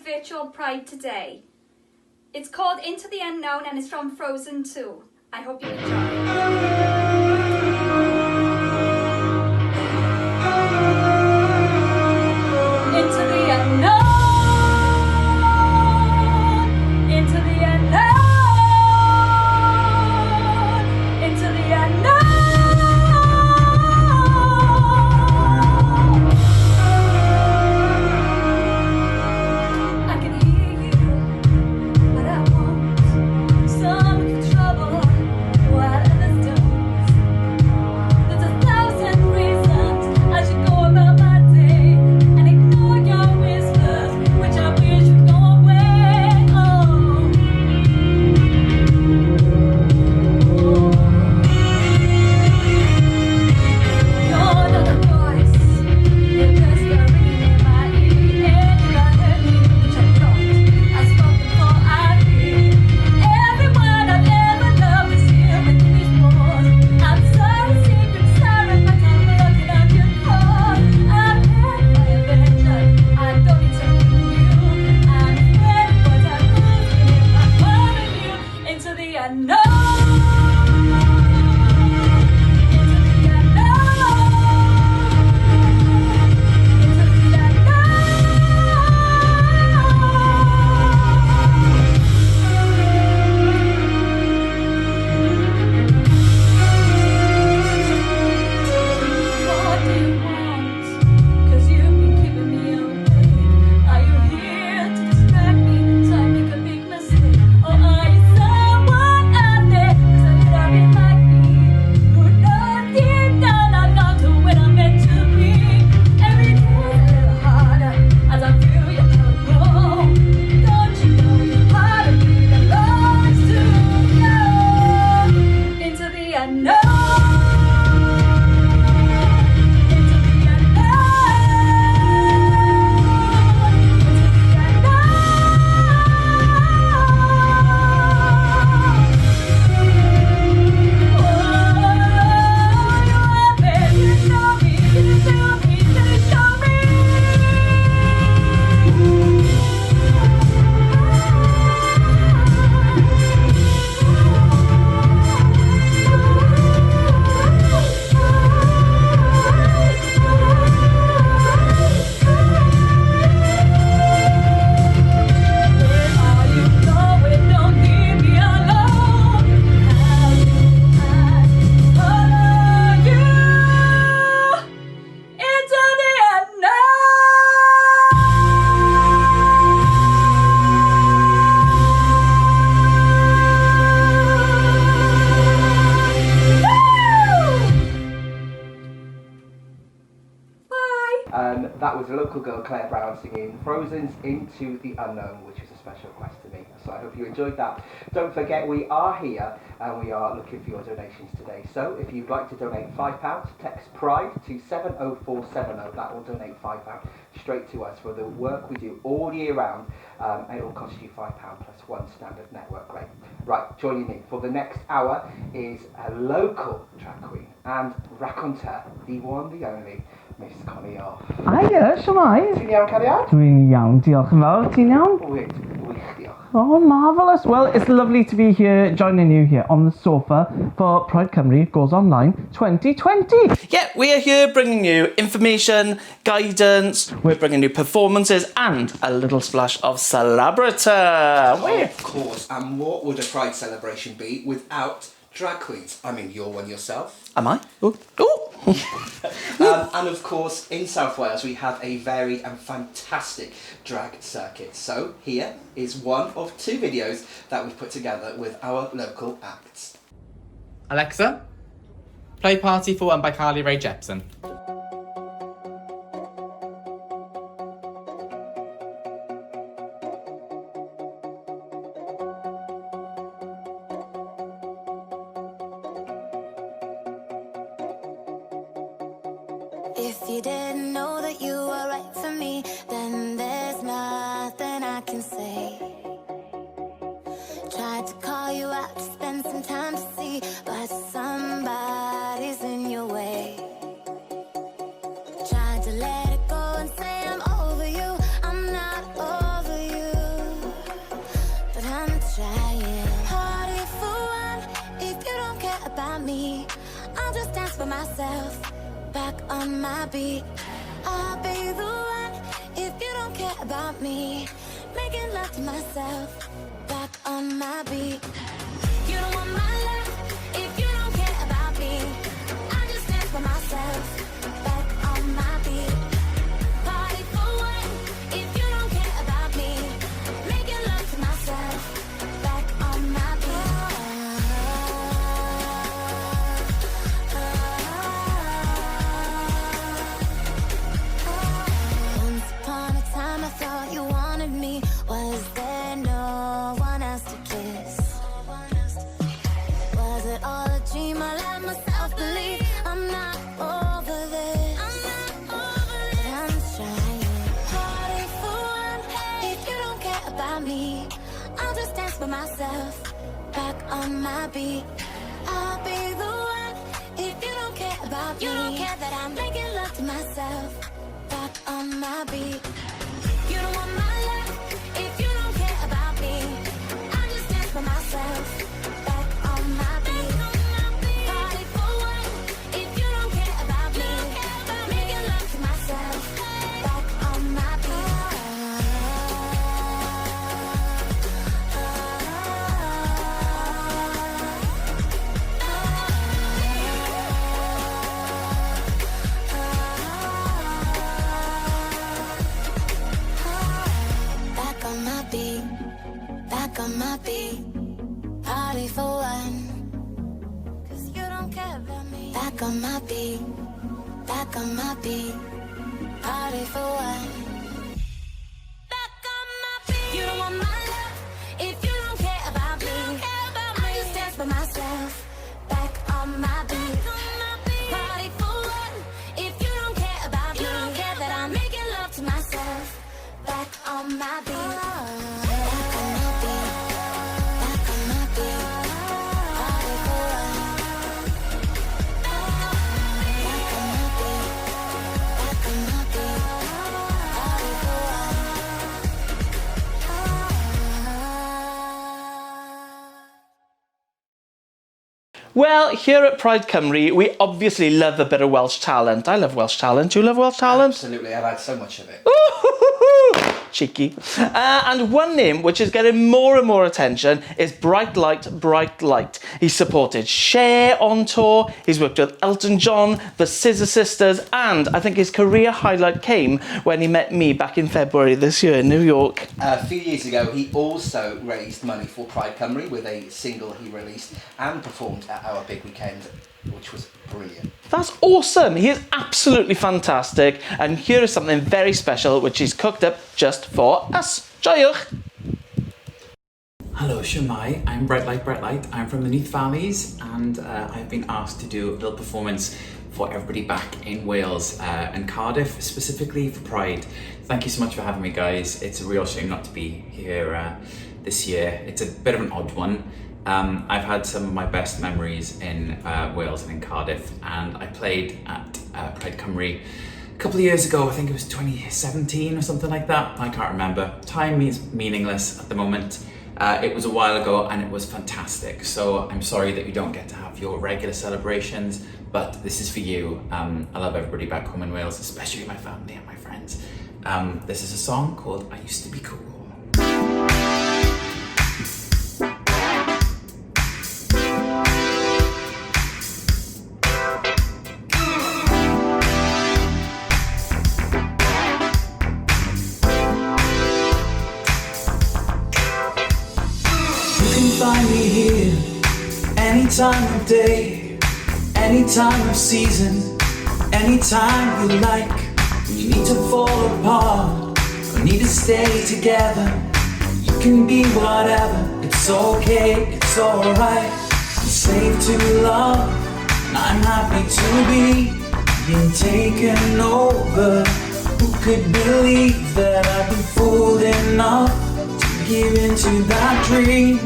virtual Pride today. It's called Into the Unknown and it's from Frozen 2. I hope you enjoy. Into the unknown, into the unknown, into the unknown. I can hear you, but I won't. Some can trouble, while others don't. There's 1,000 reasons I should go about my day and ignore your whispers, which I wish would go away. Oh, you're not a voice, you're just a ringing in my ear. And you not heard me, which I thought I'd spoken for I did. Everyone I've ever loved is here with these walls. I'm sorry, secret siren, but I'm looking at your call. I've had my adventure, I don't need something new. I'm afraid of what I'm losing if I'm following you into the unknown. Into the What do you want? 'Cause you've been keeping me awake. Are you here to distract me so I make a big mistake? Or are you someone out there? 'Cause I could have been like me, who knows deep down I'm not to where I'm meant to be. Every day's a little harder as I feel your control. Don't you know you're part of me that longs to go into the unknown? Into the That was a local girl, Claire Brown, singing Frozen's Into the Unknown, which was a special request to me. So I hope you enjoyed that. Don't forget, we are here and we are looking for your donations today. So if you'd like to donate £5, text PRIDE to 70470. That will donate £5 straight to us for the work we do all year round. It will cost you £5 plus one standard network rate. Right, joining me for the next hour is a local drag queen and raconteur, the one, the only, Miss Connie Off. Hiya, shwmae? Ti'n iawn, Cariad? Dwi'n iawn, diolch yn fawr. Ti'n iawn? Wych, diolch. Oh, marvellous. Well, it's lovely to be here, joining you here on the sofa for Pride Cymru Goes Online 2020. Yeah, we are here bringing you information, guidance, we're bringing you performances and a little splash of celebrity. Of course, and what would a Pride celebration be without drag queens? I mean, you're one yourself. Am I? Oh. And of course, in South Wales, we have a very fantastic drag circuit. So here is one of two videos that we've put together with our local acts. Alexa, play Party for One by Carly Rae Jepsen. If you didn't know that you were right for me, then there's nothing I can say. Tried to call you out to spend some time to see, but somebody's in your way. Tried to let it go and say I'm over you, I'm not over you. I'll just dance for myself, back on my beat. I'll be the one if you don't care about me. Making love to myself, back on my beat. You don't want my love if you don't care about me. I just dance for myself, back on my beat. Party for one if you don't care about me. Making love to myself, back on my beat. Once upon a time I thought you wanted me. Was there no one else to kiss? Was it all a dream? I let myself believe. I'm not over this. But I'm trying. Party for one if you don't care about me. I'll just dance for myself, back on my beat. I'll be the one if you don't care about me. You don't care that I'm making love to myself, back on my beat. You don't want my love if you don't care about me. I just dance for myself, back on my beat. Party for one if you don't care about me. Making love to myself, back on my beat. Back on my beat, back on my beat. Party for one, 'cause you don't care about me. Back on my beat, back on my beat. Party for one. Back on my beat. You don't want my love if you don't care about me. I just dance for myself, back on my beat. Party for one if you don't care about me. You don't care that I'm making love to myself, back on my beat. Back on my beat, back on my beat. Party for one. Back on my beat, back on my beat. Party for one. Well, here at Pride Cymru, we obviously love a bit of Welsh talent. I love Welsh talent. Do you love Welsh talent? Absolutely, I've had so much of it. Cheeky. And one name which is getting more and more attention is Bright Light, Bright Light. He's supported Cher on tour, he's worked with Elton John, the Scissor Sisters, and I think his career highlight came when he met me back in February this year in New York. A few years ago, he also raised money for Pride Cymru with a single he released and performed at our big weekend, which was brilliant. That's awesome. He is absolutely fantastic. And here is something very special which he's cooked up just for us. Joiwch! Hello, Shemai. I'm Bright Light, Bright Light. I'm from the Neath Valleys, and I've been asked to do a little performance for everybody back in Wales and Cardiff, specifically for Pride. Thank you so much for having me, guys. It's a real shame not to be here this year. It's a bit of an odd one. I've had some of my best memories in Wales and in Cardiff, and I played at Pride Cymru a couple of years ago. I think it was 2017 or something like that. I can't remember. Time is meaningless at the moment. It was a while ago and it was fantastic. So I'm sorry that you don't get to have your regular celebrations, but this is for you. I love everybody back home in Wales, especially my family and my friends. This is a song called I Used to Be Cool. Find me here, any time of day, any time of season, any time you like. When you need to fall apart, or need to stay together, you can be whatever, it's okay, it's alright. I'm slave to love, and I'm happy to be being taken over. Who could believe that I've been fooled enough to give into that dream?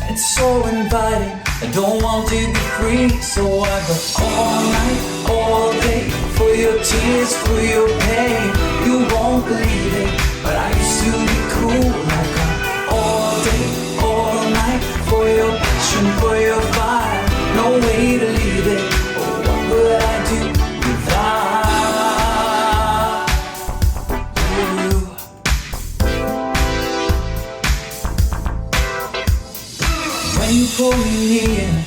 It's so inviting, I don't want to be free. So I go all night, all day, for your tears, for your pain. You won't believe it, but I used to be cool. I go all day, all night, for your passion, for your fire. No way to leave it, you pull me near,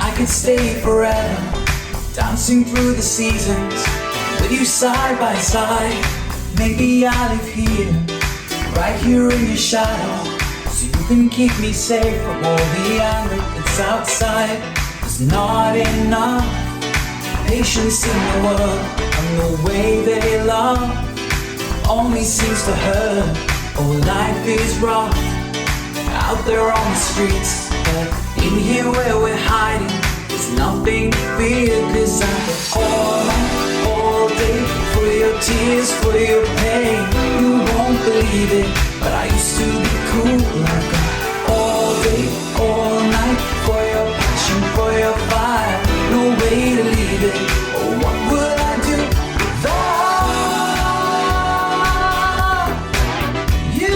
I could stay forever, dancing through the seasons, with you side by side. Maybe I live here, right here in your shadow, so you can keep me safe from all the anger that's outside. There's not enough patience in the world, and the way they love only seems to hurt. Oh, life is rough out there on the streets, but in here where we're hiding, there's nothing to fear. 'Cause I could all night, all day, for your tears, for your pain. You won't believe it, but I used to be cool. I got all day, all night, for your passion, for your fire. No way to leave it. Oh, what would I do without you?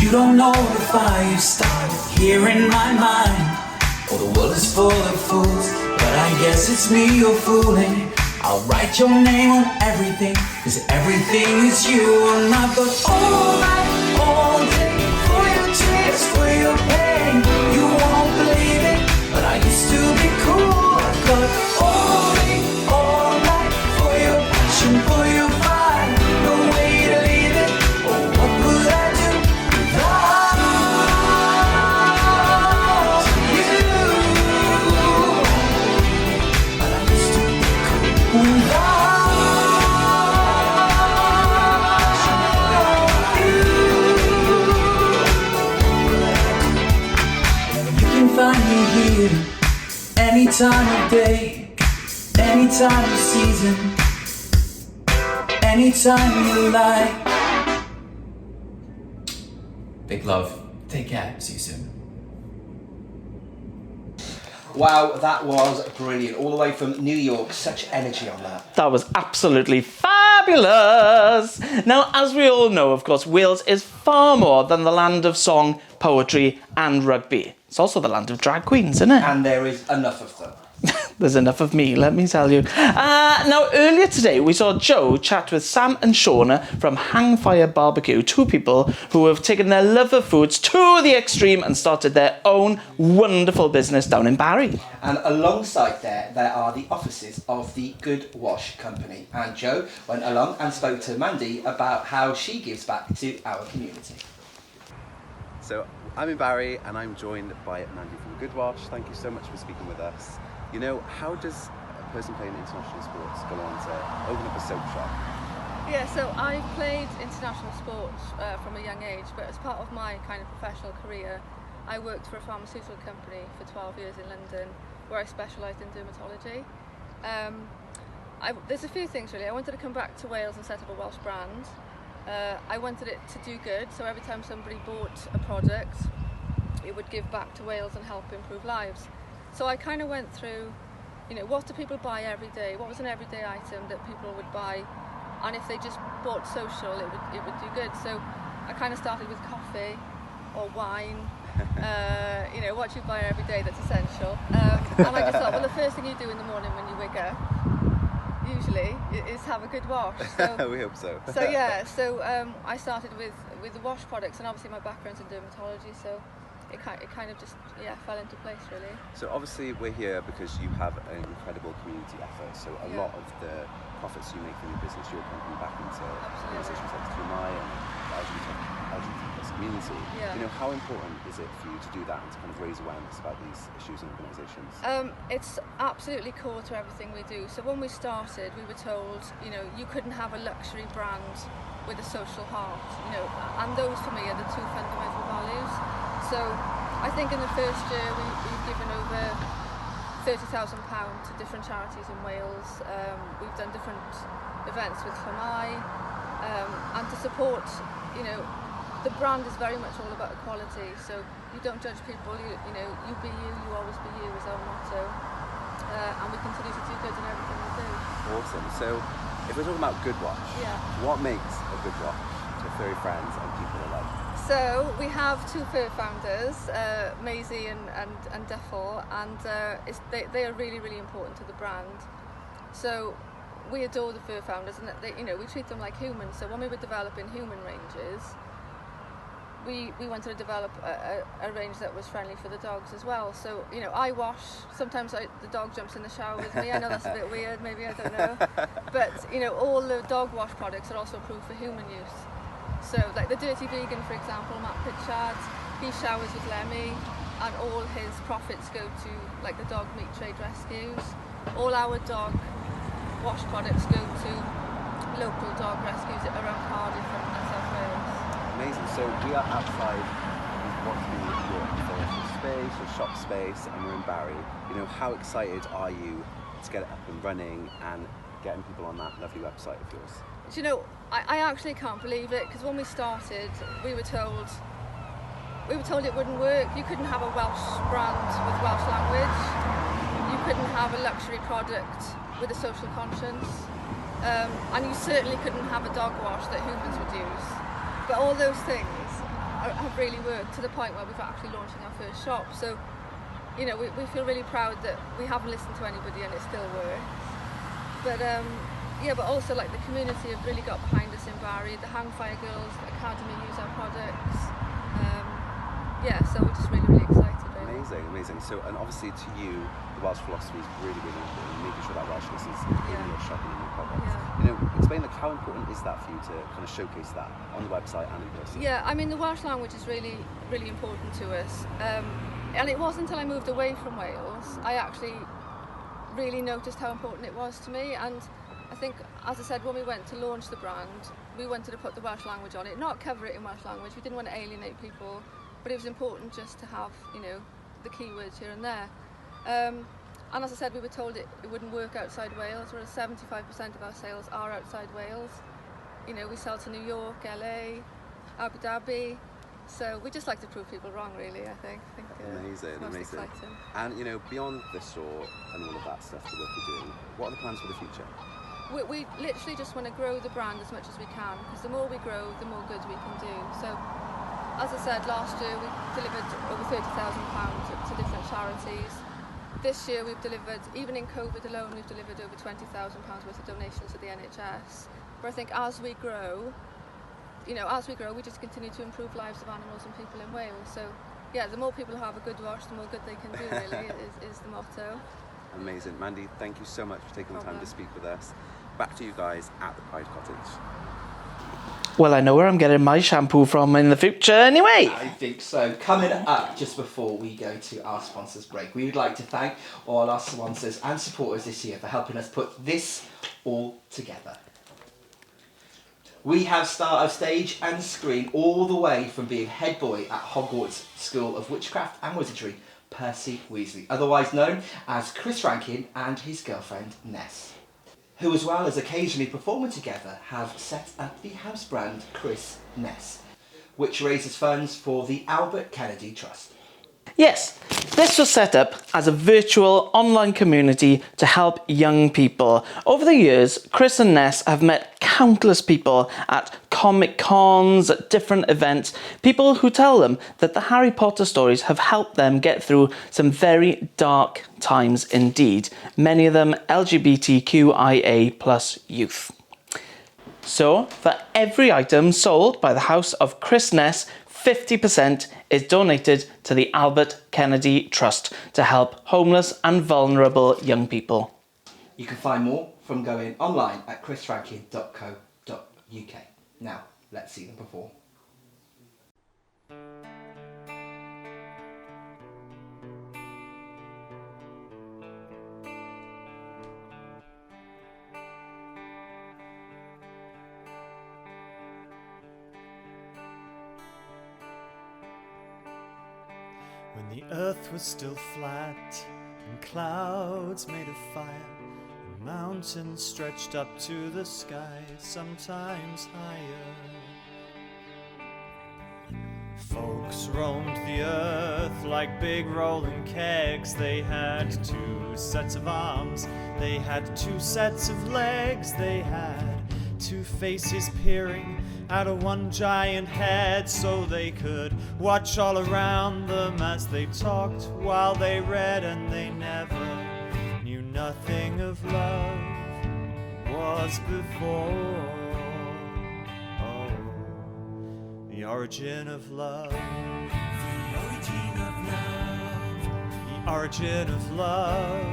You don't know the fire you started here in my mind. Oh, the world is full of fools, but I guess it's me you're fooling. I'll write your name on everything, 'cause everything is you. And I've got all night, all day, for your tears, for your pain. You won't believe it, but I used to be cool. I've got all day, all night, for your passion, for your fire. No way to leave it. Oh, what would I do without you? But I used to be cool without you. You can find me here any time of day, any time of season, anytime you like. Big love. Take care. See you soon. Wow, that was brilliant. All the way from New York. Such energy on that. That was absolutely fabulous. Now, as we all know, of course, Wales is far more than the land of song, poetry and rugby. It's also the land of drag queens, isn't it? And there is enough of them. There's enough of me, let me tell you. Now, earlier today, we saw Joe chat with Sam and Shauna from Hangfire Barbecue, two people who have taken their love of foods to the extreme and started their own wonderful business down in Barry. And alongside there are the offices of the Good Wash Company. And Joe went along and spoke to Mandy about how she gives back to our community. So I'm in Barry and I'm joined by Mandy from Good Wash. Thank you so much for speaking with us. You know, how does a person playing international sports go on to open up a soap shop? Yeah, so I played international sports from a young age, but as part of my kind of professional career, I worked for a pharmaceutical company for 12 years in London, where I specialised in dermatology. There's a few things really. I wanted to come back to Wales and set up a Welsh brand. I wanted it to do good, so every time somebody bought a product, it would give back to Wales and help improve lives. So I kind of went through, you know, what do people buy every day? What was an everyday item that people would buy? And if they just bought social, it would do good. So I kind of started with coffee or wine. You know, what you buy every day that's essential. And I just thought, well, the first thing you do in the morning when you wake up, usually, is have a good wash. So, We hope so. so yeah, so I started with the wash products, and obviously my background's in dermatology, so it kind of just fell into place really. So obviously we're here because you have an incredible community effort. So a lot of the profits you make from your business, you're pumping back into organisations like TMI and the LGBT community. Yeah. You know, how important is it for you to do that and to kind of raise awareness about these issues and organisations? It's absolutely core to everything we do. So when we started, we were told, you know, you couldn't have a luxury brand with a social heart, you know, and those for me are the two fundamental values. So I think in the first year we've given over £30,000 to different charities in Wales. We've done different events with TMI, and to support, you know, the brand is very much all about equality. So you don't judge people. You know, you be you. You always be you is our motto, and we continue to do good in everything we do. Awesome. So if we're talking about Good Wash, what makes a good wash? to furry friends and people alike? So we have two fur founders, Maisie and Duffel, and they are really, really important to the brand. So we adore the fur founders, and we treat them like humans. So when we were developing human ranges, we wanted to develop a range that was friendly for the dogs as well. So I wash. Sometimes the dog jumps in the shower with me. I know that's a bit weird, maybe, I don't know. But all the dog wash products are also approved for human use. So like the Dirty Vegan, for example, Matt Pritchard, he showers with Lemmy, and all his profits go to like the dog meat trade rescues. All our dog wash products go to local dog rescues around Cardiff and South Wales. Amazing. So we are outside what to be your commercial space, your shop space, and we're in Barry. How excited are you to get it up and running and getting people on that lovely website of yours? I actually can't believe it, because when we started, we were told it wouldn't work. You couldn't have a Welsh brand with Welsh language. You couldn't have a luxury product with a social conscience. And you certainly couldn't have a dog wash that humans would use. But all those things have really worked to the point where we're actually launching our first shop. So, we feel really proud that we haven't listened to anybody and it still works. But but also like the community have really got behind us in Barry. The Hangfire Girls Academy use our products. So we're just really, really excited. Really. Amazing. So, and obviously to you, the Welsh philosophy is really, really important. Making sure that Welshness is in your shop and in your products. Explain how important is that for you to kind of showcase that on the website and in person? Yeah, I mean the Welsh language is really, really important to us. And it wasn't until I moved away from Wales I actually really noticed how important it was to me. And I think, as I said, when we went to launch the brand, we wanted to put the Welsh language on it, not cover it in Welsh language. We didn't want to alienate people, but it was important just to have, the keywords here and there. And as I said, we were told it wouldn't work outside Wales, whereas 75% of our sales are outside Wales. We sell to New York, LA, Abu Dhabi. So we just like to prove people wrong, really, I think. Amazing. Exciting. And, beyond the store and all of that stuff, the work you're doing, what are the plans for the future? We literally just want to grow the brand as much as we can, because the more we grow, the more good we can do. So, as I said, last year we delivered over £30,000 to different charities. This year we've delivered, even in COVID alone, we've delivered over £20,000 worth of donations to the NHS. But I think as we grow, we just continue to improve lives of animals and people in Wales. So, the more people who have a good wash, the more good they can do, really, is the motto. Amazing. Mandy, thank you so much for taking the time to speak with us. Back to you guys at the Pride Cottage. Well, I know where I'm getting my shampoo from in the future anyway. I think so. Coming up just before we go to our sponsors break, we would like to thank all our sponsors and supporters this year for helping us put this all together. We have star of stage and screen all the way from being head boy at Hogwarts School of Witchcraft and Wizardry, Percy Weasley, otherwise known as Chris Rankin and his girlfriend Ness, who, as well as occasionally performing together, have set up the house brand Chris Ness, which raises funds for the Albert Kennedy Trust. Yes, this was set up as a virtual online community to help young people. Over the years, Chris and Ness have met countless people at Comic Cons, at different events, people who tell them that the Harry Potter stories have helped them get through some very dark times indeed, many of them LGBTQIA+ youth. So, for every item sold by the House of Chris Ness, 50% is donated to the Albert Kennedy Trust to help homeless and vulnerable young people. You can find more from going online at chrisrankin.co.uk. Now, let's see them perform. When the earth was still flat and clouds made of fire, and mountains stretched up to the sky, sometimes higher. Folks roamed the earth like big rolling kegs. They had 2 sets of arms, they had 2 sets of legs, they had two faces peering out of one giant head, so they could watch all around them as they talked while they read, and they never knew nothing of love was before. Oh, the origin of love, the origin of love, the origin of love,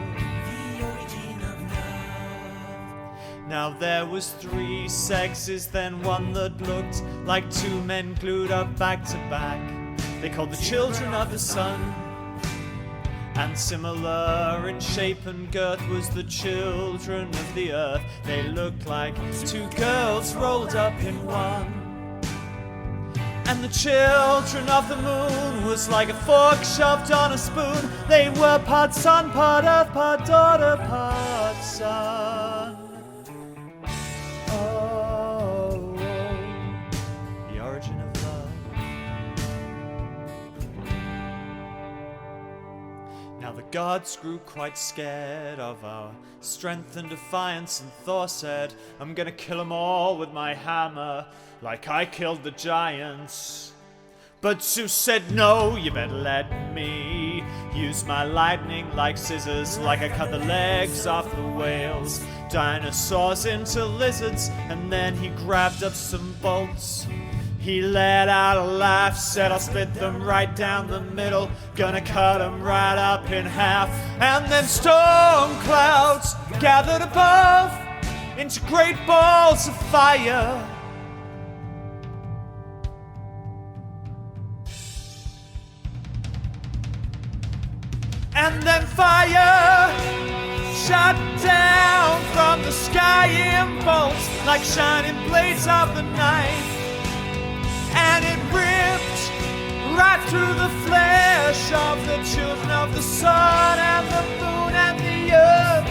the origin of love. Now there was 3 sexes, then one that looked like 2 men glued up back to back. They called the children of the sun. And similar in shape and girth was the children of the earth. They looked like 2 girls rolled up in one. And the children of the moon was like a fork shoved on a spoon. They were part sun, part earth, part daughter, part son. Oh, the origin of love. Now the gods grew quite scared of our strength and defiance, and Thor said, I'm gonna kill them all with my hammer, like I killed the giants. But Zeus said, no, you better let me use my lightning like scissors, like I cut the legs off the whales, dinosaurs into lizards, and then he grabbed up some bolts. He let out a laugh, said I'll split them right down the middle, gonna cut them right up in half. And then storm clouds gathered above into great balls of fire. And then fire shot down from the sky in bolts like shining blades of the night. And it ripped right through the flesh of the children of the sun and the moon and the earth.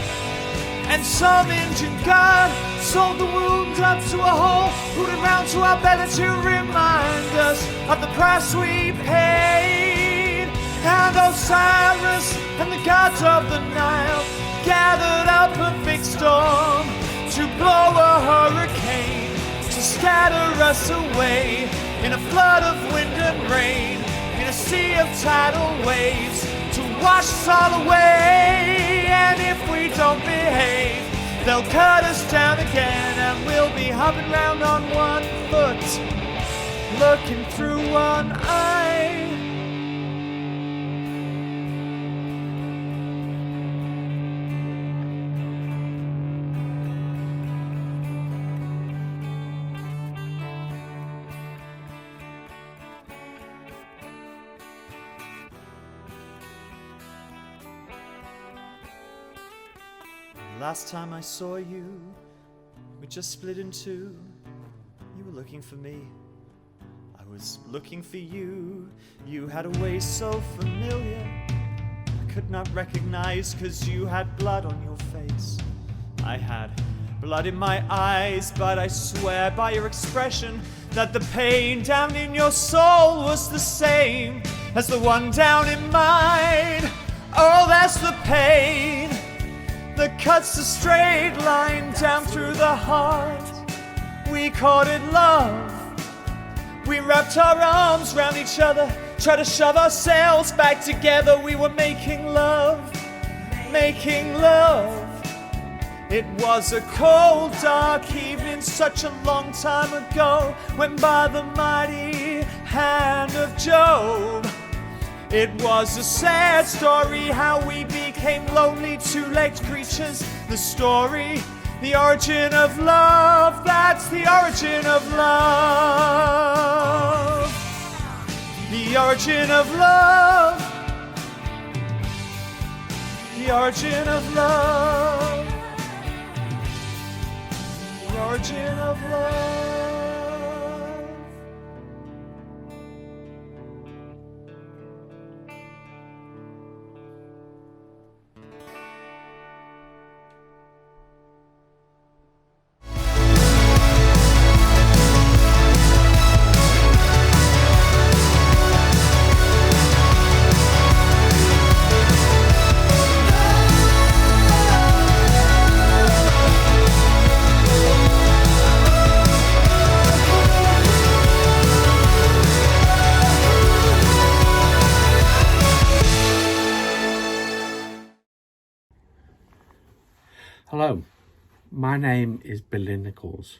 And some Indian god sold the wound up to a hole, put it round to our belly to remind us of the price we paid. And Osiris and the gods of the Nile gathered up a big storm to blow a hurricane, to scatter us away in a flood of wind and rain, in a sea of tidal waves, to wash us all away. And if we don't behave, they'll cut us down again, and we'll be hopping round on one foot, looking through one eye. Last time I saw you, we just split in two. You were looking for me, I was looking for you. You had a way so familiar, I could not recognize, 'cause you had blood on your face. I had blood in my eyes, but I swear by your expression that the pain down in your soul was the same as the one down in mine. Oh, that's the pain that cuts a straight line down through the heart. We called it love. We wrapped our arms round each other, tried to shove ourselves back together. We were making love, making love. It was a cold, dark evening, such a long time ago, when by the mighty hand of Job. It was a sad story how we became lonely two-legged creatures. The story, the origin of love, that's the origin of love. The origin of love. The origin of love. The origin of love. Hello, my name is Billy Nichols.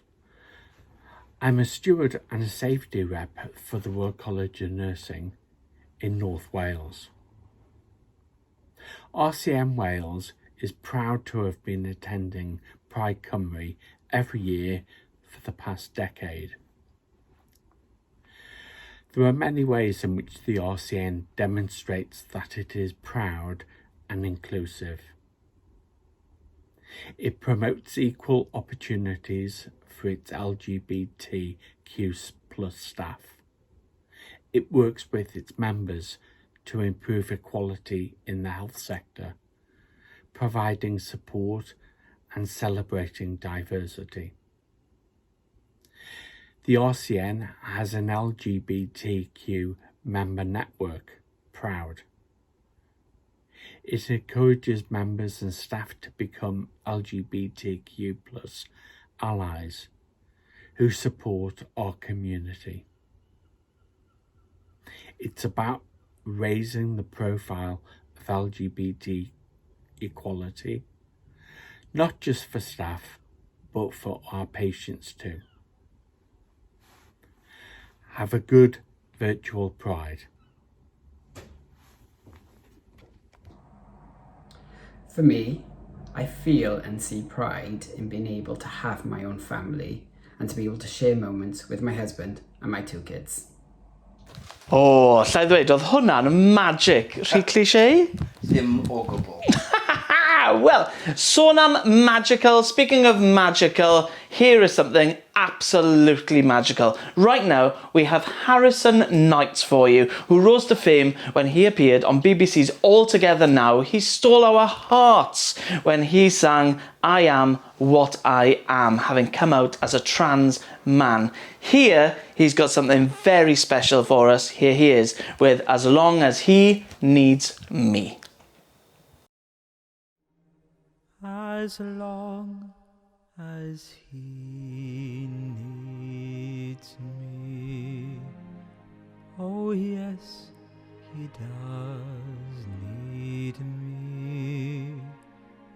I'm a steward and a safety rep for the Royal College of Nursing in North Wales. RCN Wales is proud to have been attending Pride Cymru every year for the past decade. There are many ways in which the RCN demonstrates that it is proud and inclusive. It promotes equal opportunities for its LGBTQ plus staff. It works with its members to improve equality in the health sector, providing support and celebrating diversity. The RCN has an LGBTQ member network, Proud. It encourages members and staff to become LGBTQ plus allies who support our community. It's about raising the profile of LGBT equality, not just for staff, but for our patients too. Have a good virtual Pride. For me, I feel and see pride in being able to have my own family and to be able to share moments with my husband and my 2 kids. O, llai ddweud, oedd hwnna'n magic. Rhy cliché? Ddim o gwbl. Well, sôn am magical, speaking of magical, here is something absolutely magical. Right now, we have Harrison Knight for you, who rose to fame when he appeared on BBC's All Together Now. He stole our hearts when he sang I Am What I Am, having come out as a trans man. Here, he's got something very special for us. Here he is with As Long As He Needs Me. As long as he needs me, oh yes, he does need me,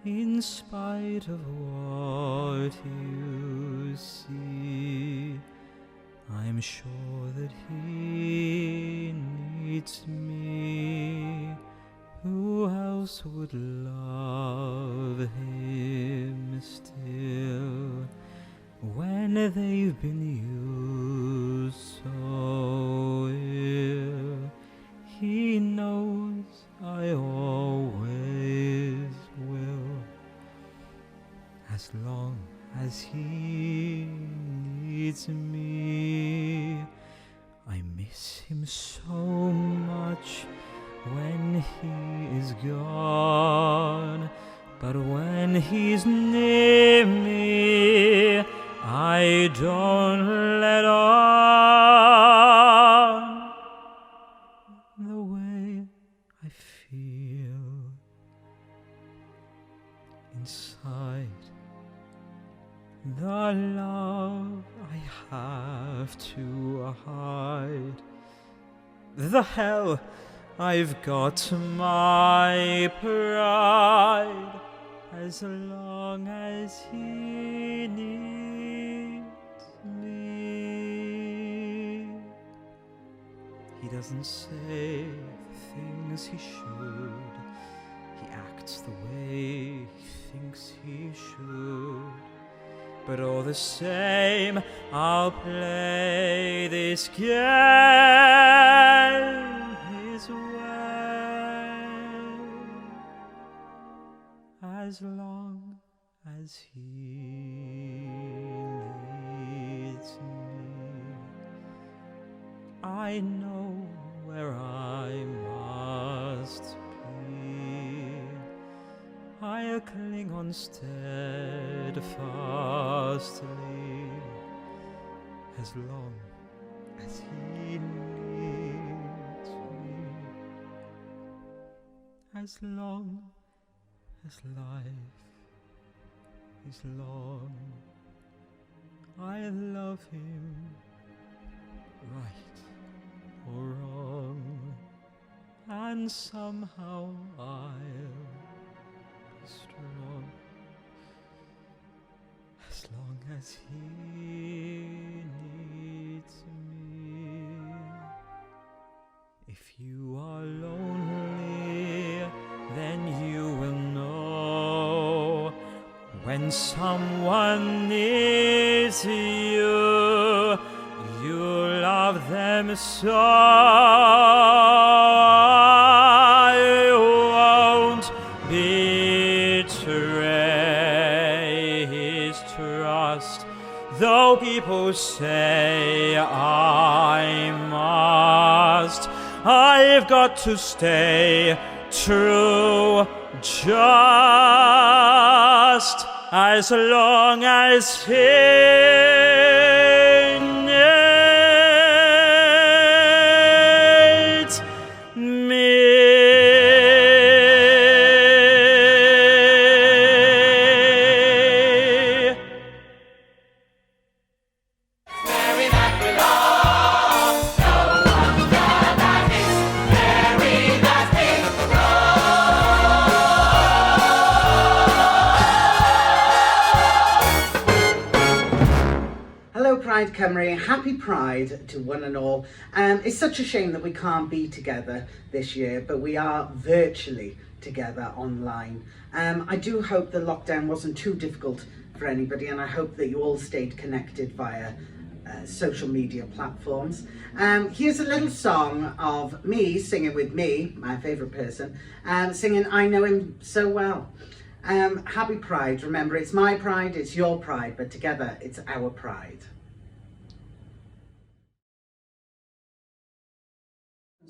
in spite of what you see. I'm sure that he needs me. Who else would love him still when they've been used so ill? He knows I always will, as long as he needs me. I miss him so much when he is gone, but when he's near me, I don't let on. The way I feel inside, the love I have to hide, the hell I've got my pride, as long as he needs me. He doesn't say the things he should, he acts the way he thinks he should, but all the same I'll play this game his way, as long as he needs me. I know where I must be, I'll cling on steadfastly, as long as he needs me, as long as life is long. I love him, right or wrong, and somehow I'll be strong, as he needs me. If you are lonely, then you will know when someone needs you, you love them so. I won't betray his trust, though people say I must. I've got to stay true, just as long as he needs me. Hello Pride Cymru, happy Pride to one and all. It's such a shame that we can't be together this year, but we are virtually together online. I do hope the lockdown wasn't too difficult for anybody, and I hope that you all stayed connected via social media platforms. Here's a little song of me singing with me, my favourite person, singing I Know Him So Well. Happy Pride. Remember, it's my pride, it's your pride, but together it's our pride.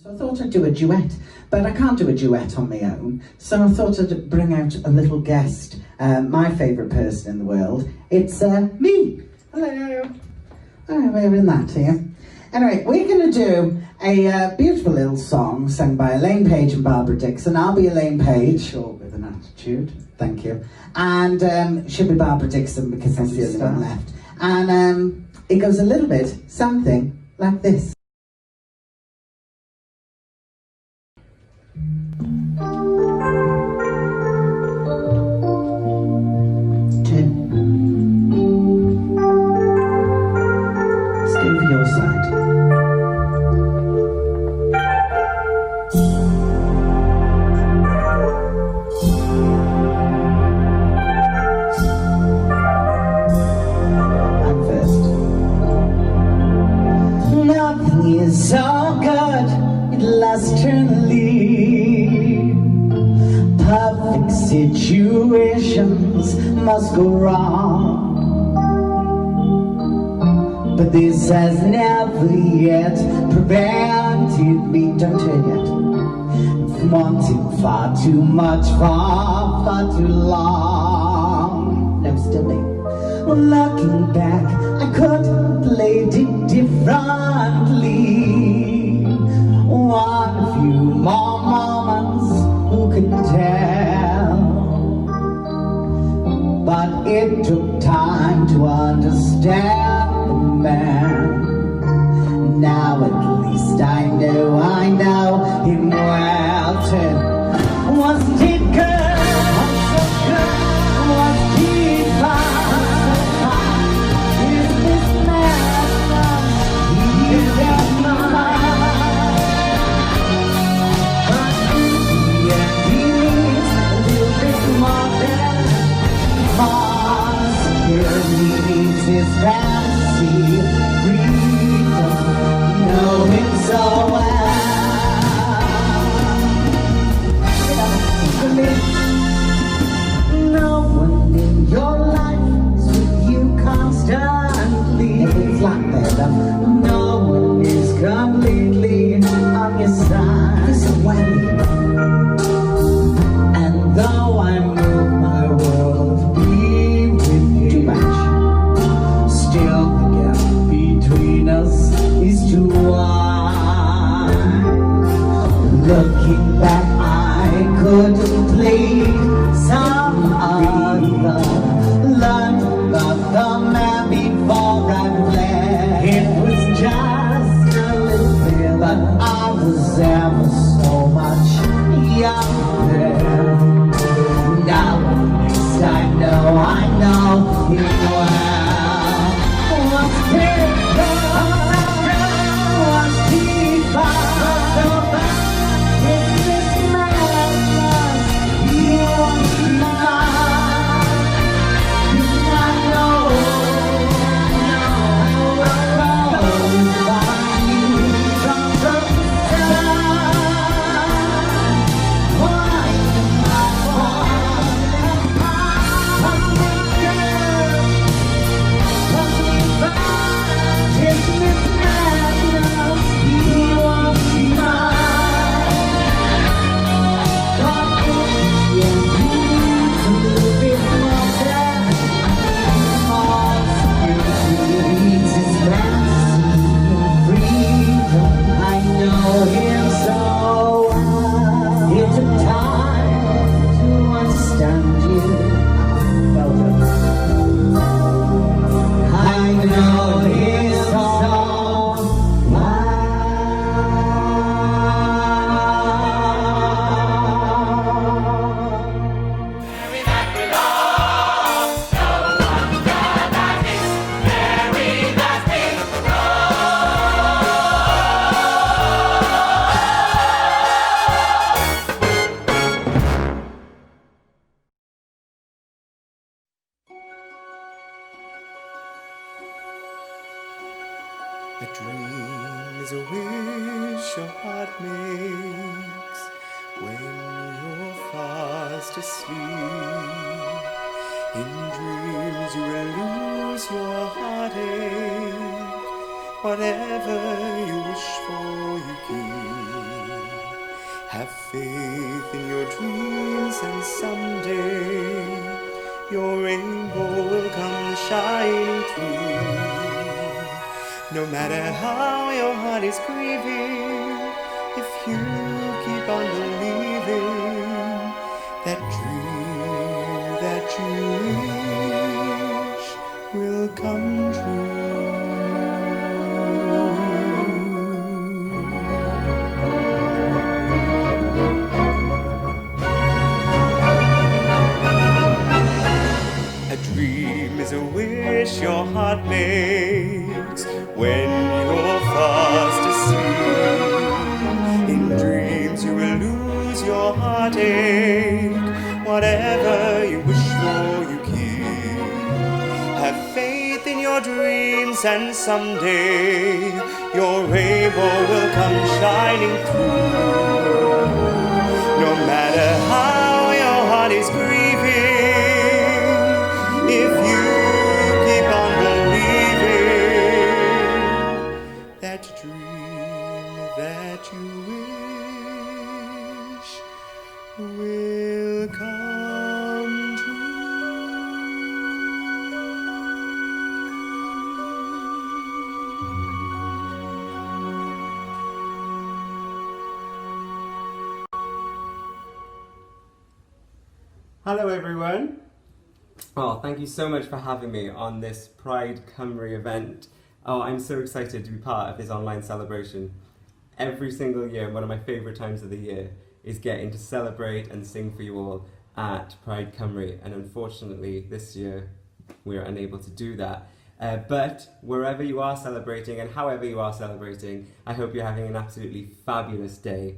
So I thought I'd do a duet, but I can't do a duet on my own, so I thought I'd bring out a little guest, my favourite person in the world. It's me. Hello. Oh, we're in that here. Anyway, we're going to do a beautiful little song sung by Elaine Page and Barbara Dixon. I'll be Elaine Page, or with an attitude, thank you. And she'll be Barbara Dixon because that's the only one left. And it goes a little bit something like this. So good, it lasts eternally. Perfect situations must go wrong, but this has never yet prevented me, don't turn yet, from wanting far too much, far too long. No, still me. Looking back, I could have played it differently. One few more moments, who can tell? But it took time to understand the man. Now at least I know him well too. Wasn't it good? So good. Was he fine? His fancy freedom, know him so well. No one in your life is with you constantly. It's like that. No one is completely on your side. It's a way. And though I move my world, be with you. Too much. Still the gap between us is too wide. Looking back, I could have played some other. Learned about the man before I fled. It was just a little bit, but I was ever so much younger. Now at least I know him well. dream is a wish your heart makes when you're fast asleep. In dreams you will lose your heartache. Whatever you wish for, you keep. Have faith in your dreams, and someday your rainbow will come shining through. No matter how your heart is grieving, if you keep on believing, that dream that you wish will come true. A dream is a wish your heart makes when you're fast asleep. In dreams you will lose your heartache. Whatever you wish for, you keep. Have faith in your dreams, and someday your rainbow will come shining through. No matter how your heart is grieving, if you keep on believing, that dream that you wish will come true. Hello everyone. Oh, thank you so much for having me on this Pride Cymru event. Oh, I'm so excited to be part of this online celebration. Every single year, one of my favourite times of the year is getting to celebrate and sing for you all at Pride Cymru, and unfortunately this year we're unable to do that. But wherever you are celebrating and however you are celebrating, I hope you're having an absolutely fabulous day.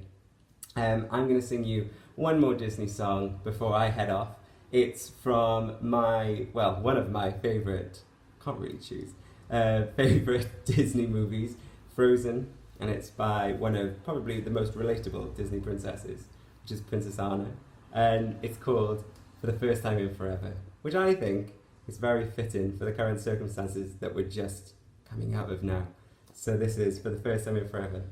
I'm going to sing you one more Disney song before I head off. It's from one of my favourite, can't really choose, favourite Disney movies, Frozen, and it's by one of probably the most relatable Disney princesses, which is Princess Anna, and it's called For the First Time in Forever, which I think is very fitting for the current circumstances that we're just coming out of now. So this is For the First Time in Forever.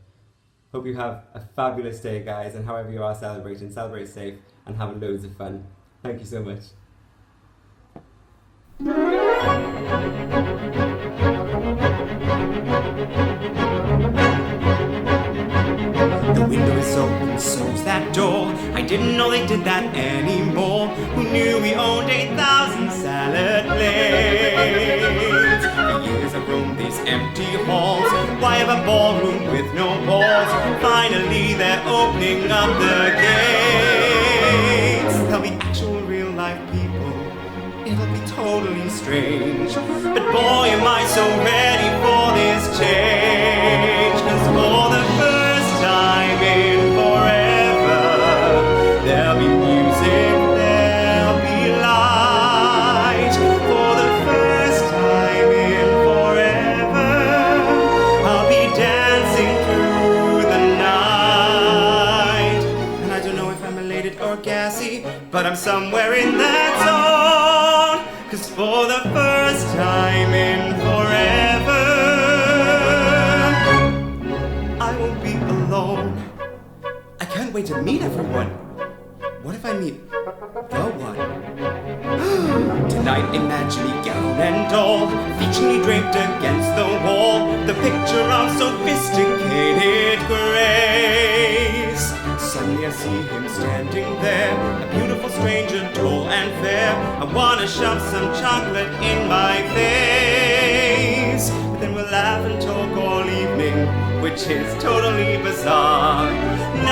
Hope you have a fabulous day, guys, and however you are celebrating, celebrate safe and have loads of fun. Thank you so much. The window is open, so's that door. I didn't know they did that anymore. Who knew we owned 8,000 salad plates? For years I've roamed these empty halls. Why have a ballroom with no walls? Finally they're opening up the gates. There'll be actual real life people. It'll be totally strange. But boy, am I so ready for this change. 'Cause for the first time in forever, there'll be music, there'll be light. For the first time in forever, I'll be dancing through the night. And I don't know if I'm elated or gassy, but I'm somewhere in that zone. 'Cause for the first time in forever, I won't be alone. I can't wait to meet everyone. What if I meet the one? Tonight imagine me gown and doll, featurely draped against the wall, the picture of sophisticated grace. Suddenly I see him standing there, a beautiful stranger, tall and fair. I wanna shove some chocolate in my face, but then we'll laugh and talk all evening, which is totally bizarre.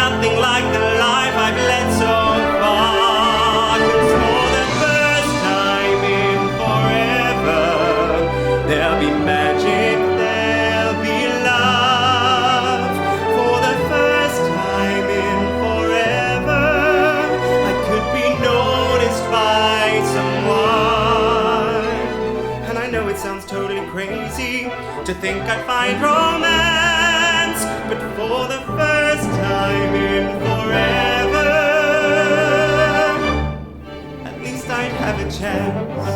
Nothing like the life I've led so far. 'Cause for the first time in forever, there'll be magic, there'll be love. For the first time in forever, I could be noticed by someone. And I know it sounds totally crazy to think I'd find romance chance.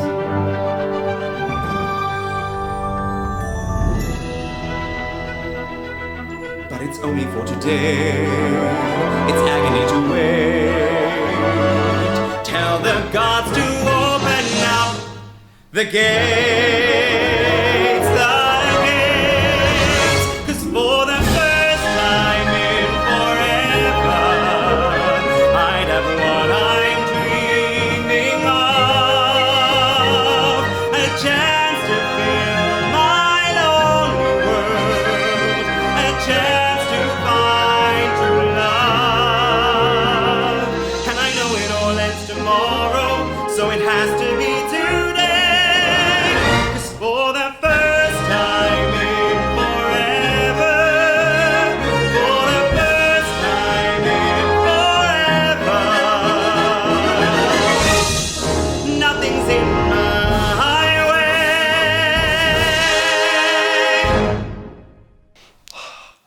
But it's only for today. It's agony to wait. Tell the gods to open up the gates, cause for the first time in forever, I'd have what I'm dreaming of, a chance to fill my lonely world, a chance to find true love. And I know it all ends tomorrow, so it has to be today, cause for the first time in forever, for the first time in forever, nothing's in my way.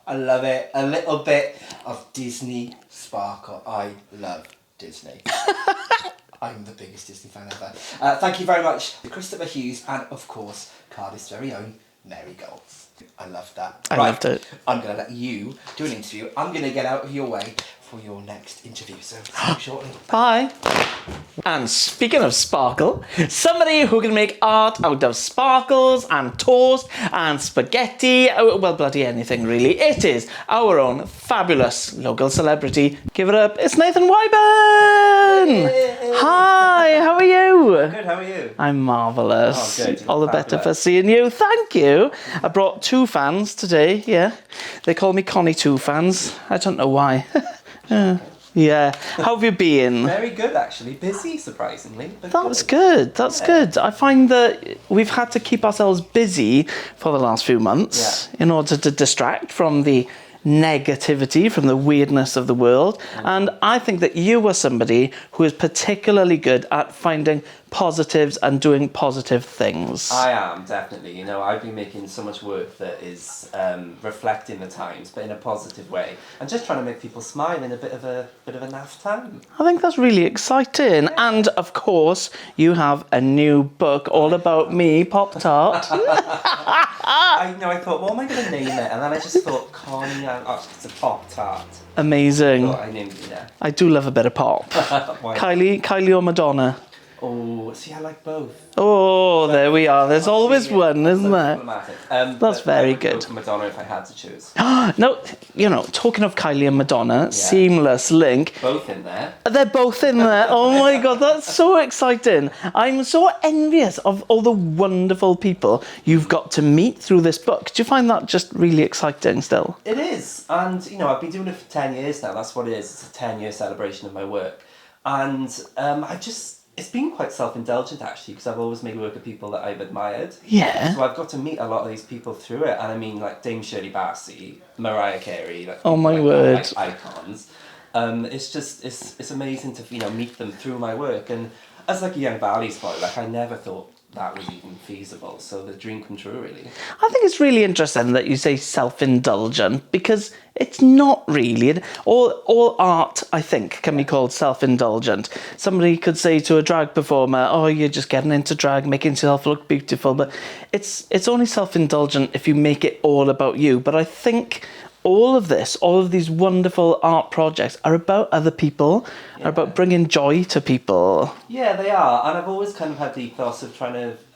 I love it. A little bit of Disney sparkle. I love Disney. I'm the biggest Disney fan ever. Thank you very much to Christopher Hughes and, of course, Cardiff's very own Mary Goals. I love that. I loved it. I'm going to let you do an interview. I'm going to get out of your way for your next interview. So, see you shortly. Bye. And speaking of sparkle, somebody who can make art out of sparkles and toast and spaghetti, well, bloody anything really. It is our own fabulous local celebrity. Give it up, it's Nathan Wyburn! Hi, how are you? Good, how are you? I'm marvellous. Oh, good. All the better Fabulous. for seeing you. Thank you. I brought 2 fans today, yeah. They call me Connie 2 fans. I don't know why. Yeah. How have you been? Very good, actually. Busy, surprisingly. But That's good. That's good. I find that we've had to keep ourselves busy for the last few months in order to distract from the negativity, from the weirdness of the world. And I think that you are somebody who is particularly good at finding positives and doing positive things. I am, definitely. You know, I've been making so much work that is reflecting the times, but in a positive way. And just trying to make people smile in a bit of a naff time. I think that's really exciting. And of course, you have a new book all about me, Pop Tart. I thought, what am I going to name it? And then I just thought, Connie, it's a Pop Tart. Amazing. I named it, yeah. I do love a bit of pop. Why? Kylie or Madonna? Oh, see, I like both. Oh, there we are. There's always one, isn't there? Diplomatic. That's very I would go good. for Madonna if I had to choose. No, you know, talking of Kylie and Madonna, seamless link. Both in there. They're both in there. Oh my God, that's so exciting. I'm so envious of all the wonderful people you've got to meet through this book. Do you find that just really exciting still? It is. And, you know, I've been doing it for 10 years now. That's what it is. It's a 10-year celebration of my work. And it's been quite self-indulgent, actually, because I've always made work with people that I've admired. Yeah. So I've got to meet a lot of these people through it. And I mean, like Dame Shirley Bassey, Mariah Carey. Like, Oh my word. Like icons. It's amazing to, you know, meet them through my work. And as like a young Valley's boy, like I never thought that was even feasible. So the dream come true, really. I think it's really interesting that you say self-indulgent because it's not really. All art, I think, can be called self-indulgent. Somebody could say to a drag performer, oh, you're just getting into drag, making yourself look beautiful. But it's only self-indulgent if you make it all about you. But I think all of these wonderful art projects are about other people, are about bringing joy to people. Yeah, they are. And I've always kind of had the ethos of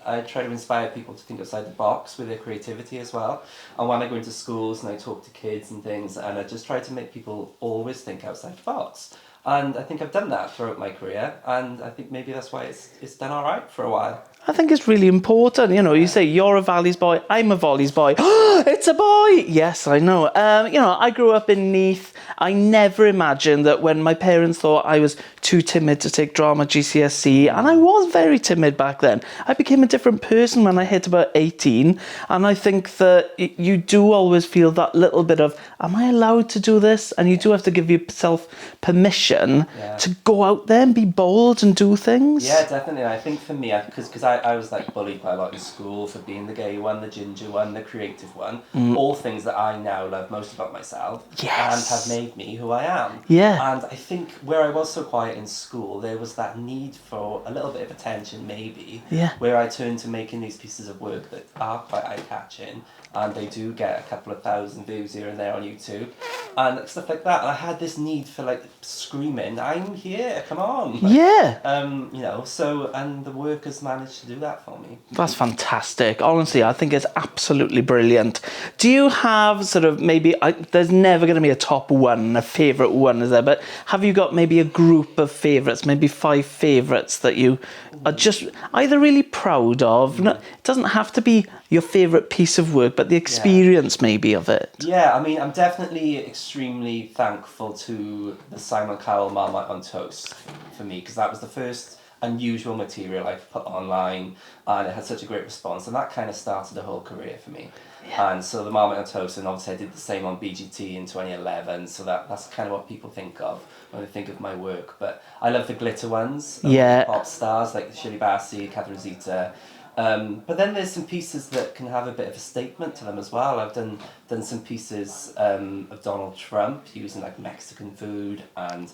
I try to inspire people to think outside the box with their creativity as well. And when I go into schools and I talk to kids and things, and I just try to make people always think outside the box. And I think I've done that throughout my career, and I think maybe that's why it's done all right for a while. I think it's really important. You know, you say you're a Valleys boy, I'm a Volleys boy. It's a boy! Yes, I know. You know, I grew up in Neath. I never imagined that when my parents thought I was too timid to take drama GCSE, and I was very timid back then, I became a different person when I hit about 18. And I think that you do always feel that little bit of, am I allowed to do this? And you do have to give yourself permission to go out there and be bold and do things. Yeah, definitely. I think for me, because I was like bullied quite a lot in school for being the gay one, the ginger one, the creative one, all things that I now love most about myself and have made me who I am. Yeah. And I think where I was so quiet in school, there was that need for a little bit of attention, maybe, Yeah. where I turned to making these pieces of work that are quite eye-catching, and they do get a couple of thousand views here and there on YouTube, and stuff like that. And I had this need for like screaming, "I'm here, come on!" Like, Yeah. you know. So, and the work has managed to do that for me. That's fantastic. Honestly, I think it's absolutely brilliant. Do you have sort of maybe, there's never going to be a top one, a favourite one, is there? But have you got maybe a group of favourites, maybe 5 favourites that you are just either really proud of? No, it doesn't have to be your favourite piece of work, but the experience maybe of it. Yeah, I mean, I'm definitely extremely thankful to the Simon Cowell Marmite on Toast for me, because that was the first unusual material I've put online, and it had such a great response, and that kind of started the whole career for me. And so the Marmite on Toast, and obviously I did the same on BGT in 2011, so that's kind of what people think of when they think of my work. But I love the glitter ones, Yeah. pop stars like Shirley Bassey, Catherine Zeta. But then there's some pieces that can have a bit of a statement to them as well. I've done some pieces of Donald Trump using like Mexican food and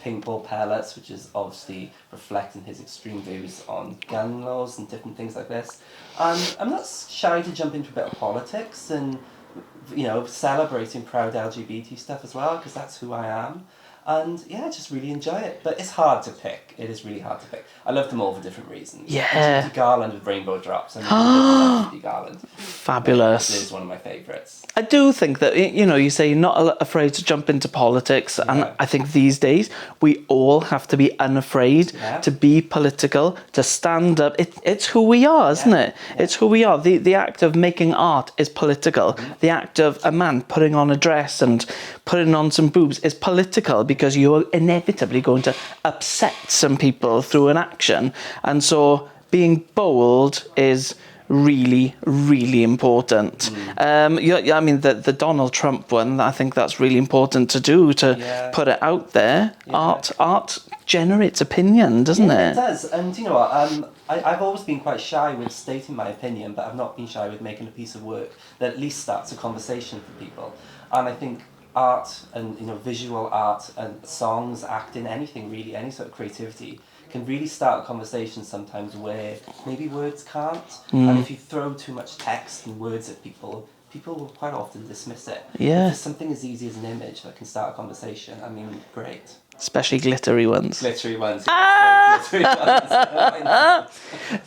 paintball pellets, which is obviously reflecting his extreme views on gun laws and different things like this. And I'm not shy to jump into a bit of politics and, you know, celebrating proud LGBT stuff as well, because that's who I am. And yeah, I just really enjoy it. But it's hard to pick. It is really hard to pick. I love them all for different reasons. Yeah. Judy Garland with Rainbow Drops. I mean, I love Judy Garland. Fabulous. It is one of my favourites. I do think that, you know, you say you're not afraid to jump into politics, and I think these days we all have to be unafraid to be political, to stand up. It's who we are, isn't it? It's who we are. The act of making art is political. The act of a man putting on a dress and putting on some boobs is political, because you're inevitably going to upset some people through an action. And so being bold is really, really important. I mean, the Donald Trump one, I think that's really important to do, to put it out there. Art generates opinion, doesn't it? It does. And you know what, I've always been quite shy with stating my opinion, but I've not been shy with making a piece of work that at least starts a conversation for people. And I think art and, you know, visual art and songs, acting, anything really, any sort of creativity can really start a conversation sometimes where maybe words can't. And if you throw too much text and words at people, people will quite often dismiss it. Yeah. If there's something as easy as an image that can start a conversation, I mean, great. Especially glittery ones. Glittery ones. Glittery ones.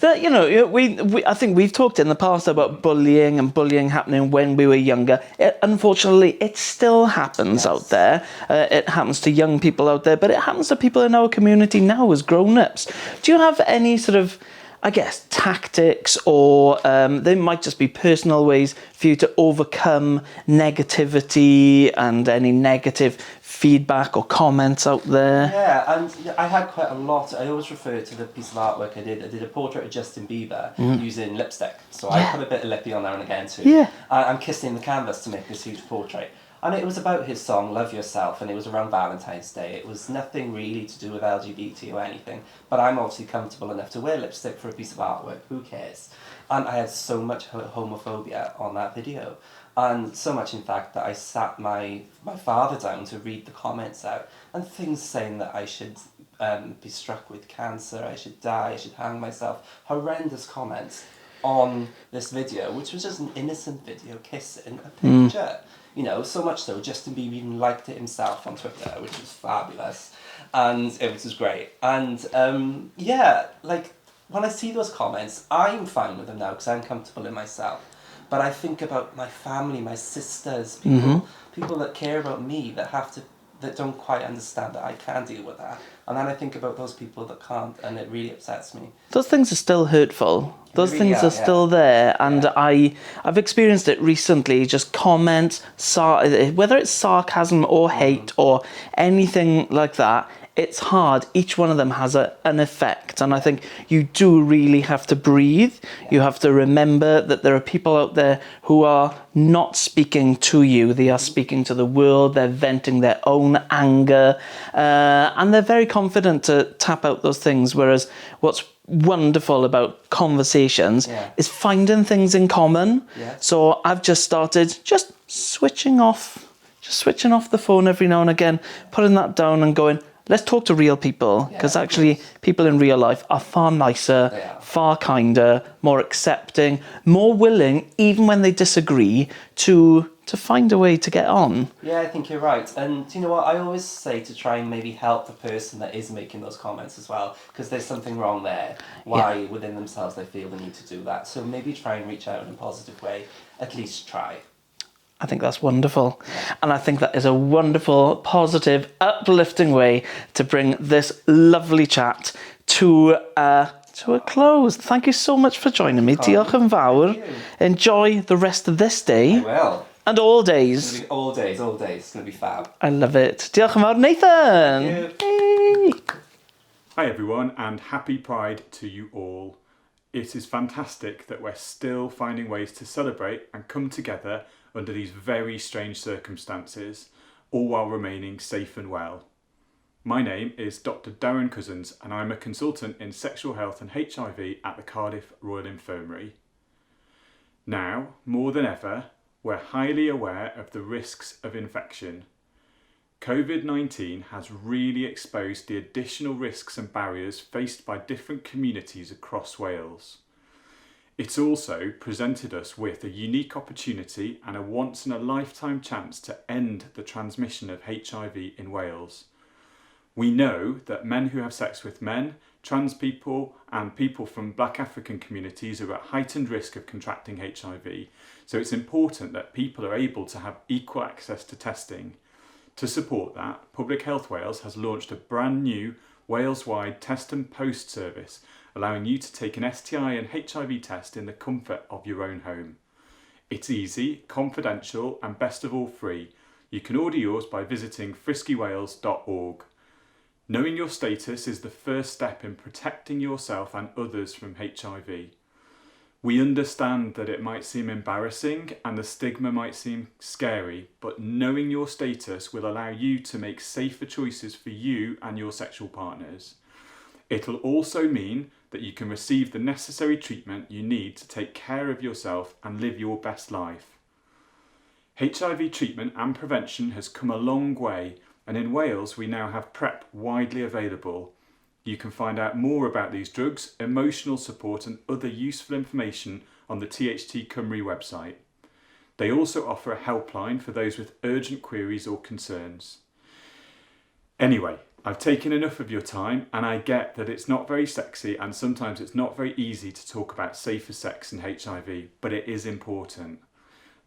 That, you know, we I think we've talked in the past about bullying and bullying happening when we were younger. Unfortunately, it still happens out there. It happens to young people out there, but it happens to people in our community now as grown-ups. Do you have any sort of, I guess, tactics, or they might just be personal ways for you to overcome negativity and any negative feedback or comments out there? Yeah, and I had quite a lot. I always refer to the piece of artwork I did. I did a portrait of Justin Bieber using lipstick. So I put a bit of lippy on there and again too. Yeah. I'm kissing the canvas to make this huge portrait. And it was about his song, Love Yourself, and it was around Valentine's Day. It was nothing really to do with LGBT or anything, but I'm obviously comfortable enough to wear lipstick for a piece of artwork. Who cares? And I had so much homophobia on that video. And so much, in fact, that I sat my father down to read the comments out, and things saying that I should be struck with cancer, I should die, I should hang myself. Horrendous comments on this video, which was just an innocent video kissing a picture. You know, so much so, Justin Bieber even liked it himself on Twitter, which was fabulous. And it was great. And yeah, like, when I see those comments, I'm fine with them now because I'm comfortable in myself. But I think about my family, my sisters, people that care about me, that don't quite understand that I can deal with that. And then I think about those people that can't, and it really upsets me. Those things are still hurtful. Those really things are still there, and I've experienced it recently. Just comments, whether it's sarcasm or hate or anything like that, it's hard. Each one of them has an effect, and I think you do really have to breathe. You have to remember that there are people out there who are not speaking to you. They are speaking to the world. They're venting their own anger, and they're very confident to tap out those things. Whereas what's wonderful about conversations is finding things in common. So I've just started switching off the phone every now and again, putting that down and going, let's talk to real people, because actually people in real life are far nicer, far kinder, more accepting, more willing, even when they disagree, to find a way to get on. Yeah, I think you're right. And you know what, I always say to try and maybe help the person that is making those comments as well, because there's something wrong there. Why within themselves they feel the need to do that. So maybe try and reach out in a positive way. At least try. I think that's wonderful. And I think that is a wonderful, positive, uplifting way to bring this lovely chat to a close. Thank you so much for joining me. Diolch yn fawr. Enjoy the rest of this day. I will. And all days. All days. It's going to be fab. I love it. Diolch yn fawr, Nathan. Hey. Hi everyone, and happy Pride to you all. It is fantastic that we're still finding ways to celebrate and come together under these very strange circumstances, all while remaining safe and well. My name is Dr. Darren Cousins, and I'm a consultant in sexual health and HIV at the Cardiff Royal Infirmary. Now, more than ever, we're highly aware of the risks of infection. COVID-19 has really exposed the additional risks and barriers faced by different communities across Wales. It's also presented us with a unique opportunity and a once-in-a-lifetime chance to end the transmission of HIV in Wales. We know that men who have sex with men, trans people and people from Black African communities are at heightened risk of contracting HIV, so it's important that people are able to have equal access to testing. To support that, Public Health Wales has launched a brand new Wales-wide test and post service, allowing you to take an STI and HIV test in the comfort of your own home. It's easy, confidential and best of all free. You can order yours by visiting friskywales.org. Knowing your status is the first step in protecting yourself and others from HIV. We understand that it might seem embarrassing and the stigma might seem scary, but knowing your status will allow you to make safer choices for you and your sexual partners. It'll also mean that you can receive the necessary treatment you need to take care of yourself and live your best life. HIV treatment and prevention has come a long way, and in Wales we now have PrEP widely available. You can find out more about these drugs, emotional support and other useful information on the THT Cymru website. They also offer a helpline for those with urgent queries or concerns. Anyway, I've taken enough of your time, and I get that it's not very sexy and sometimes it's not very easy to talk about safer sex and HIV, but it is important.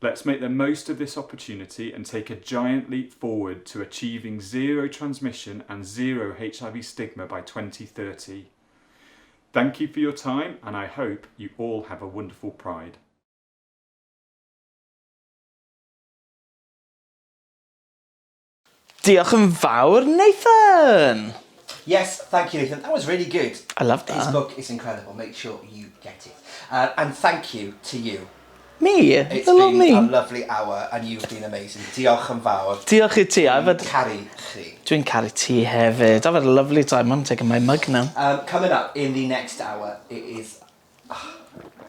Let's make the most of this opportunity and take a giant leap forward to achieving zero transmission and zero HIV stigma by 2030. Thank you for your time, and I hope you all have a wonderful Pride. Diolch yn fawr, Nathan. Yes, thank you, Nathan. That was really good. I love that. His book is incredible. Make sure you get it. And thank you to you. Me? It's Hello, been me. a lovely hour and you've been amazing. Diolch yn fawr. Diolch I ti. Caru chi. Dwi'n caru ti hefyd. I've had a lovely time. I'm taking my mug now. Coming up in the next hour, it is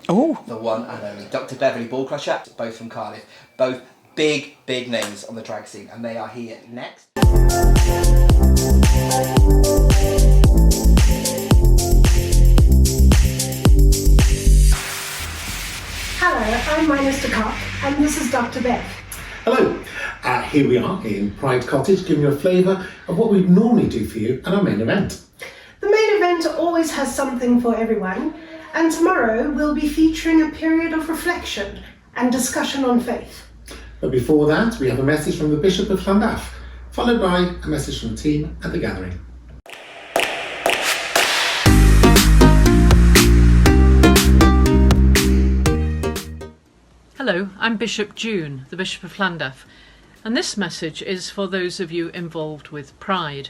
the one and only Dr. Beverly Ballcrusher, both from Cardiff, both big names on the drag scene, and they are here next. Hello, I'm my Mr. Cock, and this is Dr. Bev. Hello, here we are in Pride Cottage, giving you a flavour of what we normally do for you at our main event. The main event always has something for everyone, and tomorrow we'll be featuring a period of reflection and discussion on faith. But before that, we have a message from the Bishop of Llandaff, followed by a message from the team at the gathering. Hello, I'm Bishop June, the Bishop of Llandaff, and this message is for those of you involved with Pride,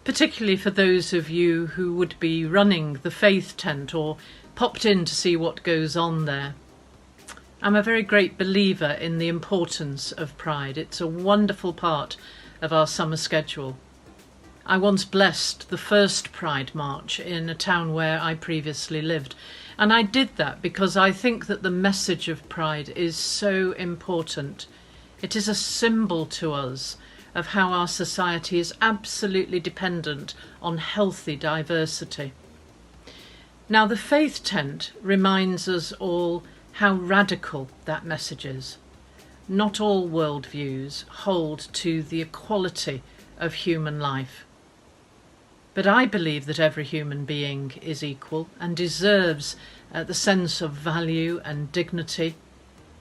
particularly for those of you who would be running the faith tent or popped in to see what goes on there. I'm a very great believer in the importance of Pride. It's a wonderful part of our summer schedule. I once blessed the first Pride March in a town where I previously lived, and I did that because I think that the message of Pride is so important. It is a symbol to us of how our society is absolutely dependent on healthy diversity. Now, the faith tent reminds us all how radical that message is. Not all worldviews hold to the equality of human life. But I believe that every human being is equal and deserves the sense of value and dignity.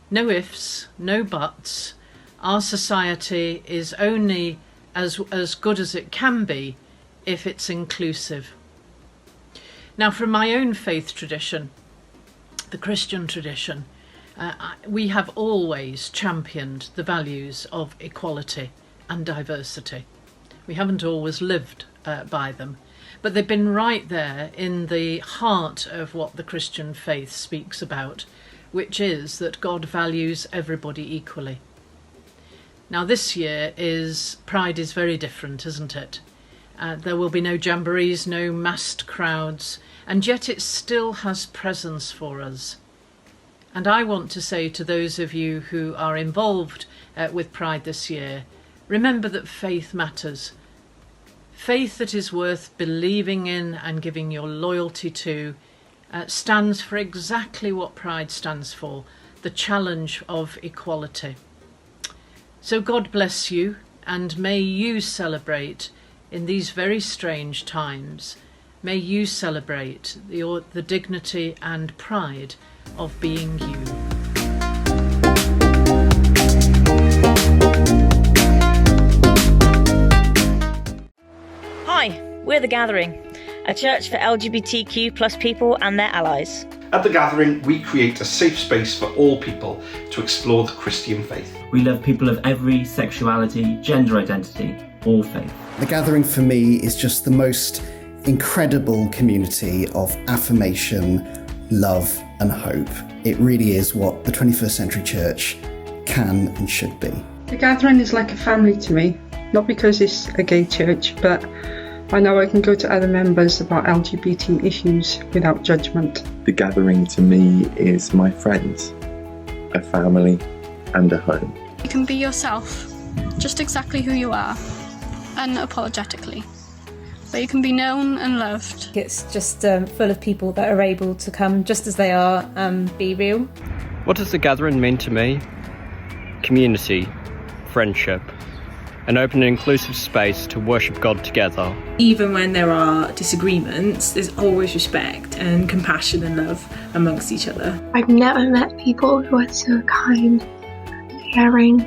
No ifs, no buts. Our society is only as good as it can be if it's inclusive. Now, from my own faith tradition, the Christian tradition, we have always championed the values of equality and diversity. We haven't always lived by them, but they've been right there in the heart of what the Christian faith speaks about, which is that God values everybody equally. Now, this year Pride is very different, isn't it? There will be no jamborees, no massed crowds, and yet it still has presence for us. And I want to say to those of you who are involved with Pride this year, remember that faith matters. Faith that is worth believing in and giving your loyalty to stands for exactly what Pride stands for, the challenge of equality. So God bless you, and may you celebrate in these very strange times. May you celebrate the dignity and pride of being you. Hi, we're The Gathering, a church for LGBTQ plus people and their allies. At The Gathering, we create a safe space for all people to explore the Christian faith. We love people of every sexuality, gender identity, or faith. The Gathering for me is just the most incredible community of affirmation, love and hope. It really is what the 21st century church can and should be. The Gathering is like a family to me, not because it's a gay church, but I know I can go to other members about LGBT issues without judgment. The Gathering to me is my friends, a family and a home. You can be yourself, just exactly who you are, unapologetically. But you can be known and loved. It's just full of people that are able to come just as they are and be real. What does The Gathering mean to me? Community, friendship, an open and inclusive space to worship God together. Even when there are disagreements, there's always respect and compassion and love amongst each other. I've never met people who are so kind, caring,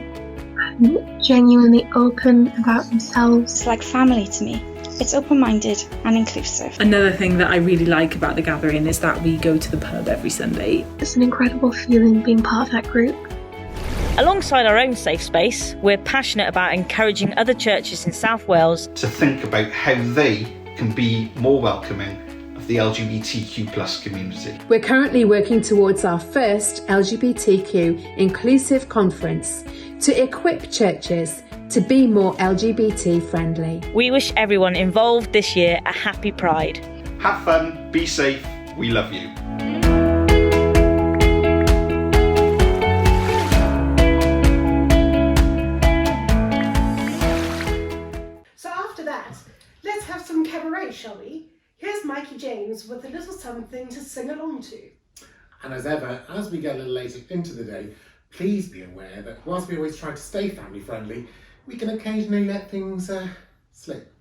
and genuinely open about themselves. It's like family to me. It's open-minded and inclusive. Another thing that I really like about The Gathering is that we go to the pub every Sunday. It's an incredible feeling being part of that group. Alongside our own safe space, we're passionate about encouraging other churches in South Wales to think about how they can be more welcoming of the LGBTQ plus community. We're currently working towards our first LGBTQ inclusive conference to equip churches to be more LGBT friendly. We wish everyone involved this year a happy Pride. Have fun, be safe, we love you. So after that, let's have some cabaret, shall we? Here's Mikey James with a little something to sing along to. And as ever, as we get a little later into the day, please be aware that whilst we always try to stay family friendly, we can occasionally let things slip.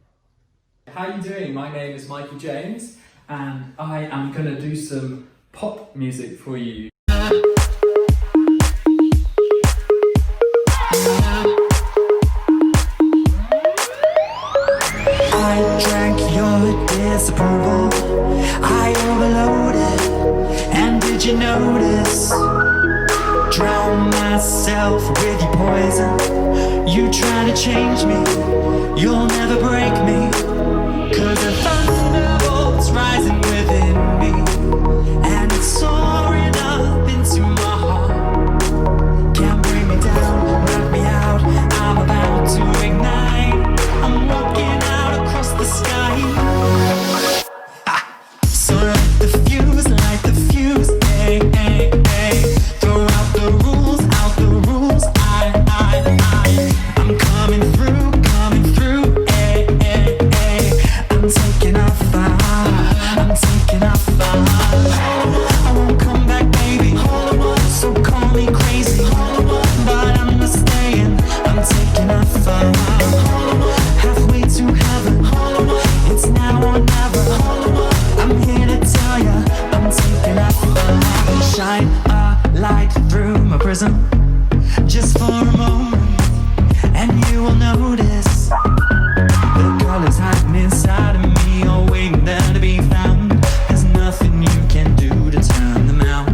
How you doing? My name is Mikey James and I am going to do some pop music for you. I drank your disapproval, I overloaded, and did you notice? Drown myself with your poison. You try to change me, you'll never break me. Cause a thunderbolt's rising within me, and it's soaring up into my heart. Can't bring me down, knock me out, I'm about to ignite. I'm walking out across the sky. So light the fuse, hey, hey, hey. Throw out the rules, I'm coming through. will notice the colors hiding inside of me are waiting there to be found. There's nothing you can do to turn them out,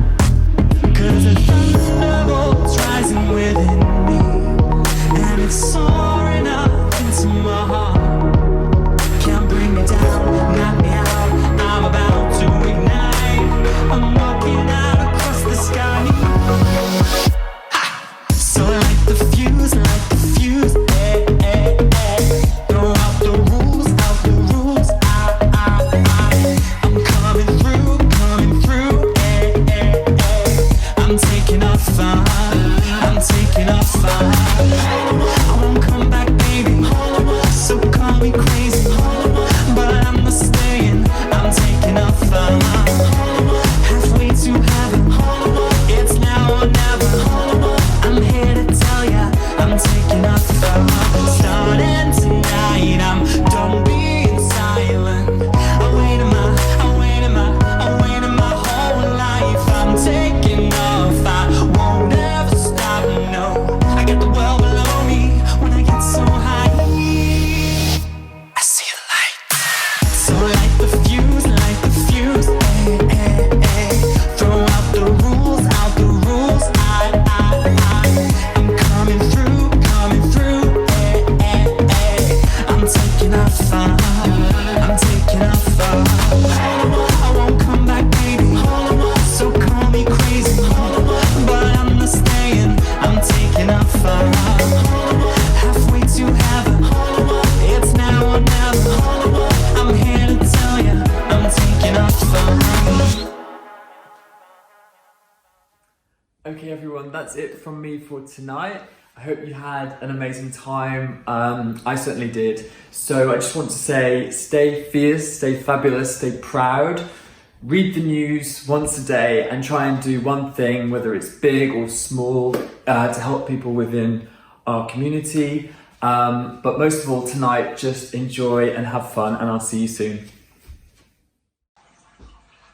'cause the thunderbolt's rising within me, and it's soaring up into my heart. Can't bring me down, knock me out, I'm about to ignite. I'm walking out across the sky. So light the fuse, eh, eh, eh. Throw out the rules, I'm coming through, eh, eh, eh. I'm taking off fire, I won't come back, baby, so call me crazy, but I'm not staying, I'm taking off fire. Halfway to heaven, it's now or never. I'm here to tell ya, I'm taking off fire. Starting tonight, I'm done being silent. I waited my whole life. I'm taking off, I won't ever stop, no. I got the world below me when I get so high. I see a light. So light the fuse, eh, eh, eh. Throw out the rules, I'm coming through, eh, eh, eh. I'm taking off fire, I won't come back, baby, so call me crazy, but I'm not staying, I'm taking off fire. Halfway to heaven, it's now or never. I'm here to tell ya, I'm taking off fire. Okay everyone, that's it from me for tonight. I hope you had an amazing time. I certainly did. So I just want to say, stay fierce, stay fabulous, stay proud. Read the news once a day and try and do one thing, whether it's big or small, to help people within our community. But most of all tonight, just enjoy and have fun, and I'll see you soon.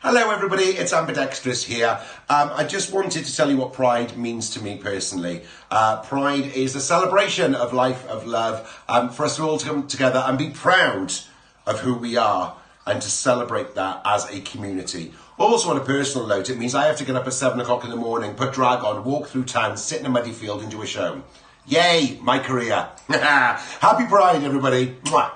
Hello everybody, it's Ambidextrous here. I just wanted to tell you what Pride means to me personally. Pride is a celebration of life, of love, for us all to come together and be proud of who we are and to celebrate that as a community. Also on a personal note, it means I have to get up at 7 o'clock in the morning, put drag on, walk through town, sit in a muddy field and do a show. Yay, my career. Happy Pride everybody. Mwah.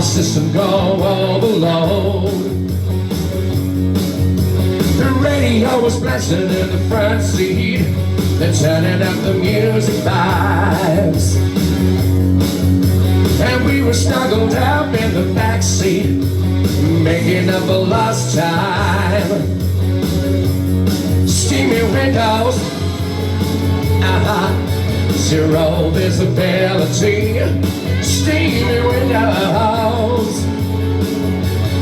System go overload. The radio was blasting in the front seat. They're turning up the music vibes, and we were snuggled up in the back seat, making up for lost time. Steamy windows, zero visibility. Steamy windows,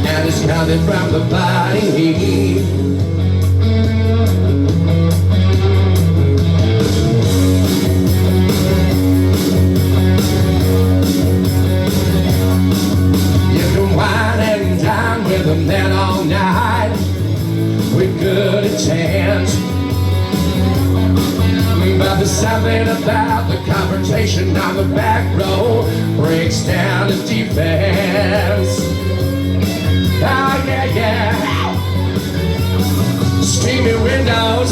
and it's coming from the body heat. You can wine and dine with them then all night with good intent, but there's something about the confrontation on the back row breaks down the defense. Oh yeah, yeah. Steamy windows,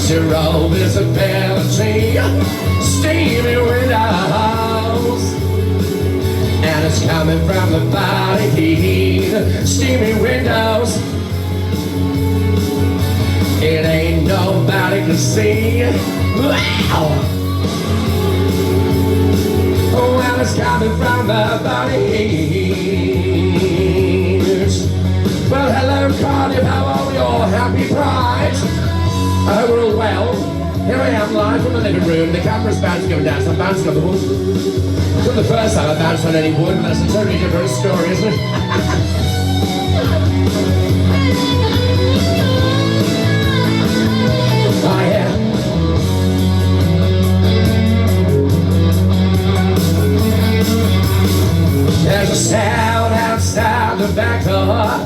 zero visibility. Steamy windows, and it's coming from the body heat. steamy windows. It ain't nobody can see. Wow. Well, it's coming from the bodies. Well, hello Cardiff, how are we all? Happy Pride. I hope we're all well. Here I am live from the living room. The camera's about to go down, so I'm bouncing on the wood. It's not the first time I've bounced on any wood, but that's a totally different story, isn't it? Oh yeah. There's a sound outside the back door,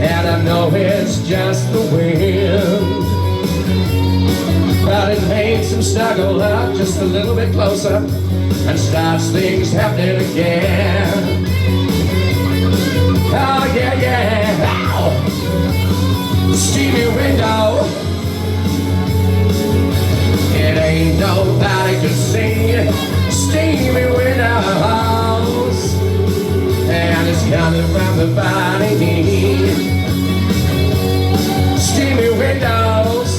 and I know it's just the wind, but it makes him snuggle up just a little bit closer and starts things happening again. Oh yeah, yeah. Ow. Steamy window. It ain't nobody can see. Steamy windows, and it's coming from the body. Steamy windows,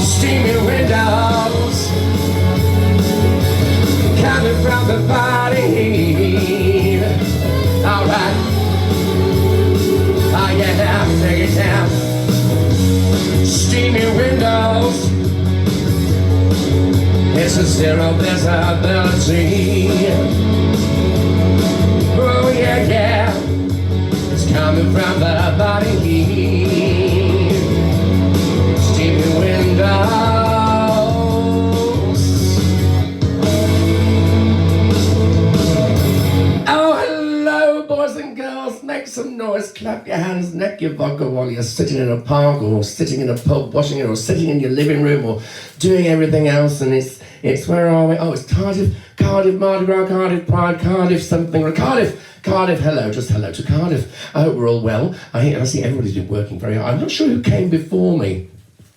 steamy windows, coming from the body. All right, oh yeah, take it down. Steamy windows, it's a zero visibility. Oh yeah, yeah, it's coming from the body. Steamy windows. Oh, hello, boys and girls. Make some noise, clap your hands, neck your vodka while you're sitting in a park or sitting in a pub watching it, or sitting in your living room or doing everything else. And it's where are we? Oh, it's Cardiff, Mardi Gras, Cardiff, Pride, Cardiff, something, or Cardiff, hello, just hello to Cardiff. I hope we're all well. I see everybody's been working very hard. I'm not sure who came before me,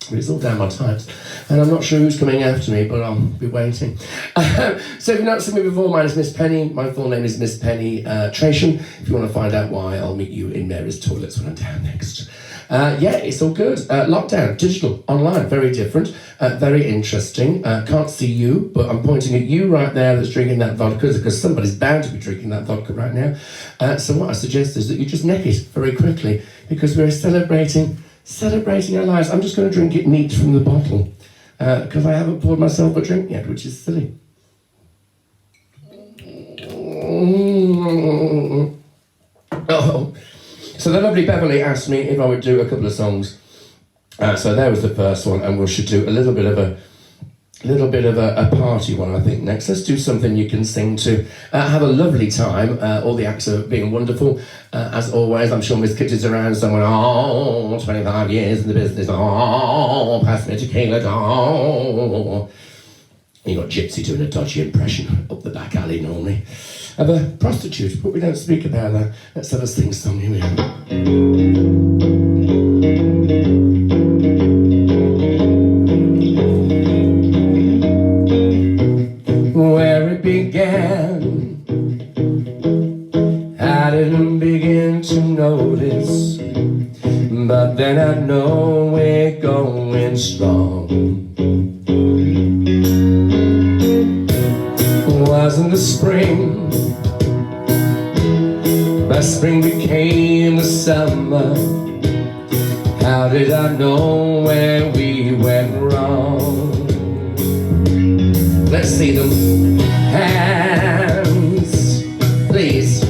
but it's all down my types, and I'm not sure who's coming after me, but I'll be waiting. So if you've not seen me before, my name is Miss Penny. My full name is Miss Penny Tratian. If you want to find out why, I'll meet you in Mary's toilets when I'm down next. Yeah, it's all good. Lockdown, digital, online, very different, very interesting. Can't see you, but I'm pointing at you right there that's drinking that vodka, because somebody's bound to be drinking that vodka right now. So what I suggest is that you just neck it very quickly, because we're celebrating our lives. I'm just going to drink it neat from the bottle, because I haven't poured myself a drink yet, which is silly. Oh. So the lovely Beverly asked me if I would do a couple of songs. So there was the first one, and we should do a little bit of a party one, I think, next. Let's do something you can sing to. Have a lovely time. All the acts are being wonderful. As always, I'm sure Miss Kitty's around somewhere. Oh, 25 years in the business. Oh, pass me a tequila. Oh. You got Gypsy doing a dodgy impression up the back alley normally of a prostitute, but we don't speak about that. Let's have a sing song. Here we go. Where it began, I didn't begin to notice, but then I know we're going strong. Wasn't the spring, but spring became the summer. How did I know where we went wrong? Let's see them. Hands, please.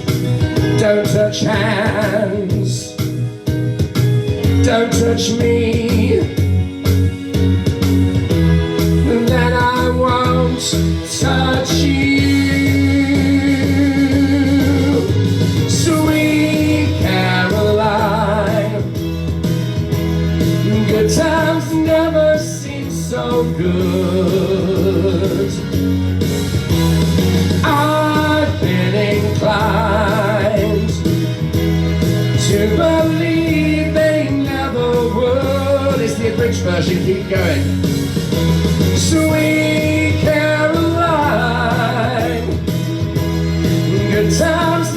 Don't touch hands. Don't touch me. Then I won't touch you. Sweet Caroline, good times never seem so good. I've been inclined to believe they never would. It's the abridged version, keep going. Sweet Caroline, good times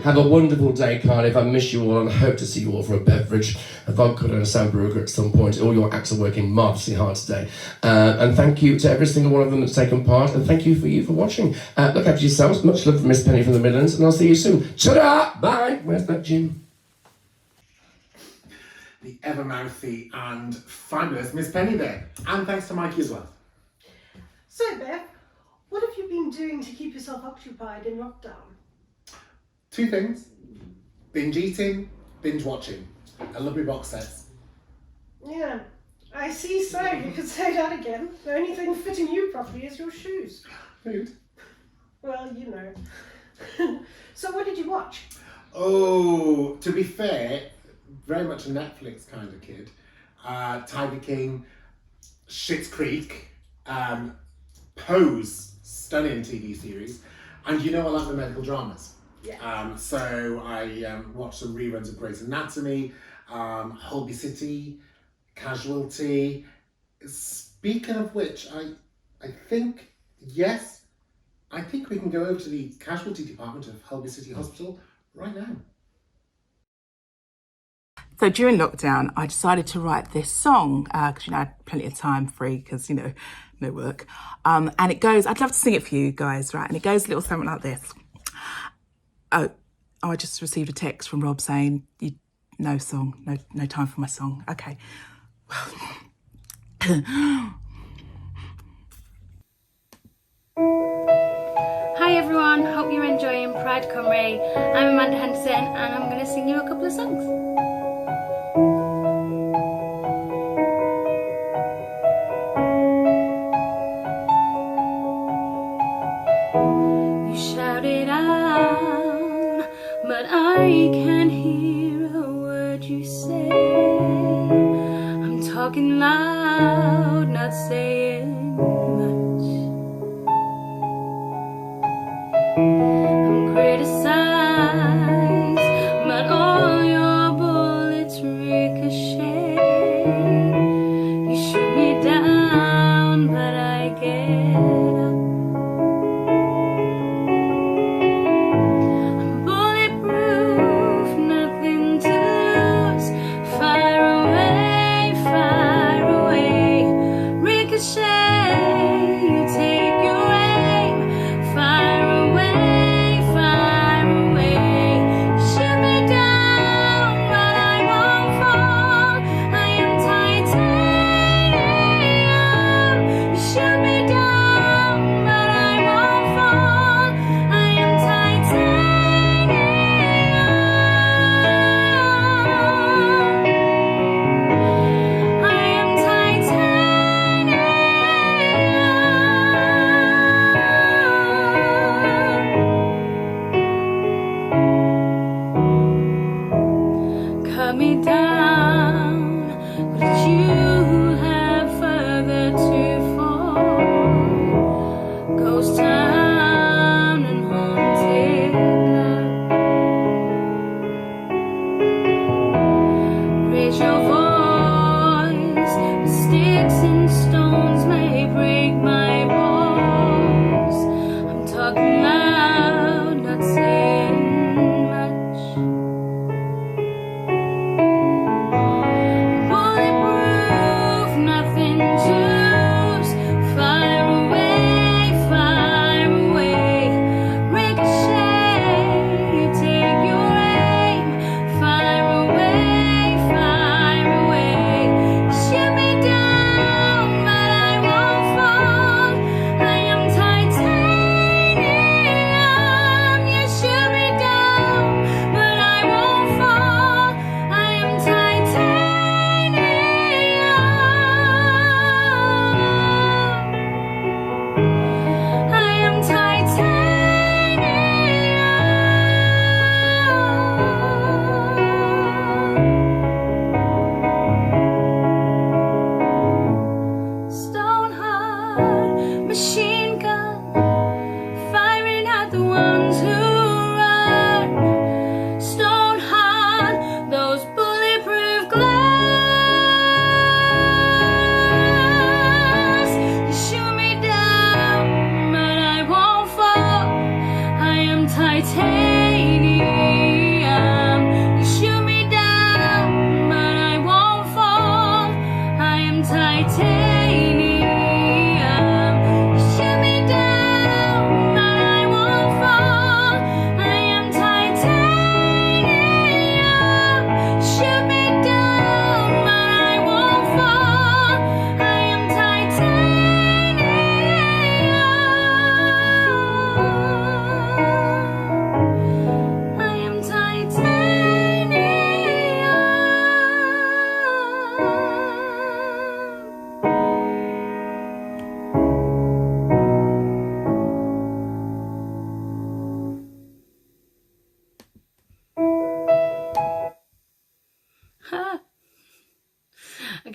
Have a wonderful day, Cardiff. I miss you all and hope to see you all for a beverage, a vodka and a Sambuca at some point. All your acts are working marvellously hard today. And thank you to every single one of them that's taken part, and thank you for watching. Look after yourselves. Much love from Miss Penny from the Midlands, and I'll see you soon. Ta-da! Bye! Where's that gin? The ever-mouthy and fabulous Miss Penny there. And thanks to Mikey as well. So, Beth, what have you been doing to keep yourself occupied in lockdown? 2 things. Binge eating, binge watching. I love my box sets. Yeah, I see so. You could say that again. The only thing fitting you properly is your shoes. Food. Well, you know. So what did you watch? Oh, to be fair, very much a Netflix kind of kid. Tiger King, Schitt's Creek, Pose, stunning TV series. And you know I love the medical dramas. Yeah. So I watched some reruns of Grey's Anatomy, Holby City, Casualty. Speaking of which, I think, yes, I think we can go over to the casualty department of Holby City Hospital right now. So during lockdown, I decided to write this song because, I had plenty of time free because, no work. And it goes, I'd love to sing it for you guys, right? And it goes a little something like this. Oh, I just received a text from Rob saying, no song, no time for my song. Okay. Hi everyone, hope you're enjoying Pride Cottage. I'm Amanda Henderson and I'm going to sing you a couple of songs. You shouted out, but I can't hear a word you say. I'm talking loud, not saying much. I'm criticized, but all your bullets ricochet. You shoot me down, but I get up. I'm bulletproof, nothing to lose. Fire away, ricochet. You take your aim, fire away, shoot me down, but I won't fall. I am titanium. You shoot me down, but I won't fall. I am titanium. I am titanium. Cut me down, but you have further to fall. Ghost town and haunted love. Raise your voice, sticks and stones may break my bones. I'm talking loud, not saying much. Bulletproof,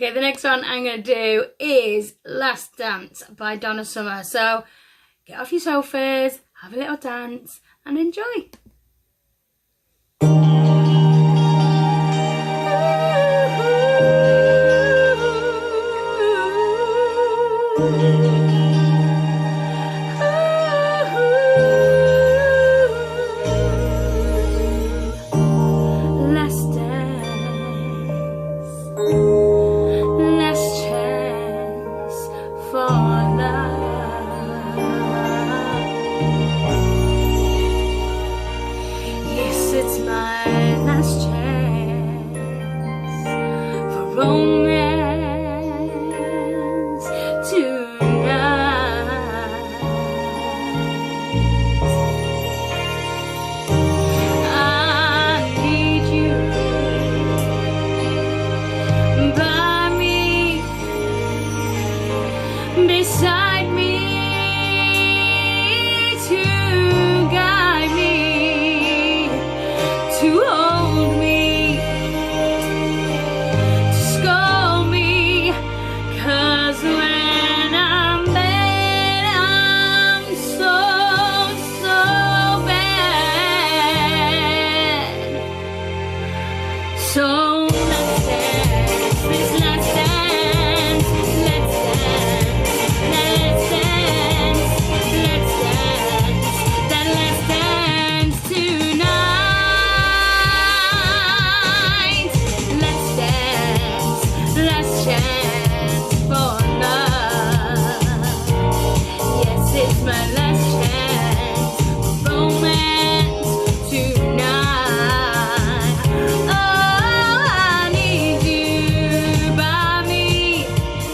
Okay, the next one I'm going to do is Last Dance by Donna Summer. So get off your sofas, have a little dance and enjoy. Beside me to guide me, to hold me, to scold me, 'cause when I'm bad, I'm so bad. So let's dance, let's dance, let's dance. Let's dance, let's dance, then let's dance tonight. Let's dance, let's chance for love. Yes, it's my last chance for romance tonight. Oh, I need you by me,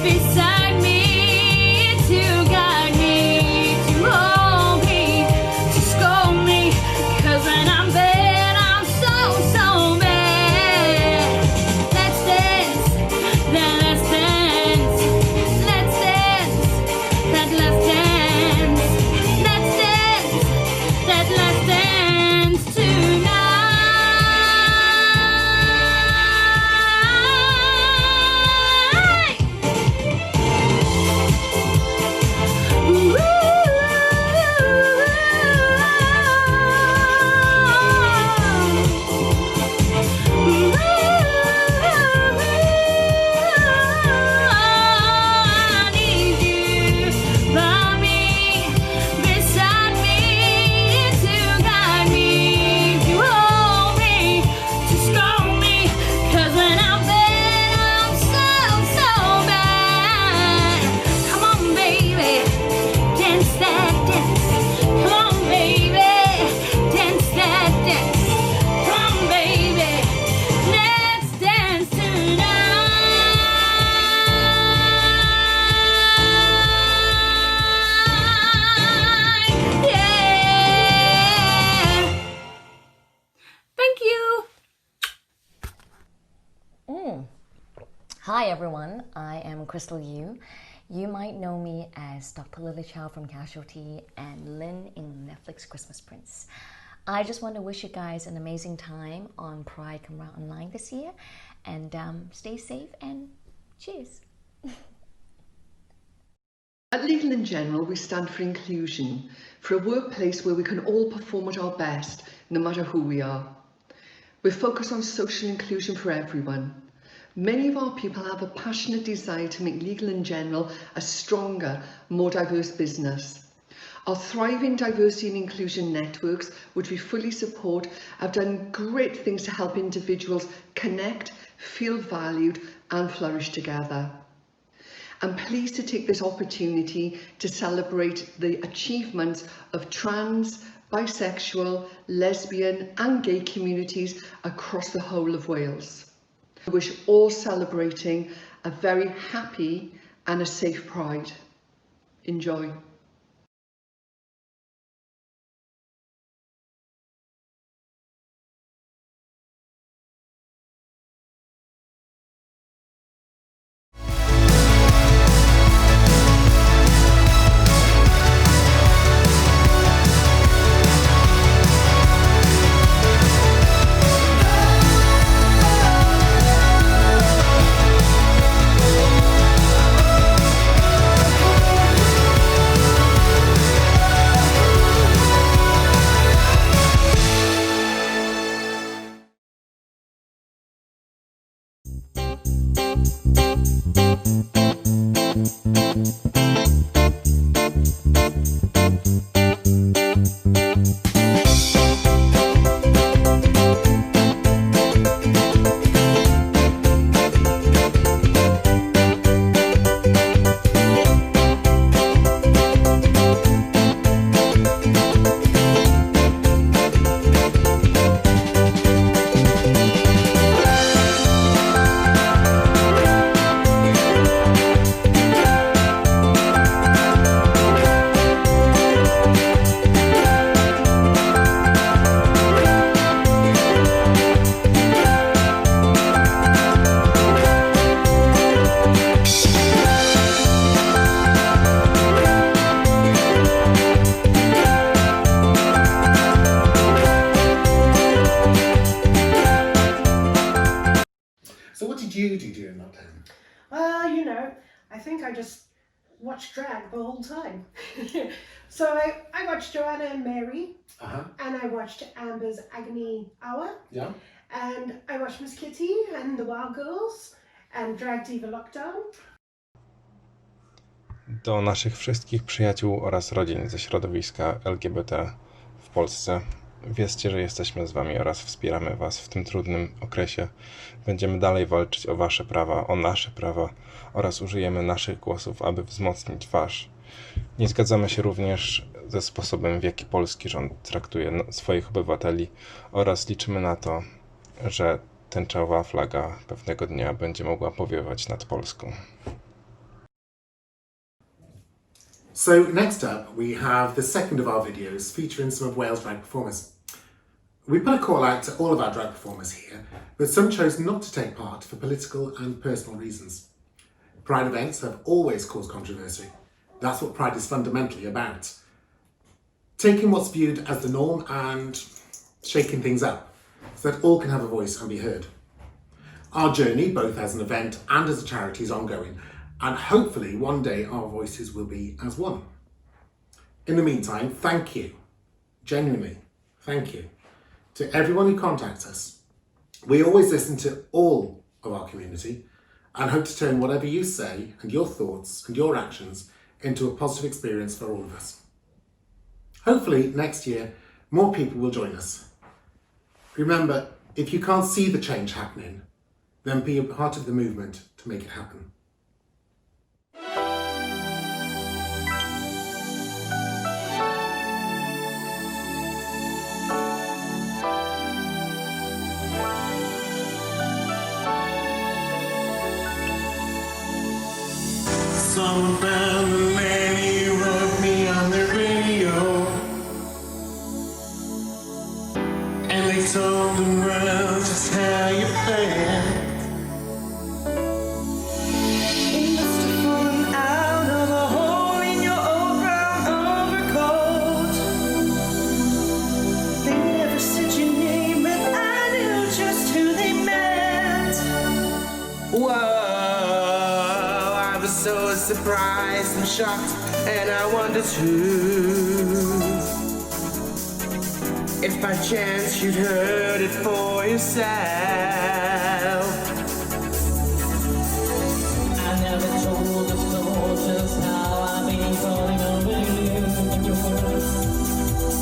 beside me. Hi everyone, I am Crystal Yu. You might know me as Dr. Lily Chow from Casualty and Lynn in Netflix Christmas Prince. I just want to wish you guys an amazing time on Pride Come Round Online this year, and stay safe and cheers. At Legal in General, we stand for inclusion, for a workplace where we can all perform at our best, no matter who we are. We're focused on social inclusion for everyone. Many of our people have a passionate desire to make Legal in General a stronger, more diverse business. Our thriving diversity and inclusion networks, which we fully support, have done great things to help individuals connect, feel valued and flourish together. I'm pleased to take this opportunity to celebrate the achievements of trans, bisexual, lesbian and gay communities across the whole of Wales. I wish all celebrating a very happy and a safe Pride. Enjoy. You know, I think I just watched drag the whole time. So I watched Joanna and Mary, and I watched Amber's Agony Hour, and I watched Miss Kitty and the Wild Girls, and Drag Diva Lockdown. Do naszych wszystkich przyjaciół oraz rodzin ze środowiska LGBT w Polsce. Wiedzcie, że jesteśmy z wami oraz wspieramy was w tym trudnym okresie. Będziemy dalej walczyć o wasze prawa, o nasze prawa oraz użyjemy naszych głosów, aby wzmocnić wasz. Nie zgadzamy się również ze sposobem, w jaki polski rząd traktuje swoich obywateli oraz liczymy na to, że tęczowa flaga pewnego dnia będzie mogła powiewać nad Polską. So next up we have the second of our videos featuring some of Wales drag performers. We put a call out to all of our drag performers here, but some chose not to take part for political and personal reasons. Pride events have always caused controversy. That's what Pride is fundamentally about. Taking what's viewed as the norm and shaking things up so that all can have a voice and be heard. Our journey, both as an event and as a charity, is ongoing, and hopefully one day our voices will be as one. In the meantime, thank you, genuinely, thank you, to everyone who contacts us. We always listen to all of our community and hope to turn whatever you say and your thoughts and your actions into a positive experience for all of us. Hopefully next year more people will join us. Remember, if you can't see the change happening, then be a part of the movement to make it happen. Someone found the man, he wrote me on the radio, and they told the world just how you felt. He must have fallen out of a hole in your old brown overcoat. They never said your name, but I knew just who they meant. Whoa. So surprised and shocked, and I wondered too if by chance you'd heard it for yourself. I never told the soul just how I've been falling over you,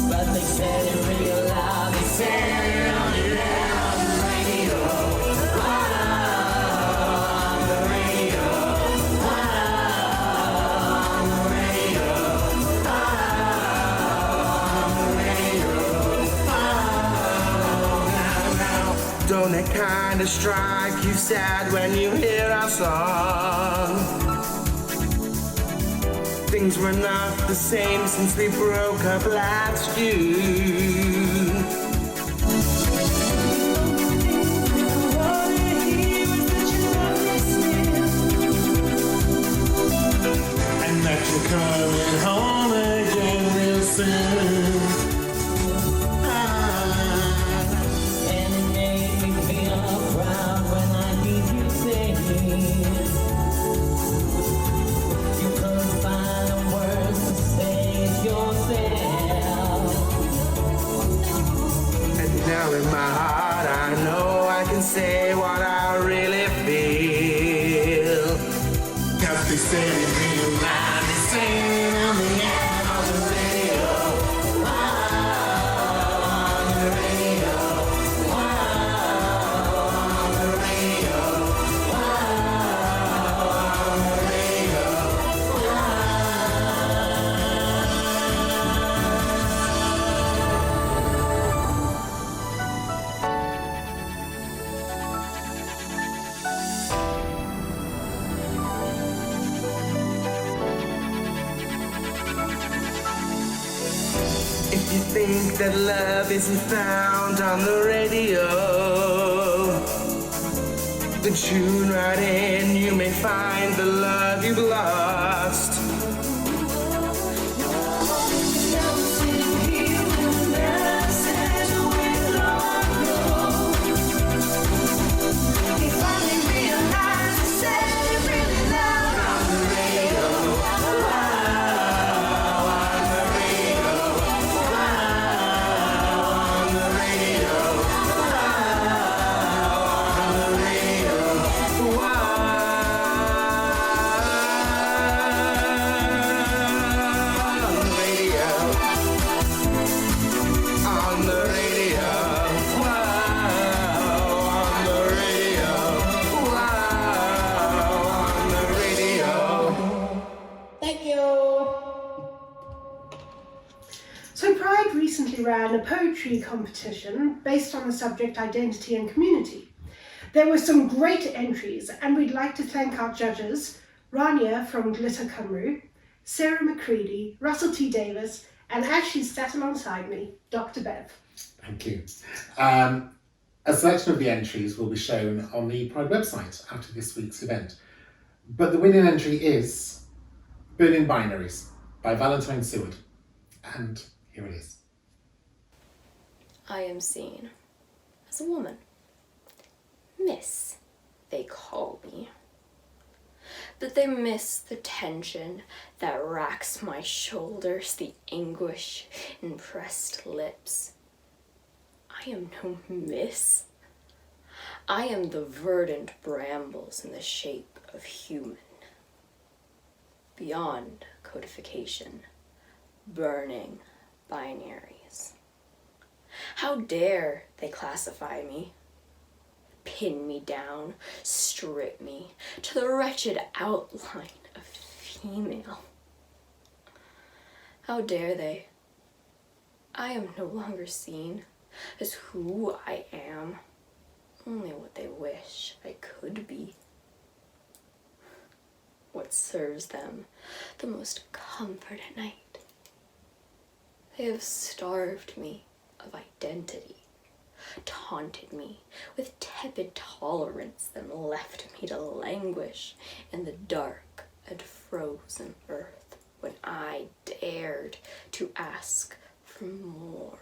but they said it real loud, they said it on the radio. Don't that kind of strike you sad when you hear our song? Things were not the same since we broke up last June. And that you're coming home again real soon. Now in my heart I know I can say what I really feel. 'Cause they say it real loud, they say it on the air, on the radio. On the radio. On the radio. On the radio. If you think that love isn't found on the radio, then tune right in, you may find the love you've lost. He finally realized, he said it really ran a poetry competition based on the subject identity and community. There were some great entries, and we'd like to thank our judges, Rania from Glitter Cymru, Sarah McCready, Russell T. Davis, and as she sat alongside me, Dr. Bev. Thank you. A selection of the entries will be shown on the Pride website after this week's event. But the winning entry is Burning Binaries by Valentine Seward. And here it is. I am seen as a woman. Miss, they call me. But they miss the tension that racks my shoulders, the anguish in pressed lips. I am no miss. I am the verdant brambles in the shape of human. Beyond codification, burning binaries. How dare they classify me? Pin me down, strip me to the wretched outline of female. How dare they? I am no longer seen as who I am, only what they wish I could be. What serves them the most comfort at night. They have starved me of identity, taunted me with tepid tolerance, then left me to languish in the dark and frozen earth when I dared to ask for more.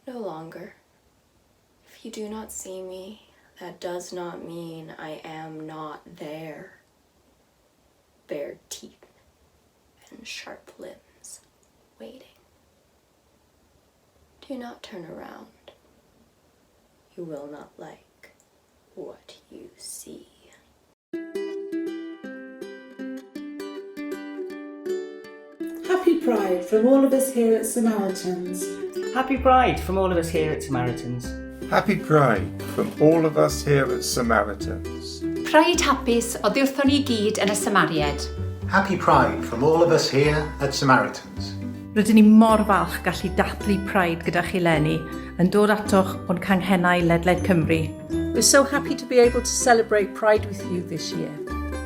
No longer. If you do not see me, that does not mean I am not there. Bare teeth and sharp limbs, waiting. Do not turn around. You will not like what you see. Happy Pride from all of us here at Samaritans. Happy Pride from all of us here at Samaritans. Happy Pride from all of us here at Samaritans. Pride hapus oddi wrthon ni gyd yn y Samaried. Happy Pride from all of us here at Samaritans. Rydyn ni mor falch gallu dathlu Pride gyda chi Lenny yn dod atoch o'n canghennau ledled Cymru. We're so happy to be able to celebrate Pride with you this year.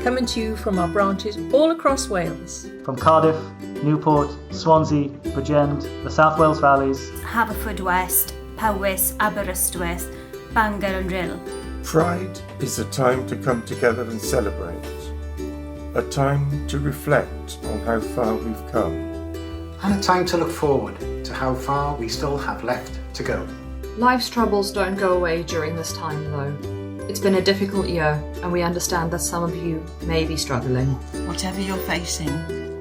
Coming to you from our branches all across Wales. From Cardiff, Newport, Swansea, Bridgend, the South Wales Valleys, Haverfordwest, Powys, Aberystwyth, Bangor and Rhyl. Pride is a time to come together and celebrate. A time to reflect on how far we've come. And a time to look forward to how far we still have left to go. Life's troubles don't go away during this time though. It's been a difficult year and we understand that some of you may be struggling. Whatever you're facing,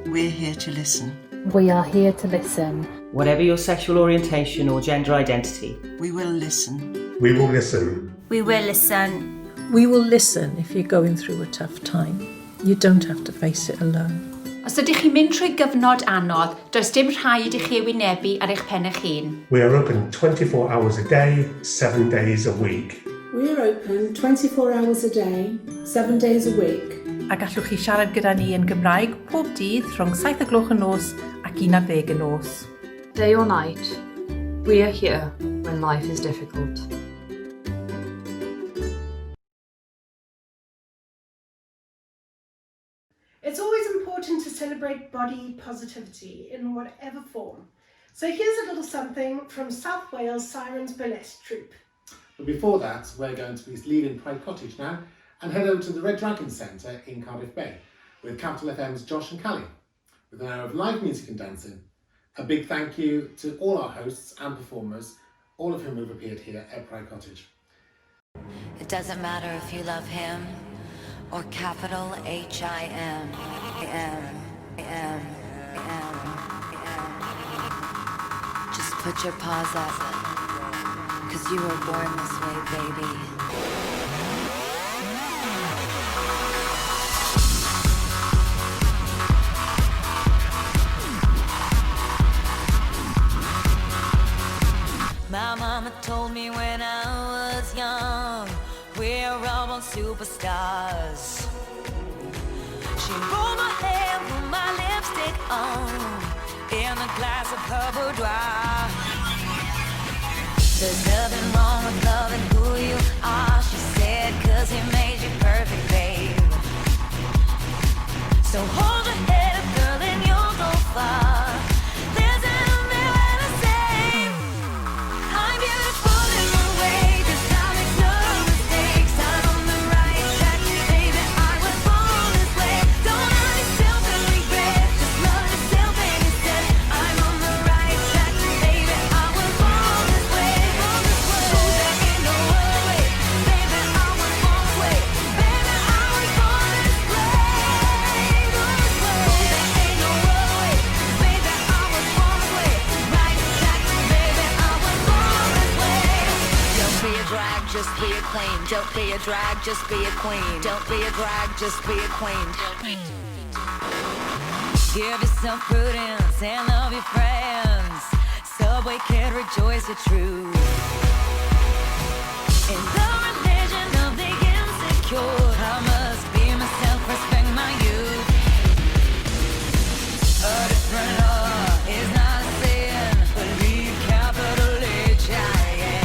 we're here to listen. We are here to listen. Whatever your sexual orientation or gender identity, we will listen. We will listen. We will listen. We will listen if you're going through a tough time. You don't have to face it alone. Os ydych chi'n mynd trwy gyfnod anodd, does dim rhaid i chi wynebu ar eich pen eich hun. We are open 24 hours a day, 7 days a week. We are open 24 hours a day, 7 days a week. A gallwch chi siarad gyda ni yn Gymraeg pob dydd rhwng 7 o gloch y nos ac 11 y nos. Day or night, we are here when life is difficult. It's always important to celebrate body positivity in whatever form. So here's a little something from South Wales Sirens Burlesque Troupe. But before that, we're going to be leaving Pride Cottage now and head over to the Red Dragon Centre in Cardiff Bay with Capital FM's Josh and Callie with an hour of live music and dancing. A big thank you to all our hosts and performers, all of whom have appeared here at Pride Cottage. It doesn't matter if you love him or capital H-I-M. Just put your paws up, 'cause you were born this way, baby. My mama told me when I was young, we're all born superstars. She rolled my hair, put my lipstick on, in a glass of her boudoir. There's nothing wrong with loving who you are, she said, 'cause he made you perfect, babe. So hold your head up, girl, and you'll go far. There's an umbrella to say, I'm beautiful in my way, 'cause I make no mistakes. I'm on the right track, baby, I was born this way. Don't hurt yourself and regret, just love yourself and instead. I'm on the right track, baby, I was born this way. Oh, there ain't no other way, baby, I was born this way. Baby, I was born this way. Just be a queen. Don't be a drag, just be a queen. Don't be a drag, just be a queen. Give yourself prudence and love your friends. Subway kid, rejoice the truth. In the religion of the insecure, I must be myself, respect my youth. A different law is not a sin. Believe capital H I am.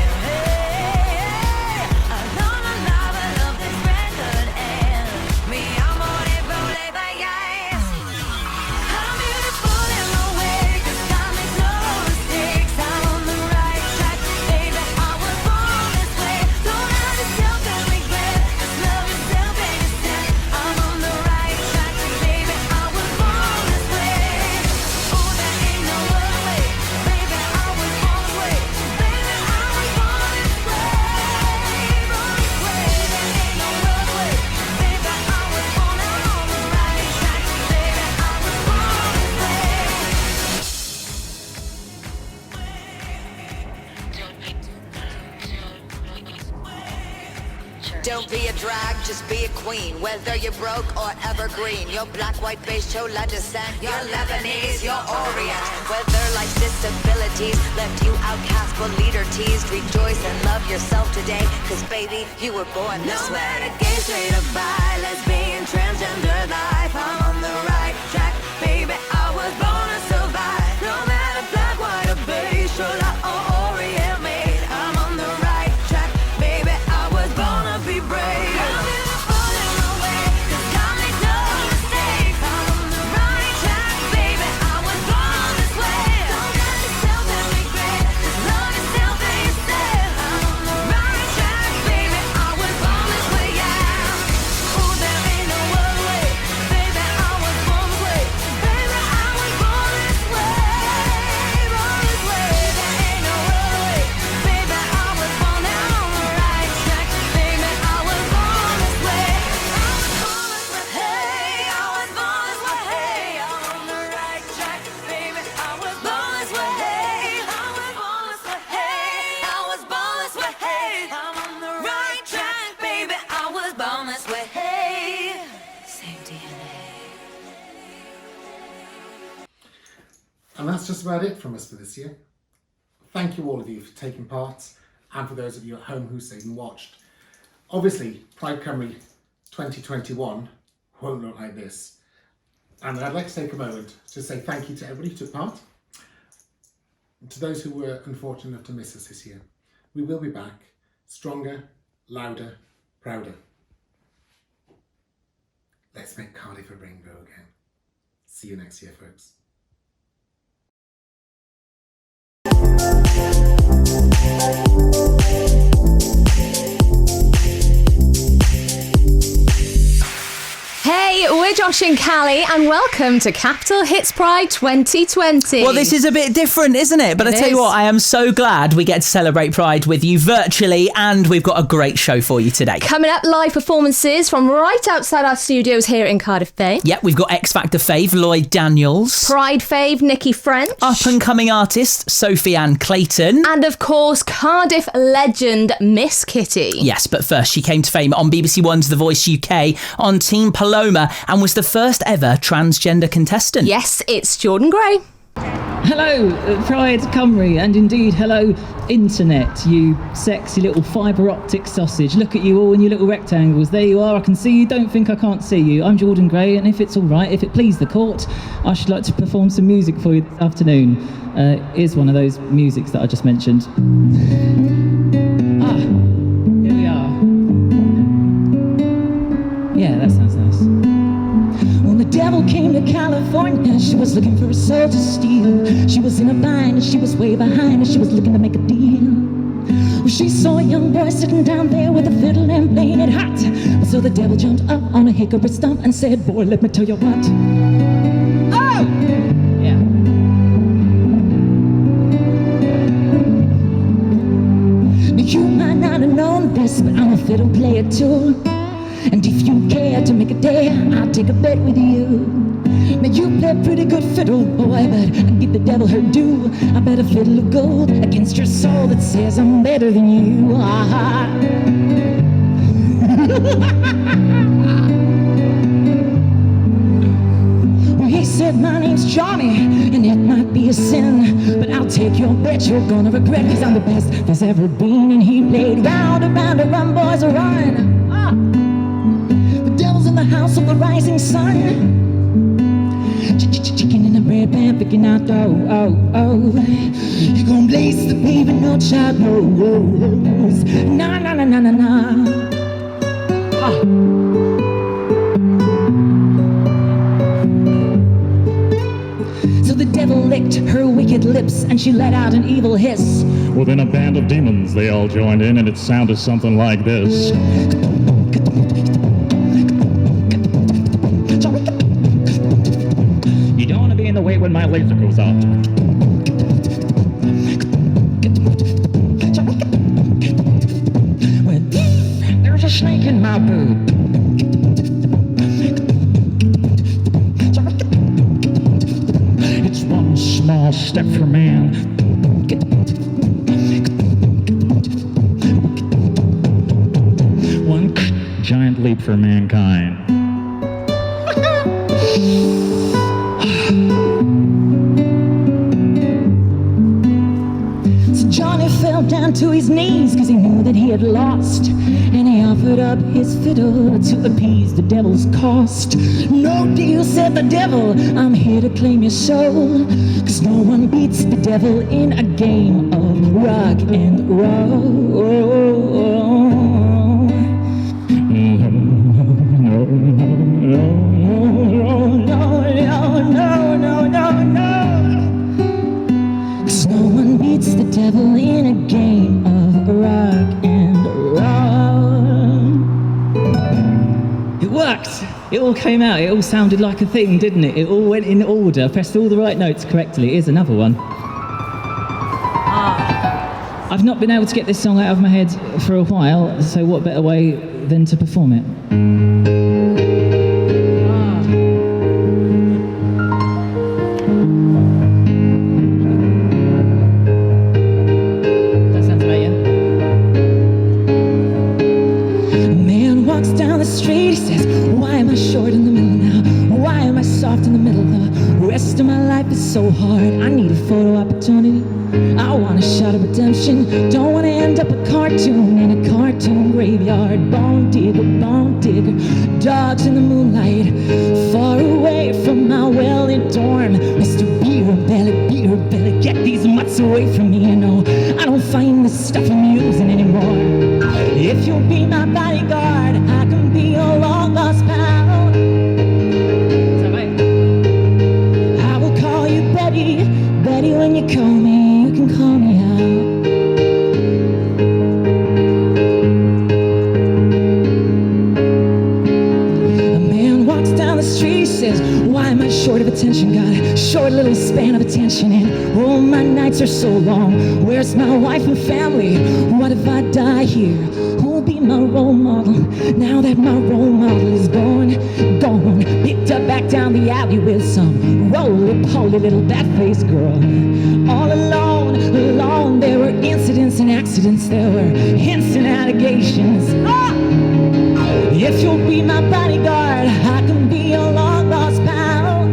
Don't be a drag, just be a queen. Whether you're broke or evergreen, you're black, white, beige, chola descent, you're Lebanese, you're Orient. Whether life's disabilities left you outcast but leader teased, rejoice and love yourself today, 'cause baby, you were born this way. No matter gay, straight or bi, lesbian, transgender life, I'm on the right track, baby, I was born to survive. No matter black, white or beige, chola or Orient made, I'm on the right track, baby, I was born to be brave. And that's just about it from us for this year. Thank you all of you for taking part, and for those of you at home who stayed and watched. Obviously, Pride Cymru 2021 won't look like this. And I'd like to take a moment to say thank you to everybody who took part. To those who were unfortunate enough to miss us this year. We will be back, stronger, louder, prouder. Let's make Cardiff a rainbow again. See you next year, folks. Hey, we're Josh and Callie, and welcome to Capital Hits Pride 2020. Well, this is a bit different, isn't it? But I tell you what, I am so glad we get to celebrate Pride with you virtually, and we've got a great show for you today. Coming up, live performances from right outside our studios here in Cardiff Bay. Yep, we've got X Factor fave Lloyd Daniels, Pride fave Nikki French, up-and-coming artist Sophie Ann Clayton, and of course, Cardiff legend Miss Kitty. Yes, but first she came to fame on BBC One's The Voice UK on Team Paloma and was the first ever transgender contestant. Yes, it's Jordan Gray. Hello, Pride Cymru, and indeed hello, Internet, you sexy little fibre optic sausage. Look at you all in your little rectangles. There you are, I can see you, don't think I can't see you. I'm Jordan Gray, and if it's all right, if it please the court, I should like to perform some music for you this afternoon. Here's one of those musics that I just mentioned. Here we are. Yeah, that sounds nice. When the devil came to California, she was looking for a soul to steal. She was in a bind and she was way behind and she was looking to make a deal. Well, she saw a young boy sitting down there with a fiddle and playing it hot. So the devil jumped up on a hickory stump and said, boy, let me tell you what. Oh! Yeah. Now you might not have known this, but I'm a fiddle player too. And if you care to make a day, I'll take a bet with you. Now you play pretty good fiddle, boy, but I give the devil her due. I bet a fiddle of gold against your soul that says I'm better than you. Well, he said, my name's Johnny, and it might be a sin, but I'll take your bet you're gonna regret, cause I'm the best there's ever been. And he played round and round and run, boys, run. In the house of the rising sun, chicken in a bread pan, picking out dough. You gon' blaze the baby, no child knows. Nah. So the devil licked her wicked lips and she let out an evil hiss. Well, then a band of demons, they all joined in, and it sounded something like this. In the way when my laser goes out. Well, there's a snake in my boob. It's one small step for man. One giant leap for mankind. Down to his knees, cause he knew that he had lost, and he offered up his fiddle to appease the devil's cost. No deal, said the devil, I'm here to claim your soul, cause no one beats the devil in a game of rock and roll. Cause no one beats the devil in a game of rock and roll. It worked! It all came out, it all sounded like a thing, didn't it? It all went in order, pressed all the right notes correctly. Here's another one. I've not been able to get this song out of my head for a while, so what better way than to perform it? Street, he says, why am I short in the middle now? Why am I soft in the middle? The rest of my life is so hard. I need a photo opportunity. I want a shot of redemption. Don't want to end up a cartoon in a cartoon graveyard. Bone digger, dogs in the moonlight, far away from my well-lit dorm. Mr. Beer Belly, get these mutts away from me. You know, I don't find this stuff amusing anymore. If you'll be my bodyguard, I can be your long lost pal. Is that right? I will call you Betty, when you call me, you can call me out. A man walks down the street, says, why am I short of attention? Got a short little span of attention, and oh, my nights are so long. Where's my wife and family? What if I die here? Who'll be my role model now that my role model is gone? Picked up back down the alley with some roly-poly little bat-faced girl. All alone, there were incidents and accidents, there were hints and allegations. If you'll be my bodyguard, I can be your long-lost pal.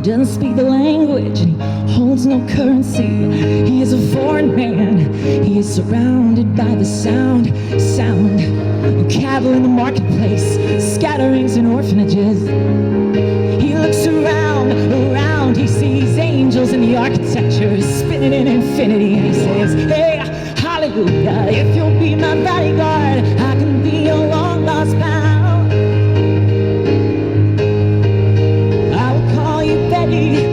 doesn't speak the language, and he holds no currency. He is a foreign man. He is surrounded by the sound of cattle in the marketplace, scatterings in orphanages. He looks around, he sees angels in the architecture, spinning in infinity, and he says, hey, hallelujah, if you'll be my bodyguard, I can be your long lost pal. I will call you Betty,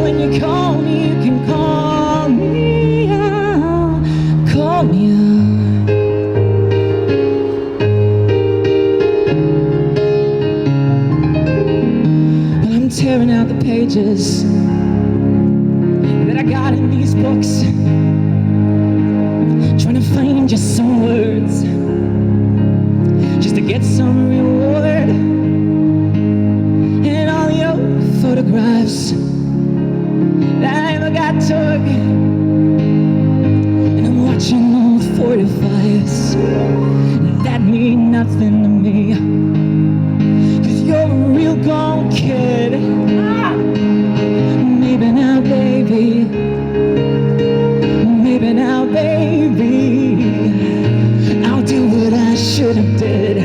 when you call me, you can call me out, call me out. Well, I'm tearing out the pages that I got in these books, trying to find just some words, just to get some reward. And all the old photographs that I ever got took, and I'm watching old 45s that mean nothing to me, 'cause you're a real gone kid. Maybe now, baby, maybe now, baby, I'll do what I should have did.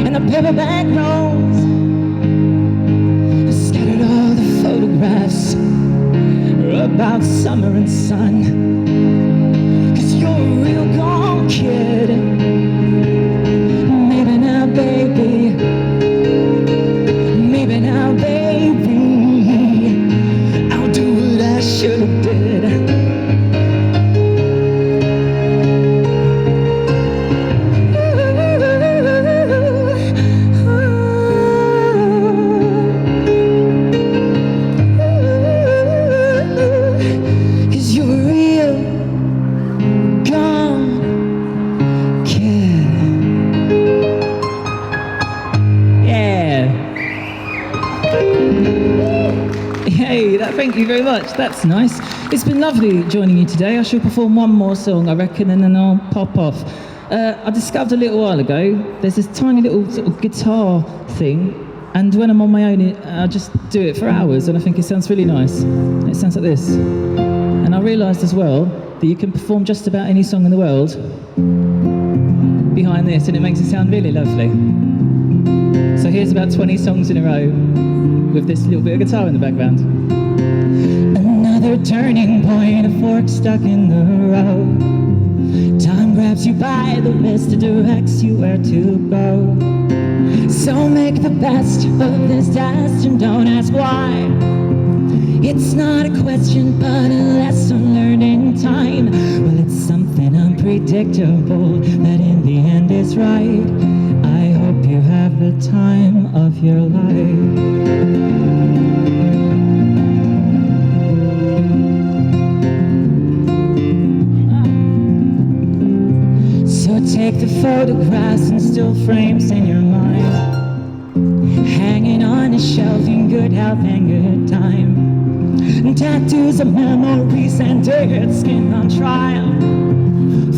And the paperback rolls scattered all the photographs about summer and sun, 'cause you're a real gone kid. Maybe now, baby, maybe now, baby, I'll do what I should have did. Thank you very much. That's nice. It's been lovely joining you today. I shall perform one more song, I reckon, and then I'll pop off. I discovered a little while ago, there's this tiny little sort of guitar thing, and when I'm on my own, I just do it for hours, and I think it sounds really nice. It sounds like this. And I realised as well that you can perform just about any song in the world behind this, and it makes it sound really lovely. So here's about 20 songs in a row with this little bit of guitar in the background. Another turning point, a fork stuck in the road. Time grabs you by the wrist, it directs you where to go. So make the best of this test and don't ask why. It's not a question, but a lesson learned in time. Well, it's something unpredictable that in the end is right. I hope you have the time of your life. Take the photographs and still frames in your mind, hanging on a shelf in good health and good time. Tattoos of memories and dirt skin on trial.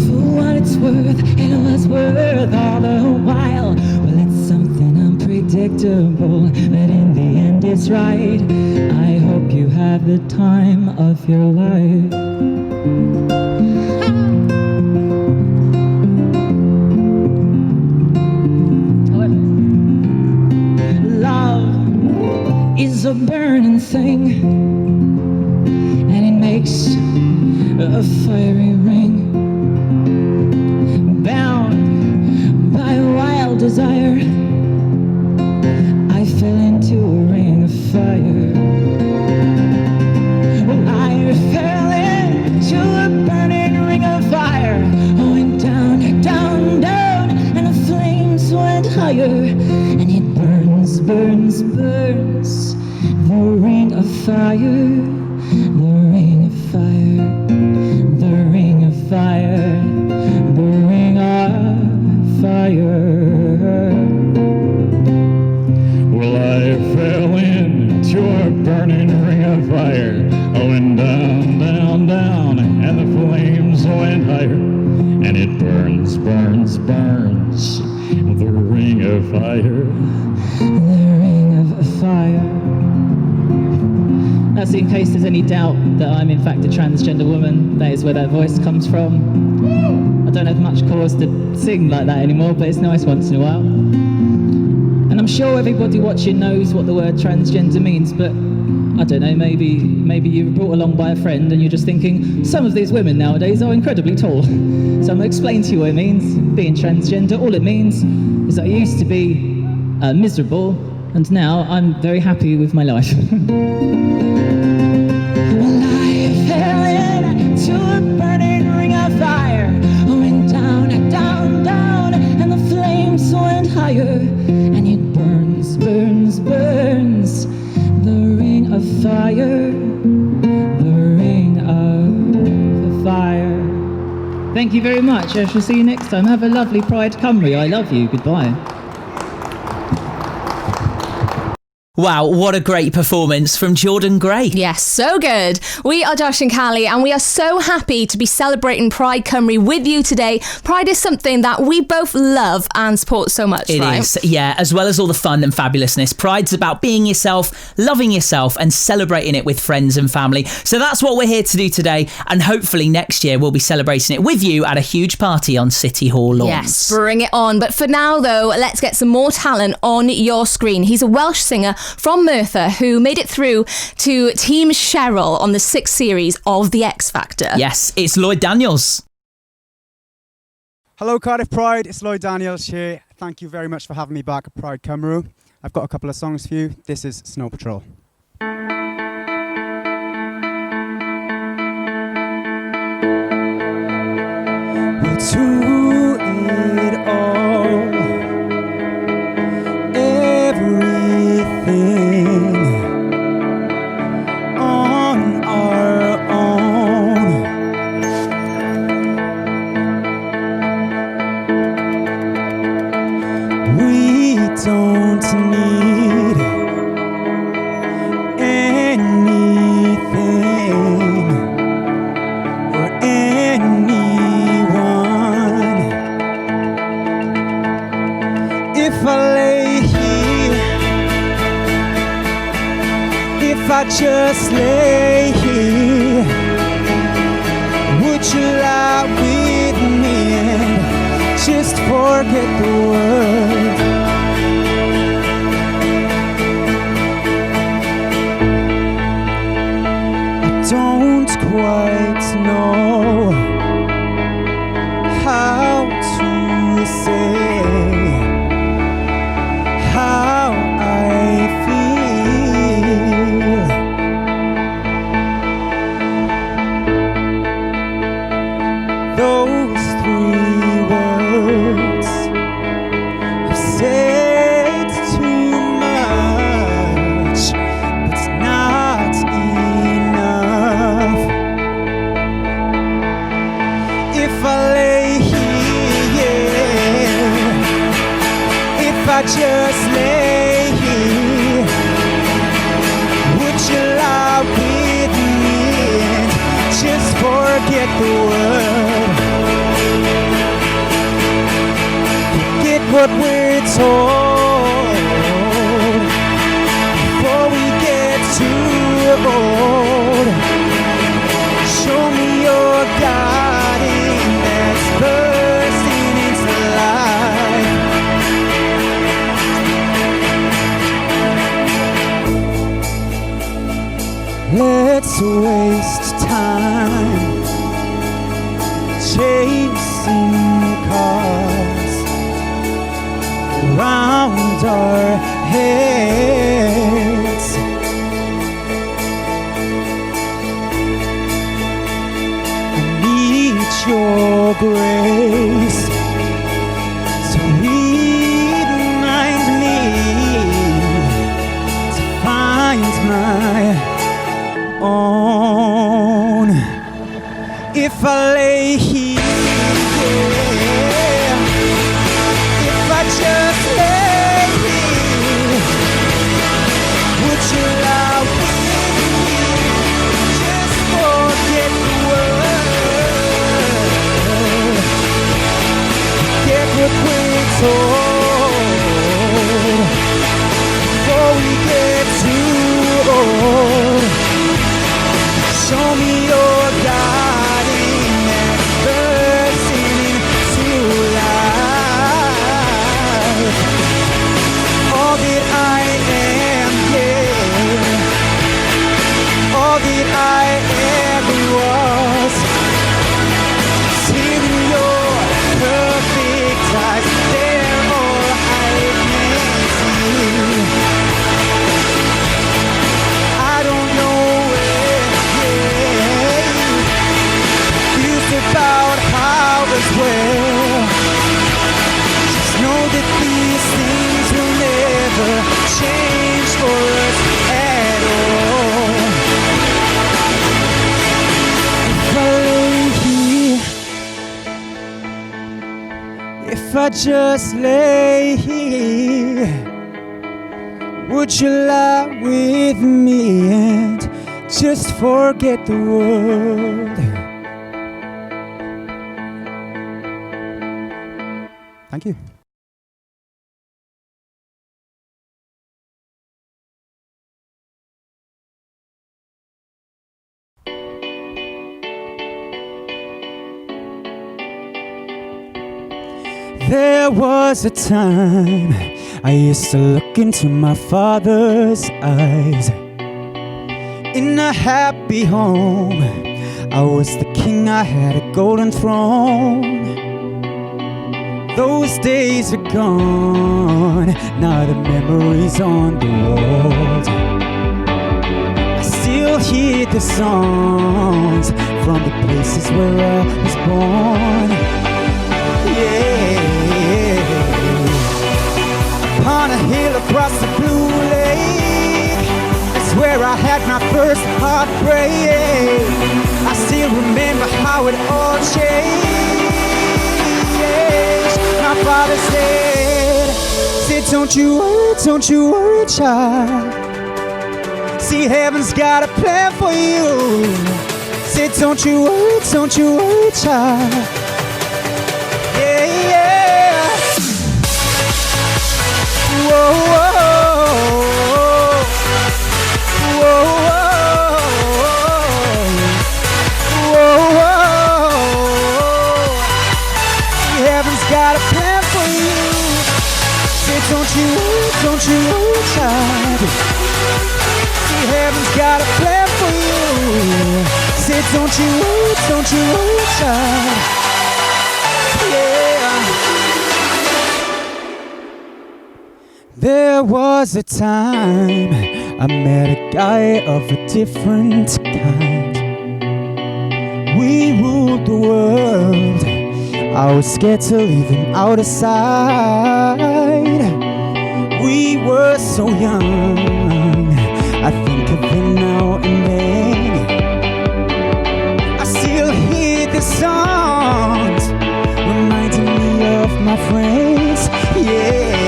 For what it's worth, it was worth all the while. Well, it's something unpredictable, but in the end it's right. I hope you have the time of your life. Is a burning thing, and it makes a fiery ring, bound by a wild desire. I fell into a ring of fire. Well, I fell into a burning ring of fire. burns, burns. The ring of fire, the ring of fire, the ring of fire, the ring of fire. Well, I fell into a burning ring of fire. I went down, down, down, and the flames went higher. And it burns, burns, burns, the ring of fire. The ring of fire. That's in case there's any doubt that I'm in fact a transgender woman. That is where that voice comes from. I don't have much cause to sing like that anymore, but it's nice once in a while. And I'm sure everybody watching knows what the word transgender means, but I don't know, maybe you were brought along by a friend and you're just thinking, some of these women nowadays are incredibly tall. So I'm going to explain to you what it means, being transgender. All it means is that I used to be miserable, and now I'm very happy with my life. Well, I fell into a burning ring of fire. I went down and down, down, and the flames went higher. And it burns, burns, burns. The ring of fire, the ring of fire. Thank you very much. I shall see you next time. Have a lovely Pride Cymru. I love you. Goodbye. Wow, what a great performance from Jordan Gray. Yes, so good. We are Josh and Callie, and we are so happy to be celebrating Pride Cymru with you today. Pride is something that we both love and support so much, It right? is, yeah, as well as all the fun and fabulousness. Pride's about being yourself, loving yourself, and celebrating it with friends and family. So that's what we're here to do today, and hopefully next year we'll be celebrating it with you at a huge party on City Hall lawns. Yes, bring it on. But for now, though, let's get some more talent on your screen. He's a Welsh singer from Merthyr who made it through to Team Cheryl on the 6th series of The X Factor. Yes, it's Lloyd Daniels. Hello Cardiff Pride, it's Lloyd Daniels here. Thank you very much for having me back at Pride Cymru. I've got a couple of songs for you. This is Snow Patrol. Well, to it all, everything on our own. We don't need anything or anyone. If I lay here, if I just lay here, would you lie with me and just forget the world? I don't quite know how to say how I feel. Those 3 words have said too much, but it's not enough. If I lay here, if I just lay here, would you lie with me and just forget the world? Forget what we're told before we get too old. Show me your guiding that's bursting into life. Let's waste time chasing cars around our heads. I need your grace to remind me told before we get too old. Show me your guiding and bursting into life. All that I am, yeah, all that I ever was. See your perfect eyes, they're all I can see. I don't know where, confused about how as well. Just know that these things will never change for us at all. If I lay here, if I just lay here, would you lie with me and just forget the world? Thank you. There was a time I used to look into my father's eyes. In a happy home, I was the king, I had a golden throne. Those days are gone, now the memories on the walls. I still hear the songs from the places where I was born. Yeah. Upon a hill across the blue lake, that's where I had my first heartbreak. I still remember how it all changed. My father said, don't you worry, child. See, heaven's got a plan for you. Said, don't you worry, child. Whoa, whoa, whoa, whoa. Heaven's got a plan for you. Say, don't you worry, child. See, heaven's got a plan for you. Say, don't you worry, child. Yeah. There was a time I met a guy of a different kind. We ruled the world, I was scared to leave him out of sight. We were so young, I think of him now and then. I still hear the songs reminding me of my friends, yeah.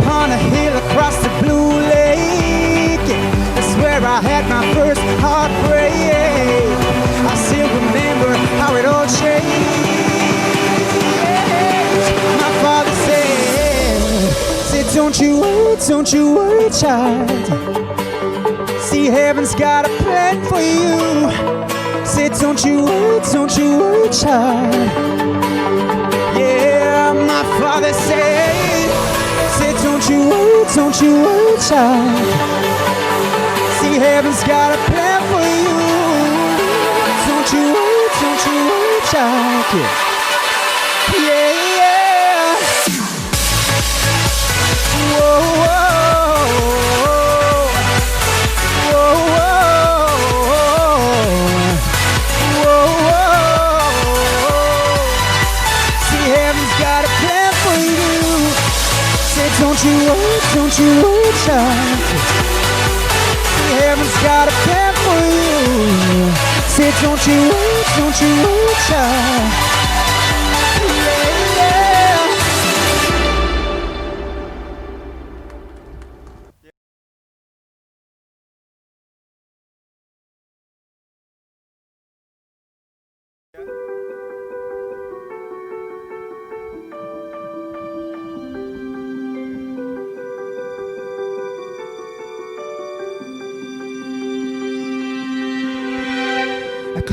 Upon a hill across the blue lake, that's where I had my first heartbreak. I still remember how it all changed. My father said, don't you worry, child. See, heaven's got a plan for you. Said, don't you worry, child. Yeah, my father said, don't you worry, child. See, heaven's got a plan for you. Don't you worry, child. Yeah, yeah. Whoa, whoa, whoa, whoa, whoa. See, heaven's got a plan for you. Say, don't you worry, child. See, heaven's got a plan for you. Say, don't you worry, child. Yeah, yeah.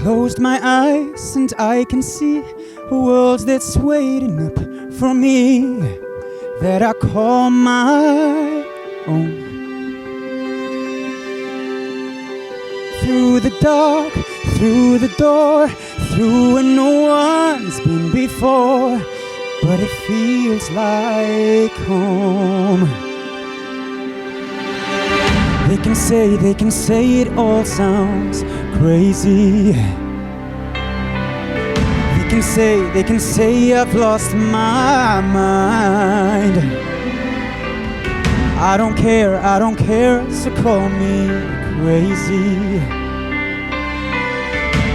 closed my eyes and I can see a world that's waiting up for me, that I call my own. Through the dark, through the door, through where no one's been before, but it feels like home. They can say it all sounds crazy. They can say I've lost my mind. I don't care, so call me crazy.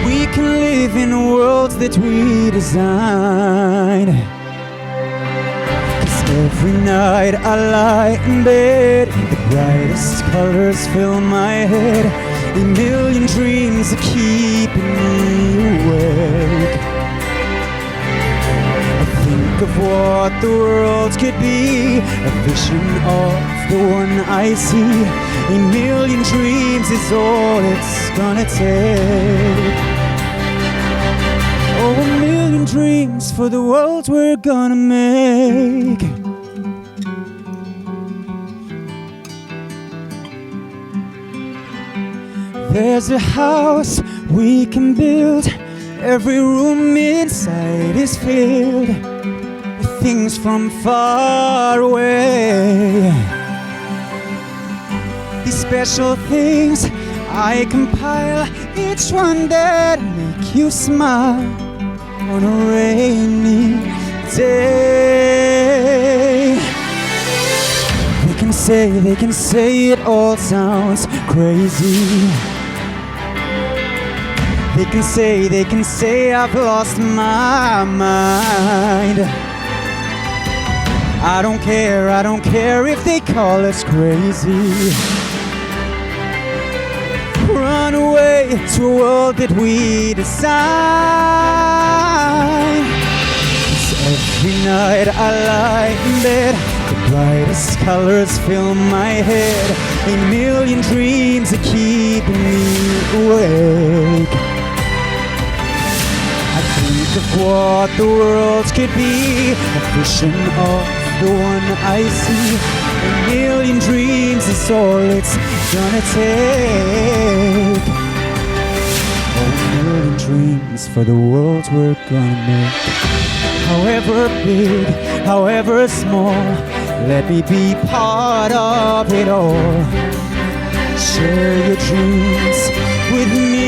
We can live in worlds that we design. 'Cause every night I lie in bed, the brightest colors fill my head. A million dreams are keeping me awake. I think of what the world could be, a vision of the one I see. A million dreams is all it's gonna take. Oh, a million dreams for the world we're gonna make. There's a house we can build. Every room inside is filled with things from far away. These special things I compile, each one that make you smile on a rainy day. They can say it all sounds crazy. They can say I've lost my mind. I don't care if they call us crazy. Run away to a world that we design. 'Cause every night I lie in bed, the brightest colors fill my head. A million dreams are keeping me awake. I think of what the world could be, a vision of the one I see. A million dreams is all it's gonna take. Oh, a million dreams for the world we're gonna make. However big, however small, let me be part of it all. Share your dreams with me.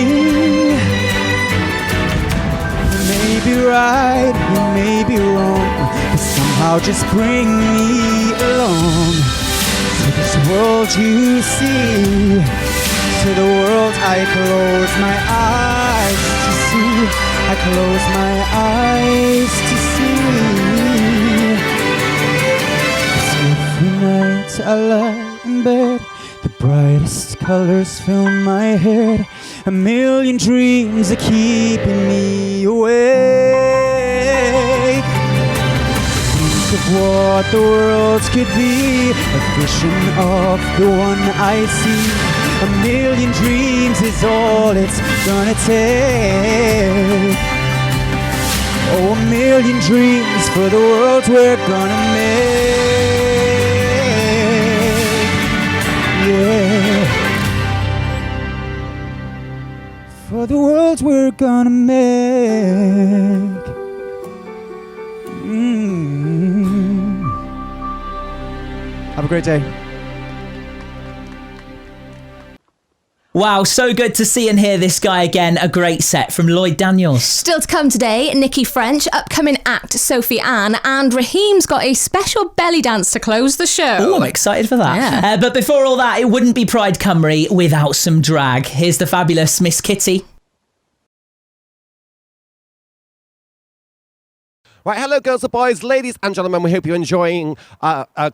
You may be right, you may be wrong, but somehow just bring me along. To this world you see, to the world I close my eyes to see. I close my eyes to see. Every night I lie in bed, the brightest colors fill my head. A million dreams are keeping me awake. Think of what the world could be, a vision of the one I see. A million dreams is all it's gonna take. Oh, a million dreams for the world we're gonna make. Yeah. For the world we're gonna make. Have a great day. Wow, so good to see and hear this guy again. A great set from Lloyd Daniels. Still to come today, Nikki French, upcoming act Sophie Ann, and Raheem's got a special belly dance to close the show. Oh, I'm excited for that. Yeah. But before all that, it wouldn't be Pride Cymru without some drag. Here's the fabulous Miss Kitty. Right, hello girls and boys, ladies and gentlemen, we hope you're enjoying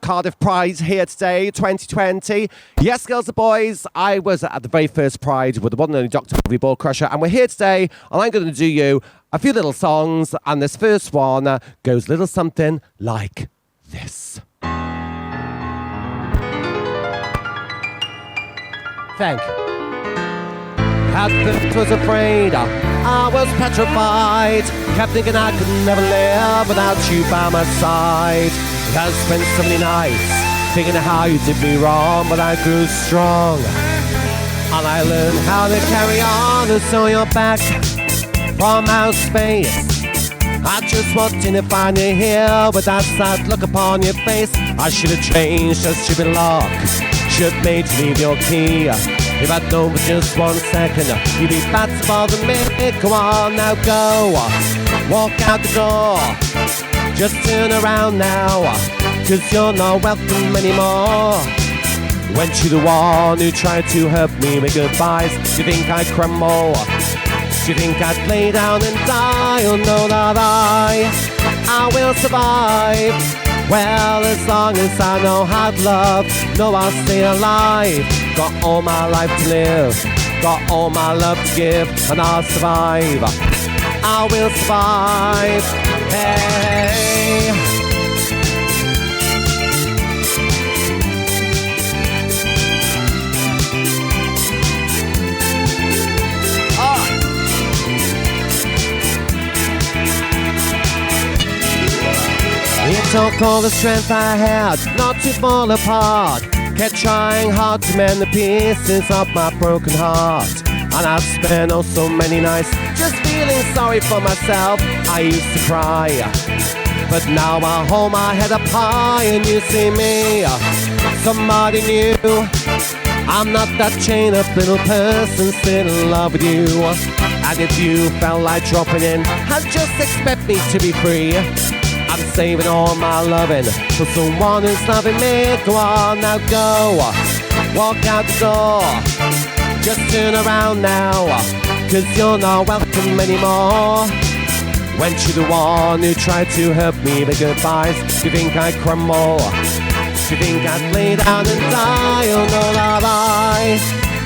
Cardiff Pride here today, 2020. Yes, girls and boys, I was at the very first Pride with the one and only Dr. Bobby Ball Crusher, and we're here today, and I'm going to do you a few little songs, and this first one goes a little something like this. Thank you. At first was afraid, I was petrified. Kept thinking I could never live without you by my side. I spent so many nights thinking of how you did me wrong, but I grew strong. And I learned how to carry on, and so you're back from outer space. I just wanted to find you here with that sad look upon your face. I should have changed that stupid lock, should have made you leave your key. If I'd known for just 1 second, you'd be bad to bother me. Come on now, go, walk out the door. Just turn around now, cause you're not welcome anymore. Went to the one who tried to hurt me with goodbyes. Do you think I'd crumble? Do you think I'd lay down and die? Oh no, not I will survive. Well, as long as I know how to love, know I'll stay alive. Got all my life to live, got all my love to give, and I'll survive. I will survive. Hey. It took all the strength I had not to fall apart. Kept trying hard to mend the pieces of my broken heart. And I've spent oh so many nights just feeling sorry for myself. I used to cry, but now I hold my head up high and you see me, somebody new. I'm not that chained up little person still in love with you. And if you felt like dropping in, I'd just expect me to be free. I'm saving all my loving for someone who's loving me. Go on now, go, walk out the door. Just turn around now, cause you're not welcome anymore. Went to the one who tried to hurt me with goodbyes. Do you think I'd crumble? Do you think I'd lay down and die? Oh no, not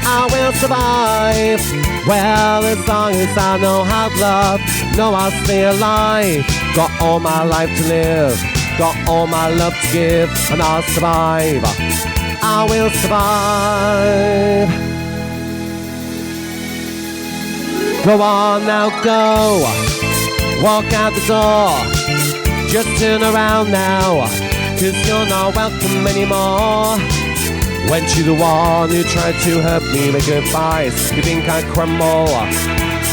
I will survive. Well, as long as I know how to love, know I'll stay alive. Got all my life to live, got all my love to give, and I'll survive. I will survive. Go on now, go, walk out the door. Just turn around now, cause you're not welcome anymore. Went to the one who tried to hurt me with goodbyes. You think I'd crumble?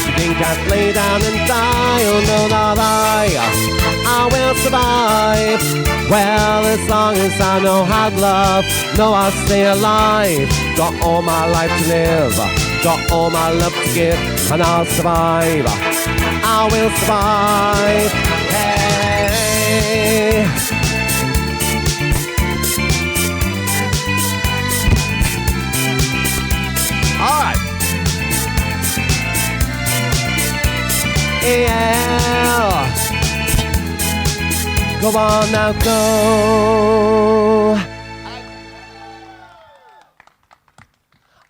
You think I'd lay down and die? Oh no, not I will survive. Well, as long as I know how to love, know I'll stay alive. Got all my life to live, got all my love to give, and I'll survive. I will survive. Hey. Alright. Yeah. Go on now, go.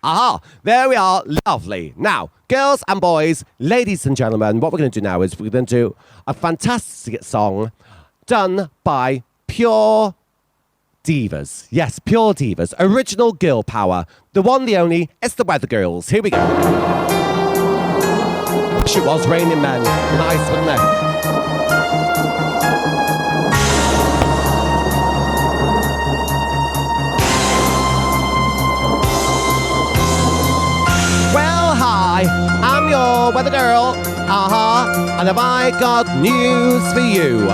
Aha, there we are, lovely. Now, girls and boys, ladies and gentlemen, what we're going to do now is we're going to do a fantastic song done by Pure Divas. Yes, Pure Divas. Original girl power. The one, the only, it's the Weather Girls. Here we go. Wish it was raining men. Nice, wouldn't it? Well, hi, I'm your weather girl. And have I got news for you?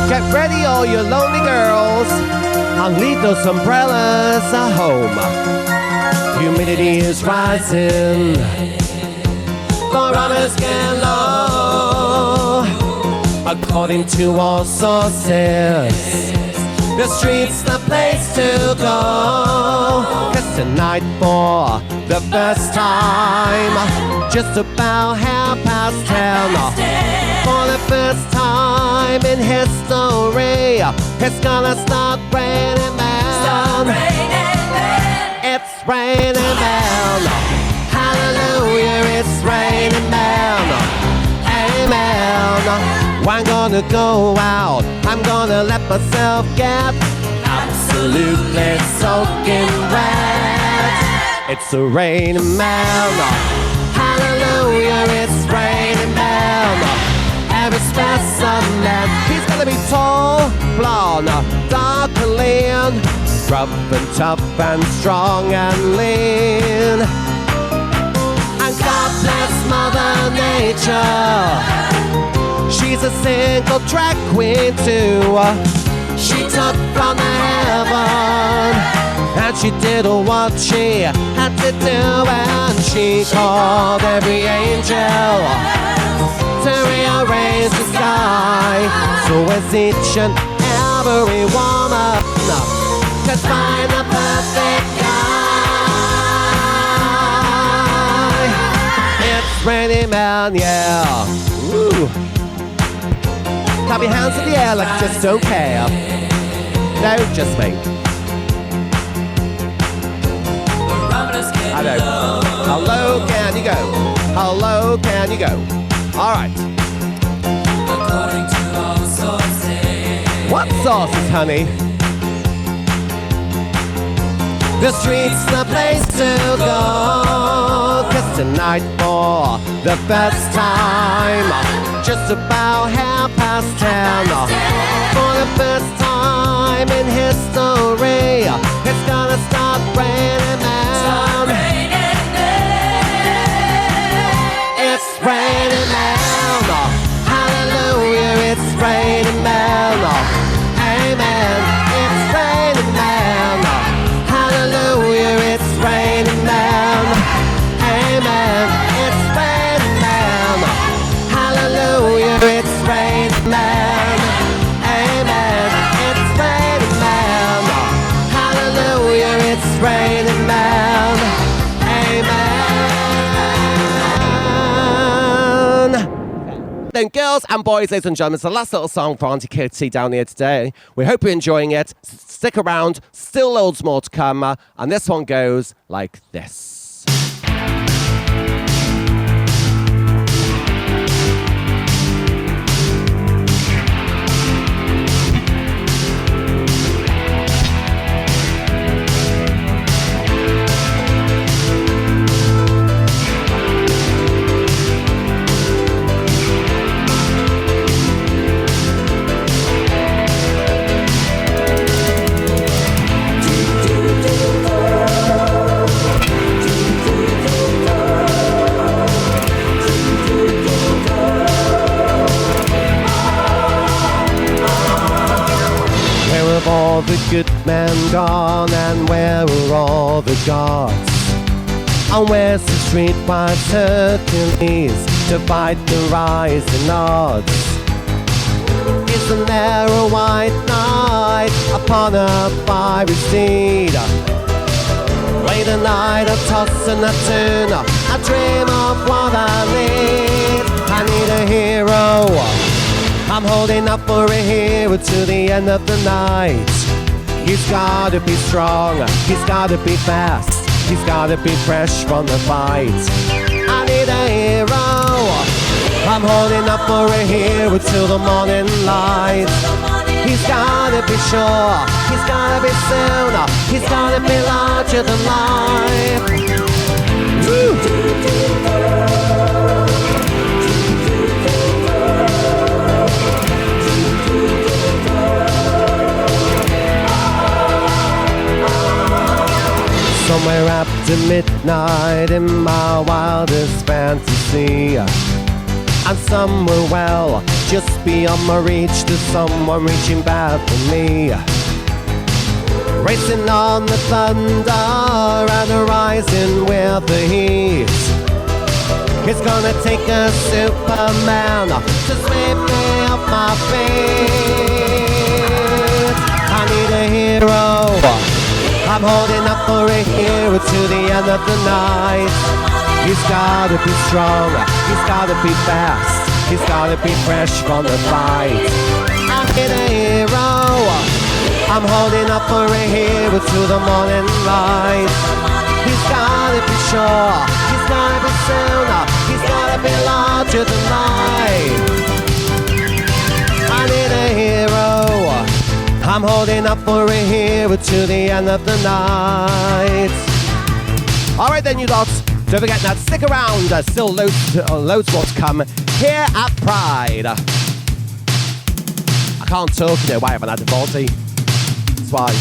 Get ready, all you lonely girls, and leave those umbrellas at home. Humidity is rising, barometers get low. According to all sources, the street's the place to go. 'Cause tonight for the first time, just about 10:30, for the first time in history, it's gonna start raining down. It's raining down. Hallelujah, it's raining down. Amen. I'm gonna go out, I'm gonna let myself get absolutely soaking wet. It's a raining man. Hallelujah, it's raining man. Every specimen, he's gonna be tall, blonde, dark and lean, rough and tough and strong and lean. And God bless Mother Nature, she's a single drag queen too. She took from the heaven, and she did what she had to do, and she called every angel to rearrange the sky, so as each and every woman could find the perfect guy. It's raining man, yeah. Woo. Clap your hands in the air like you just don't care. No, just me. I know. How low can you go? How low can you go? All right. What sauces, honey? The streets, the place to go. 'Cause tonight for the first time, just about 10:30, for the first time in history, it's gonna start raining down. It's raining down. Hallelujah, it's raining down. Amen. It's raining down. Hallelujah, it's raining down. Amen. It's raining down. Hallelujah, it's raining down. Amen. It's raining down. Hallelujah, it's raining down. Amen. Then girls and boys, ladies and gentlemen, it's the last little song for Auntie Kitty down here today. We hope you're enjoying it. Stick around, still loads more to come. And this one goes like this. All the good men gone, and where are all the gods? And where's the streetwise Hercules to fight the rising odds? Isn't there a white knight upon a fiery steed? Late at night I toss and I turn, I dream of what I need. I need a hero, I'm holding up for a hero to the end of the night. He's gotta be strong, he's gotta be fast, he's gotta be fresh from the fight. I need a hero, I'm holding up for a hero till the morning light. He's gotta be sure, he's gotta be sooner, he's gotta be larger than life. Woo! Somewhere after midnight in my wildest fantasy, and somewhere well just beyond my reach, there's someone reaching back for me. Racing on the thunder and rising with the heat. It's gonna take a Superman to sweep me off my feet. I need a hero, I'm holding up for a hero to the end of the night. He's gotta be strong, he's gotta be fast, he's gotta be fresh from the fight. I need a hero, I'm holding up for a hero to the morning light. He's gotta be sure, he's gotta be sooner, he's gotta be larger than life. I need a hero, I'm holding up for a hero to the end of the night. All right then, you lot. Don't forget that. Stick around. There's still loads more to come here at Pride. I can't talk today. Why haven't I had a body? That's why.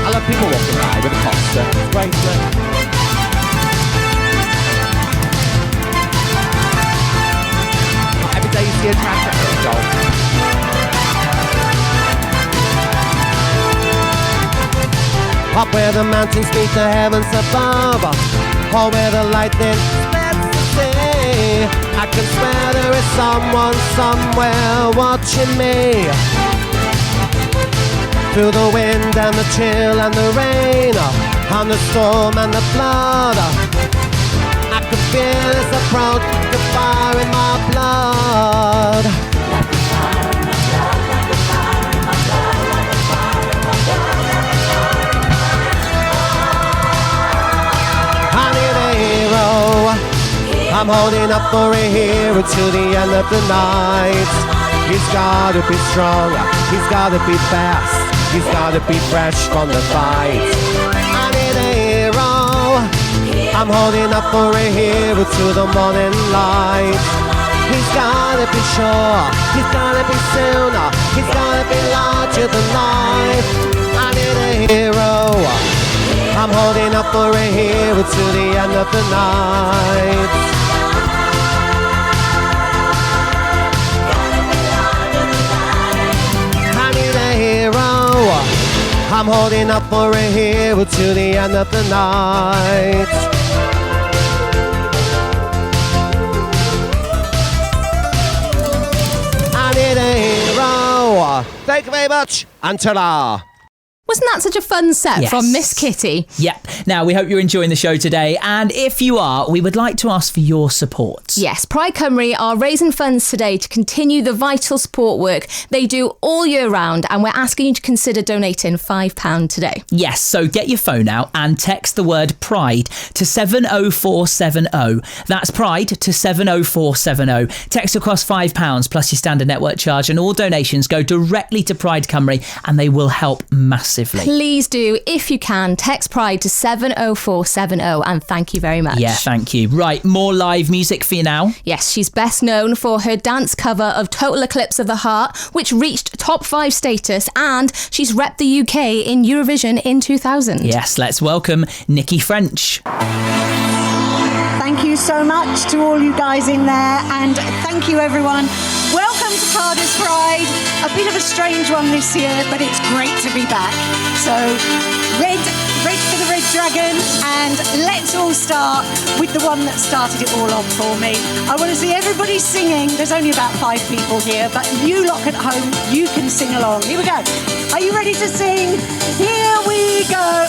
I love people walking by with a coaster. It's great, isn't it? Every day you see a traffic dog. Up where the mountains meet the heavens above, or where the lightning splits the sea. I can swear there is someone somewhere watching me. Through the wind and the chill and the rain, and the storm and the flood, I can feel this approach, the fire in my blood. Like the fire in my blood, like the fire in my blood, like the fire in my blood, like the fire in my blood. I need a hero. I'm holding up for a hero till the end of the night. He's gotta be strong, he's gotta be fast, he's gotta be fresh from the fight. I need a hero. I'm holding up for a hero till the morning light. He's gotta be sure, he's gotta be sooner, he's gotta be larger than life. I need a hero. I'm holding up for a hero till the end of the night. I'm holding up for a hero till the end of the night. I need a hero. Thank you very much. And ta-da. Wasn't that such a fun set Yes. from Miss Kitty? Yep. Now, we hope you're enjoying the show today. And if you are, we would like to ask for your support. Yes, Pride Cymru are raising funds today to continue the vital support work they do all year round, and we're asking you to consider donating £5 today. Yes, so get your phone out and text the word PRIDE to 70470. That's PRIDE to 70470. Text across £5 plus your standard network charge, and all donations go directly to Pride Cymru, and they will help massively. Please do, if you can, text PRIDE to 70470, and thank you very much. Yeah, thank you. Right, more live music for you now. Yes, she's best known for her dance cover of Total Eclipse of the Heart, which reached top 5 status, and she's repped the UK in Eurovision in 2000. Yes, let's welcome Nikki French. Thank you so much to all you guys in there, and thank you everyone. Welcome to Cardiff Pride. A bit of a strange one this year, but it's great to be back. So red for the Red Dragon, and let's all start with the one that started it all off for me. I want to see everybody singing. There's only about 5 people here, but you lot at home, you can sing along. Here we go. Are you ready to sing? Here we go.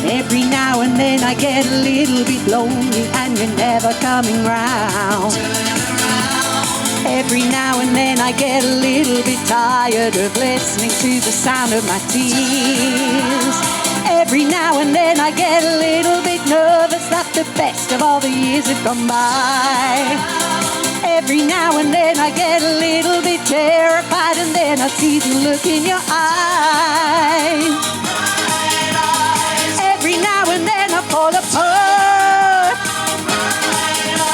Every now and then I get a little bit lonely and you're never coming round. Every now and then I get a little bit tired of listening to the sound of my tears. Every now and then I get a little bit nervous that the best of all the years have gone by. Every now and then I get a little bit terrified, and then I see the look in your eyes. Every now and then I fall apart.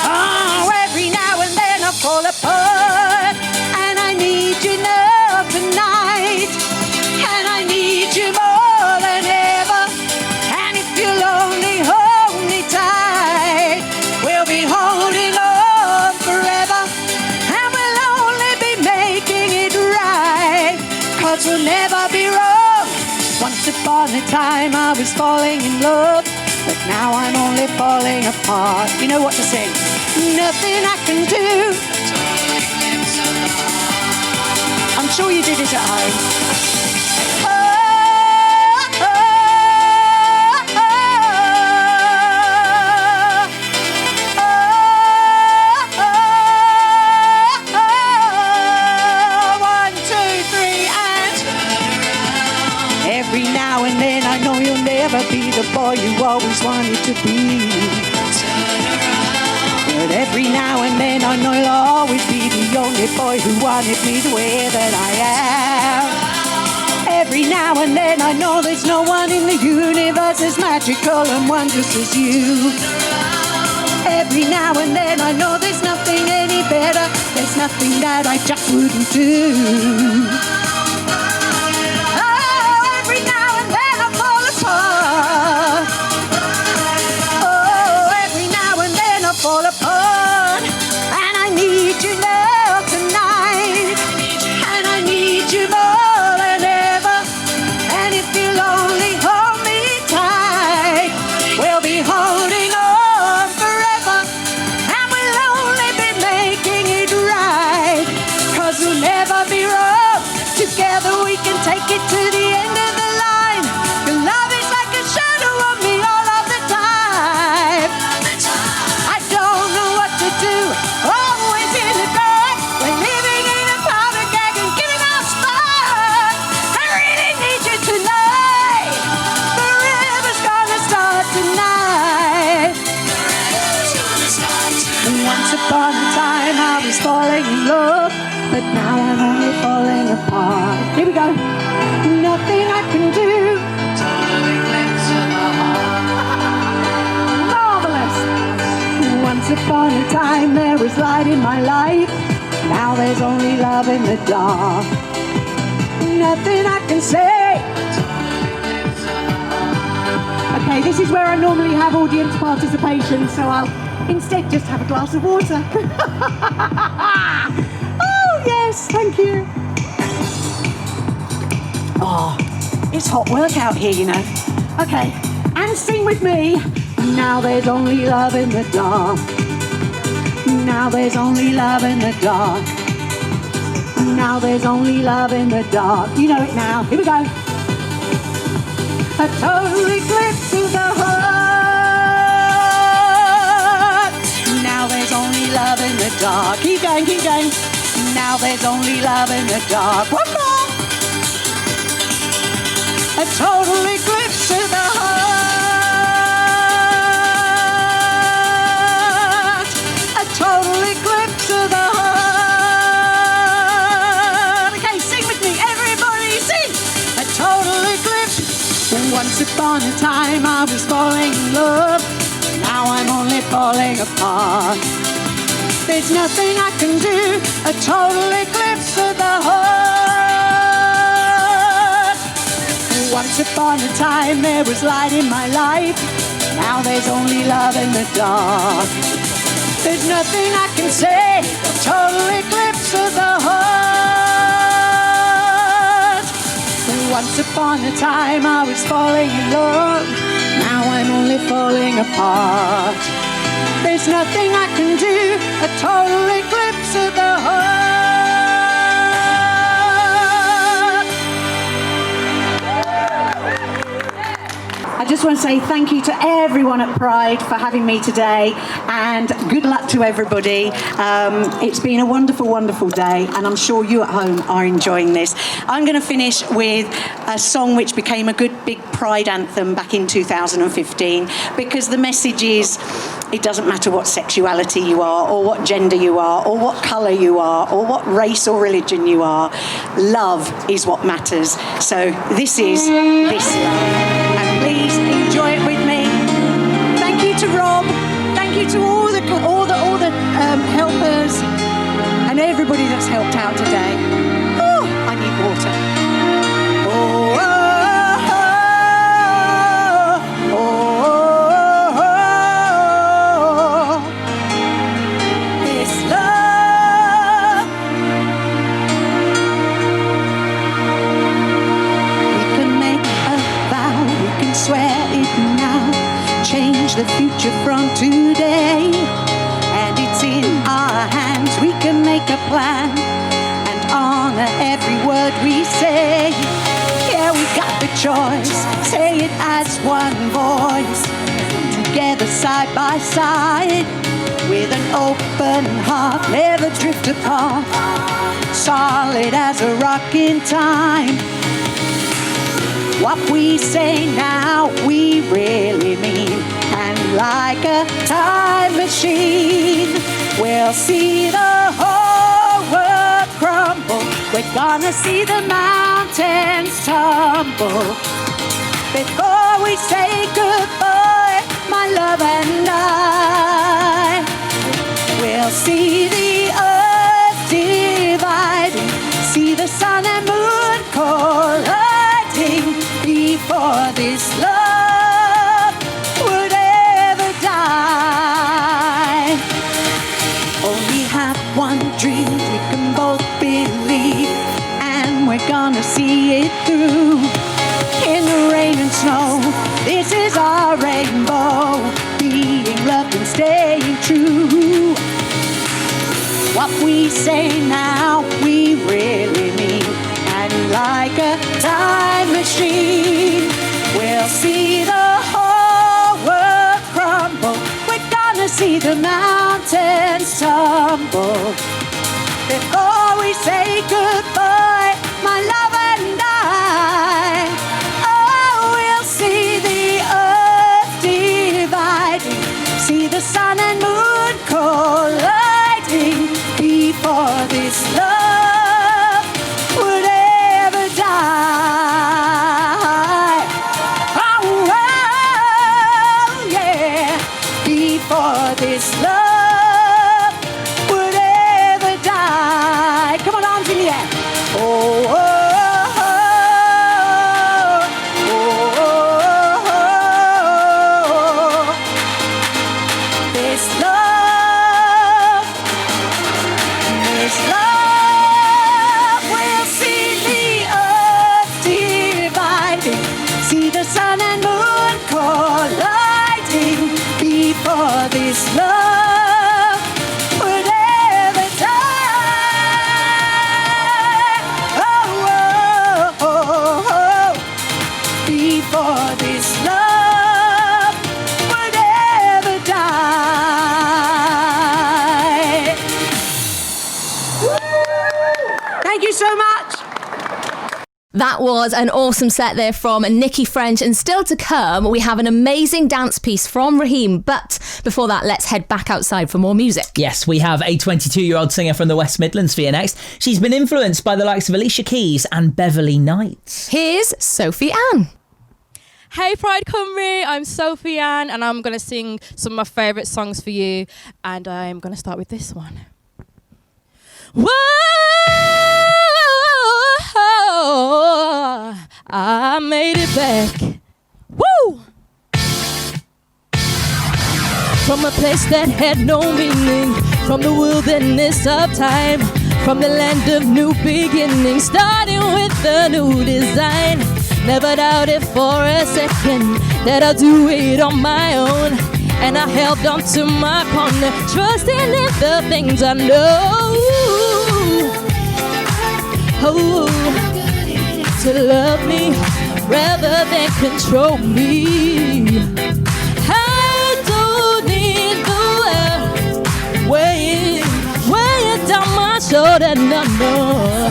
Oh, every now and then I fall apart. And I need you now tonight. And I need you more than ever. And if you're lonely, hold me tight. We'll be holding on forever. And we'll only be making it right. 'Cause we'll never be wrong. Once upon a time I was falling in love, but now I'm only falling apart. You know what to sing? Nothing I can do. I'm sure you did it at home. Oh, oh, boy you always wanted to be. But every now and then I know I'll always be the only boy who wanted me the way that I am. Every now and then I know there's no one in the universe as magical and wondrous as you. Every now and then I know there's nothing any better, there's nothing that I just wouldn't do. Oh, every now and then I fall apart. Oh, every now and then I fall apart. And I need you now tonight. And I need you more than ever. And if you'll only hold me tight, we'll be holding on forever. And we'll only be making it right. 'Cause we'll never be wrong. Together we can take it to the end of the line. Your love is like a shadow of me all of the time. I don't know what to do, always in the dark. We're living in a powder keg and giving our spark. I really need you tonight. The river's gonna start tonight. Once upon a time I was falling in love, but now I'm only falling apart. Here we go. Nothing I can do. Marvelous. Once upon a time there was light in my life. Now there's only love in the dark. Nothing I can say. Okay, this is where I normally have audience participation, so I'll instead just have a glass of water. Oh, yes, thank you. Oh, it's hot work out here, you know. Okay, and sing with me. Now there's only love in the dark. Now there's only love in the dark. Now there's only love in the dark. You know it now. Here we go. A total eclipse of the heart. Now there's only love in the dark. Keep going, keep going. Now there's only love in the dark. One more. A total eclipse of the heart. A total eclipse of the heart. Okay, sing with me, everybody sing. A total eclipse. Once upon a time I was falling in love. Now I'm only falling apart. There's nothing I can do. A total eclipse of the heart. Once upon a time there was light in my life. Now there's only love in the dark. There's nothing I can say. A total eclipse of the heart. Once upon a time I was falling in love. Now I'm only falling apart. There's nothing I can do. A total eclipse of the heart. I just want to say thank you to everyone at Pride for having me today, and good luck to everybody. It's been a wonderful, wonderful day, and I'm sure you at home are enjoying this. I'm going to finish with a song which became a good big Pride anthem back in 2015, because the message is, it doesn't matter what sexuality you are, or what gender you are, or what colour you are, or what race or religion you are. Love is what matters. So this is this love. And please enjoy it with me. Thank you to Rob. Thank you to all the helpers and everybody that's helped out today. Oh, I need water. Oh, oh, oh, oh, oh. This love. We can make a vow, we can swear it now, change the future from today, and it's in our hands. We can make a plan and honor every word we say. Yeah, we got the choice, say it as one voice, together side by side, with an open heart, never drift apart, solid as a rock in time. What we say now, we really mean. And like a time machine, we'll see the whole world crumble. We're gonna see the mountains tumble. Before we say goodbye, my love and I, we'll see the earth dividing, see the sun and moon colliding, before this love would ever die. Only have one dream we can both believe, and we're gonna see it through. In the rain and snow, this is our rainbow, being loved and staying true. What we say now, we really mean. And like a time machine, we'll see the whole world crumble. We're gonna see the mountains tumble. Before we say goodbye, my love and I, oh, we'll see the earth dividing, see the sun and moon colliding, before this love would ever die. Oh, oh, yeah, before this love would ever die. Come on, arms in the air. Oh, oh, oh, oh, oh, oh. This love, we'll see the earth dividing, see the sun and moon colliding, before this love would ever die. Oh, oh, oh, oh. Before this love would ever die. Thank you so much. That was an awesome set there from Nikki French, and still to come we have an amazing dance piece from Raheem, but before that let's head back outside for more music. Yes, we have a 22-year-old singer from the West Midlands for you next. She's been influenced by the likes of Alicia Keys and Beverly Knight. Here's Sophie Ann. Hey Pride Cymru, I'm Sophie Ann and I'm going to sing some of my favourite songs for you, and I'm going to start with this one. Whoa, I made it back. Woo! From a place that had no meaning, from the wilderness of time, from the land of new beginnings, starting with a new design. Never doubted for a second that I'll do it on my own, and I held on to my corner, trusting in the things I know. Oh, to love me rather than control me. I don't need the world weighing down my shoulder, no, no.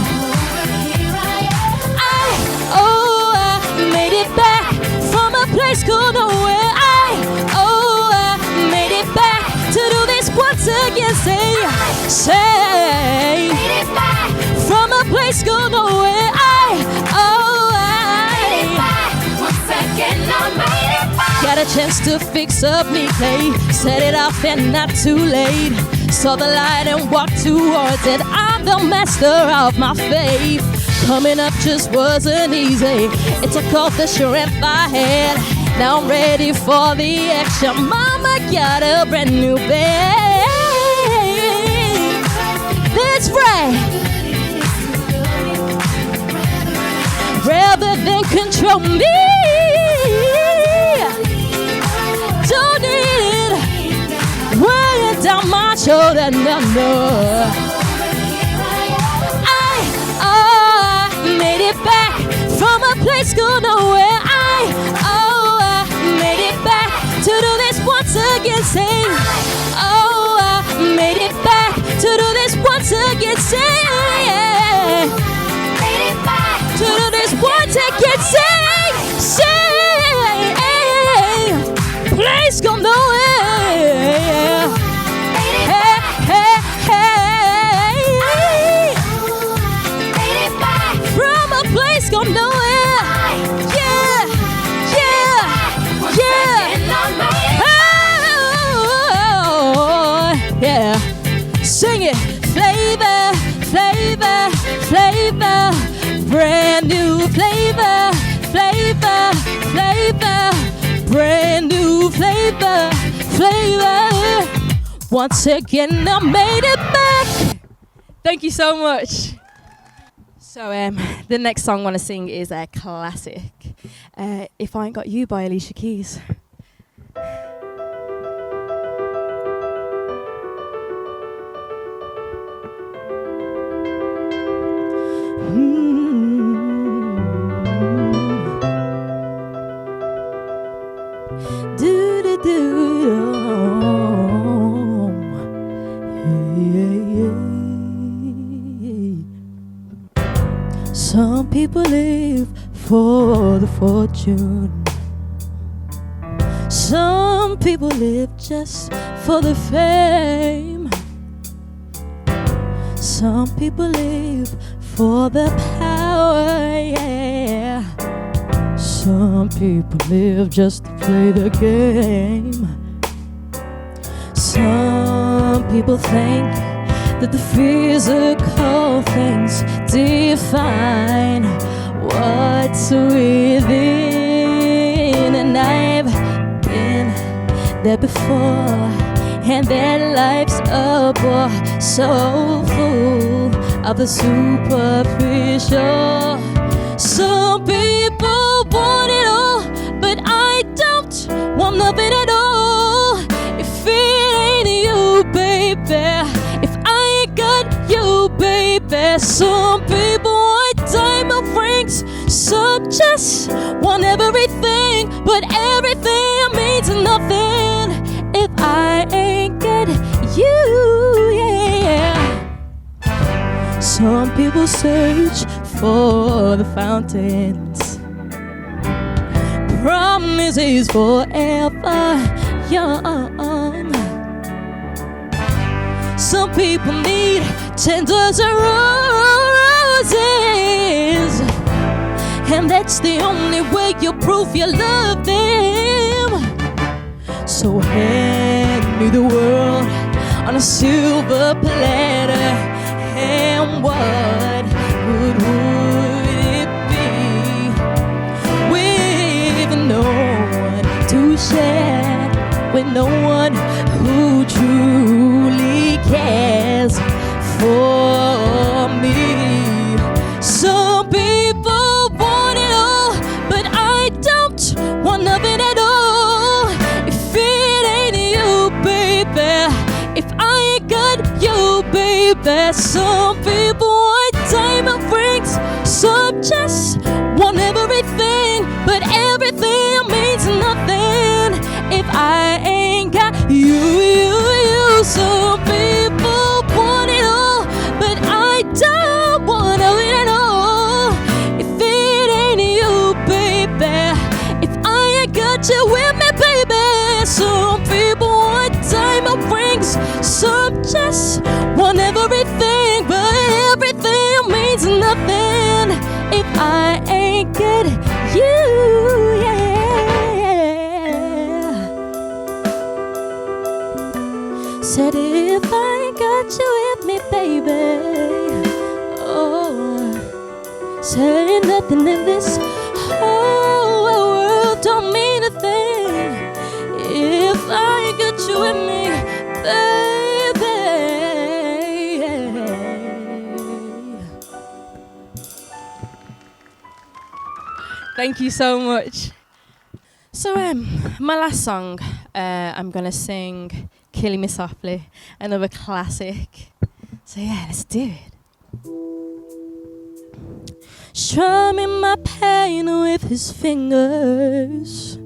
I made it back from a place called nowhere. I made it back to do this once again. Say, made it back from a place called nowhere. I made it back once again. I made it back. Got a chance to fix up me play, set it off and not too late. Saw the light and walked towards it. I'm the master of my faith. Coming up just wasn't easy. It took all the strength I had. Now I'm ready for the action. Mama got a brand new babe. That's right. Rather than control me, don't need it weighing down my shoulder, no, no. Made it back from a place called nowhere. I made it back to do this once again. Say, I made it back to do this once again. Say, made it back to do this once again. Say, brand new flavor. Once again, I made it back. Thank you so much. So the next song I want to sing is a classic. If I Ain't Got You by Alicia Keys. Some people live for the fortune. Some people live just for the fame. Some people live for the power, yeah. Some people live just to play the game. Some people think that the physical things define what's within. And I've been there before, and their life's a bore, so full of the superficial. Some people want it all, but I don't want nothing at all. If it ain't you, baby, if I ain't got you, baby. Some people want diamond rings, some just want everything, but everything means nothing if I ain't got you, yeah. Some people search for the fountains, promises forever young. Some people need 10 dozen roses, and that's the only way you prove you love them. So hand me the world on a silver platter, and what good would it be with no one to share, with no one who truly cares for me? Some people want it all, but I don't want nothing at all. If it ain't you, baby, if I ain't got you, baby. Some people want diamond rings, some just want everything, but everything means nothing if I ain't got you. Some people want it all, but I don't want it at all. If it ain't you, baby, if I ain't got you with me, baby. Some people want diamond rings, some just want everything, but everything means nothing if I ain't got you, yeah. Said if I ain't got you with me, baby, oh, say nothing in this whole world don't mean a thing if I ain't got you with me, baby. Thank you so much. So my last song, I'm gonna sing Killing Me Softly, another classic. So yeah, let's do it. Strumming my pain with his fingers,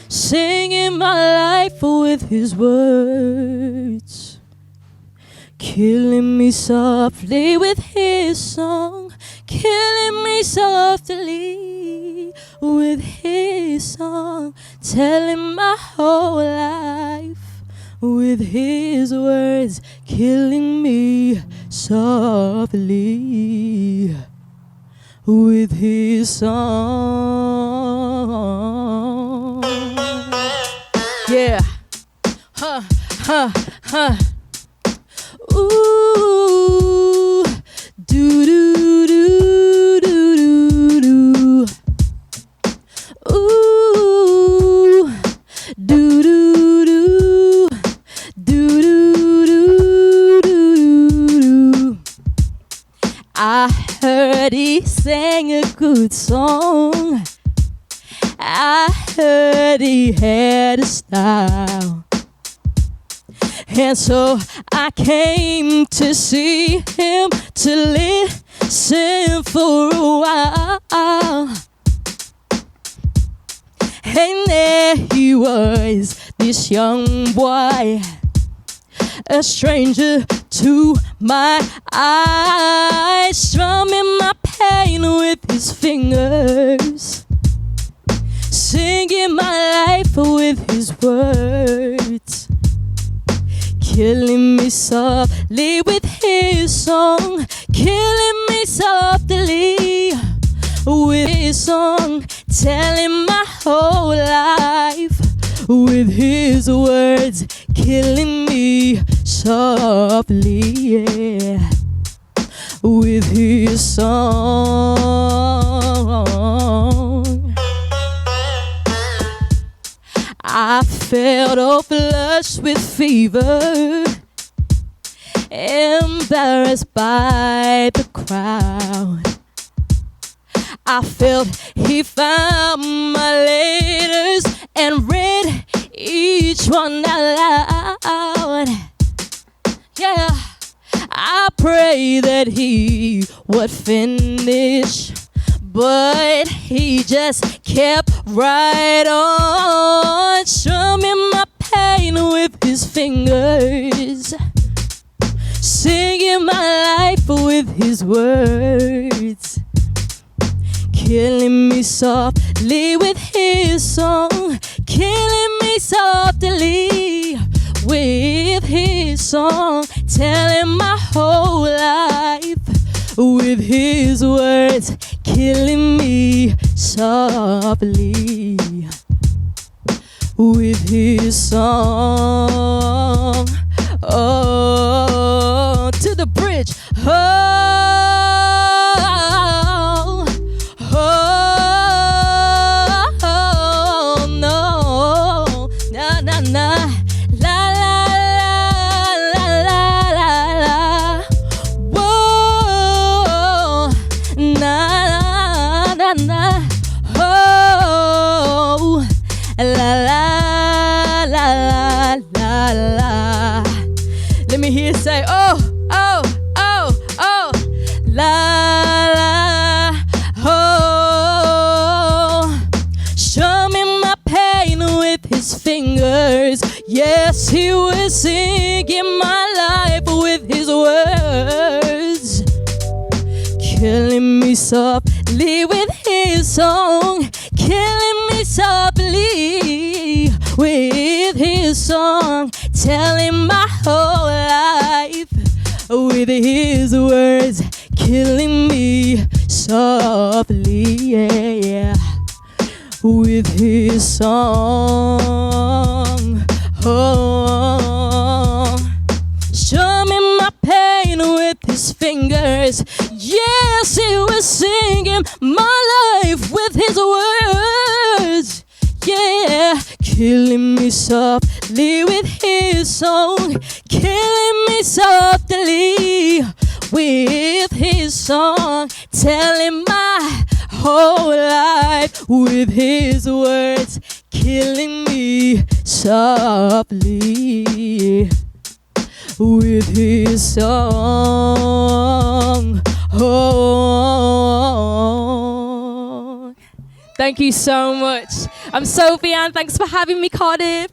singing my life with his words, killing me softly with his song, killing me softly with his song, telling my whole life with his words, killing me softly with his song. Yeah. Huh, huh, huh. Ooh. Do do do do do do. Ooh. he sang a good song. I heard he had a style, and so I came to see him to listen for a while. And there he was, this young boy, a stranger to my eyes, strumming my pain with his fingers, singing my life with his words, killing me softly with his song, killing me softly with his song, telling my whole life with his words, killing me softly, yeah, with his song. I felt all flushed with fever, embarrassed by the crowd. I felt he found my letters and read each one out loud. Yeah, I pray that he would finish, but he just kept right on, strumming my pain with his fingers, singing my life with his words, killing me softly with his song, killing me softly with his song, telling my whole life with his words, killing me softly with his song. Oh, to the bridge. Let me hear you say, oh, oh, oh, oh, la, la, oh. Strumming my pain with his fingers. Yes, he was singing my life with his words, killing me softly with his song, killing me softly with his song, telling my whole life with his words, killing me softly, yeah, with his song. Oh, strumming my pain with his fingers. Yes, he was singing my life with his words, yeah, killing me softly with his song, killing me softly with his song, telling my whole life with his words, killing me softly with his song. Oh. Thank you so much. I'm Sophie Ann. Thanks for having me, Cardiff.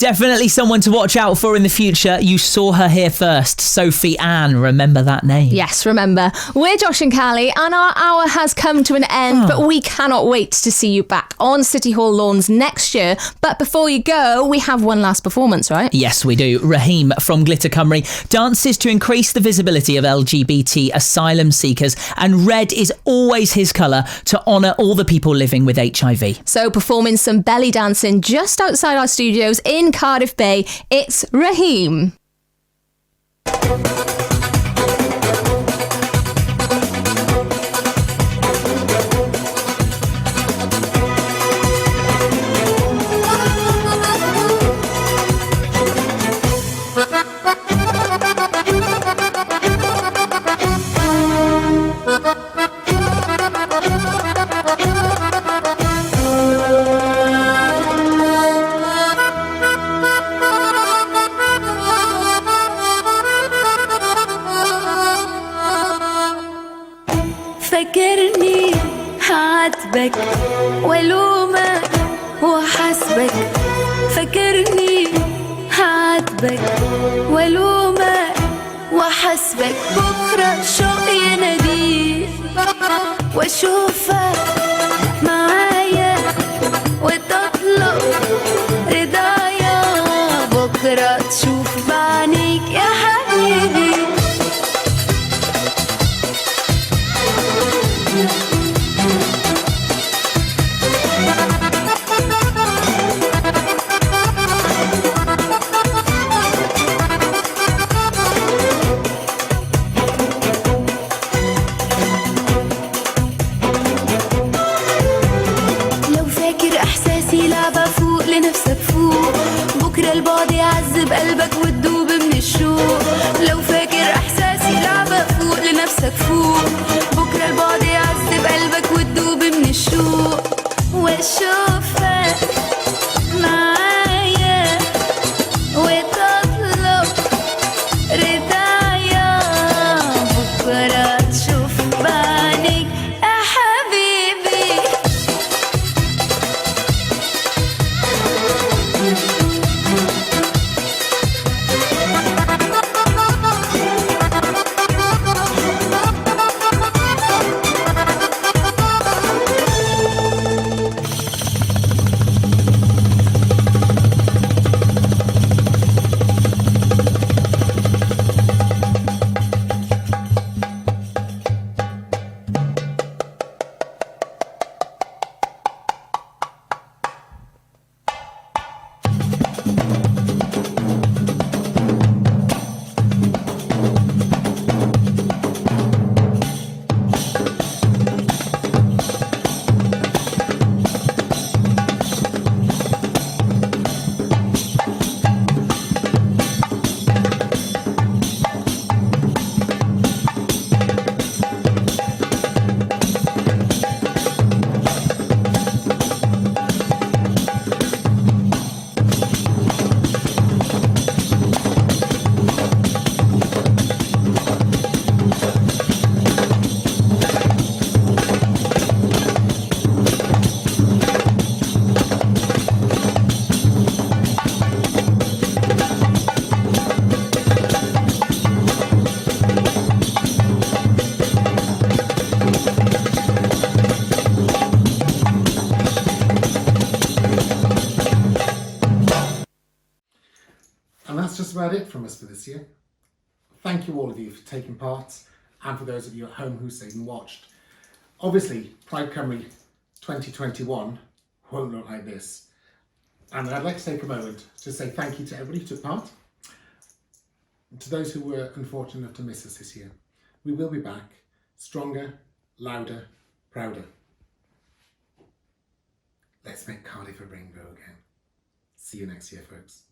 Definitely someone to watch out for in the future. You saw her here first. Sophie Ann, remember that name? Yes, remember. We're Josh and Callie, and our hour has come to an end, but we cannot wait to see you back on City Hall lawns next year. But before you go, we have one last performance, right? Yes, we do. Raheem from Glitter Cymru dances to increase the visibility of LGBT asylum seekers, and red is always his colour to honour all the people living with HIV. So performing some belly dancing just outside our studios in Cardiff Bay, it's Raheem. فكرني هعاتبك والومك وحسبك فكرني هعاتبك والومك وحسبك بكرة شوق يناديك واشوفك معايا وتطلب رضايا بكرة تشوف بعينيك يا حبيبي لنفسك فوق بكرة البعد يعذب قلبك وتدوب من الشوق لو فاكر احساسي لعبة فوق لنفسك فوق بكرة البعد يعذب قلبك وتدوب من الشوق واشوفك معايا وتطلب رضايا بكرة تشوف بعينيك يا حبيبي And that's just about it from us for this year. Thank you all of you for taking part, and for those of you at home who stayed and watched. Obviously, Pride Cymru 2021 won't look like this. And I'd like to take a moment to say thank you to everybody who took part. To those who were unfortunate enough to miss us this year. We will be back, stronger, louder, prouder. Let's make Cardiff a rainbow again. See you next year, folks.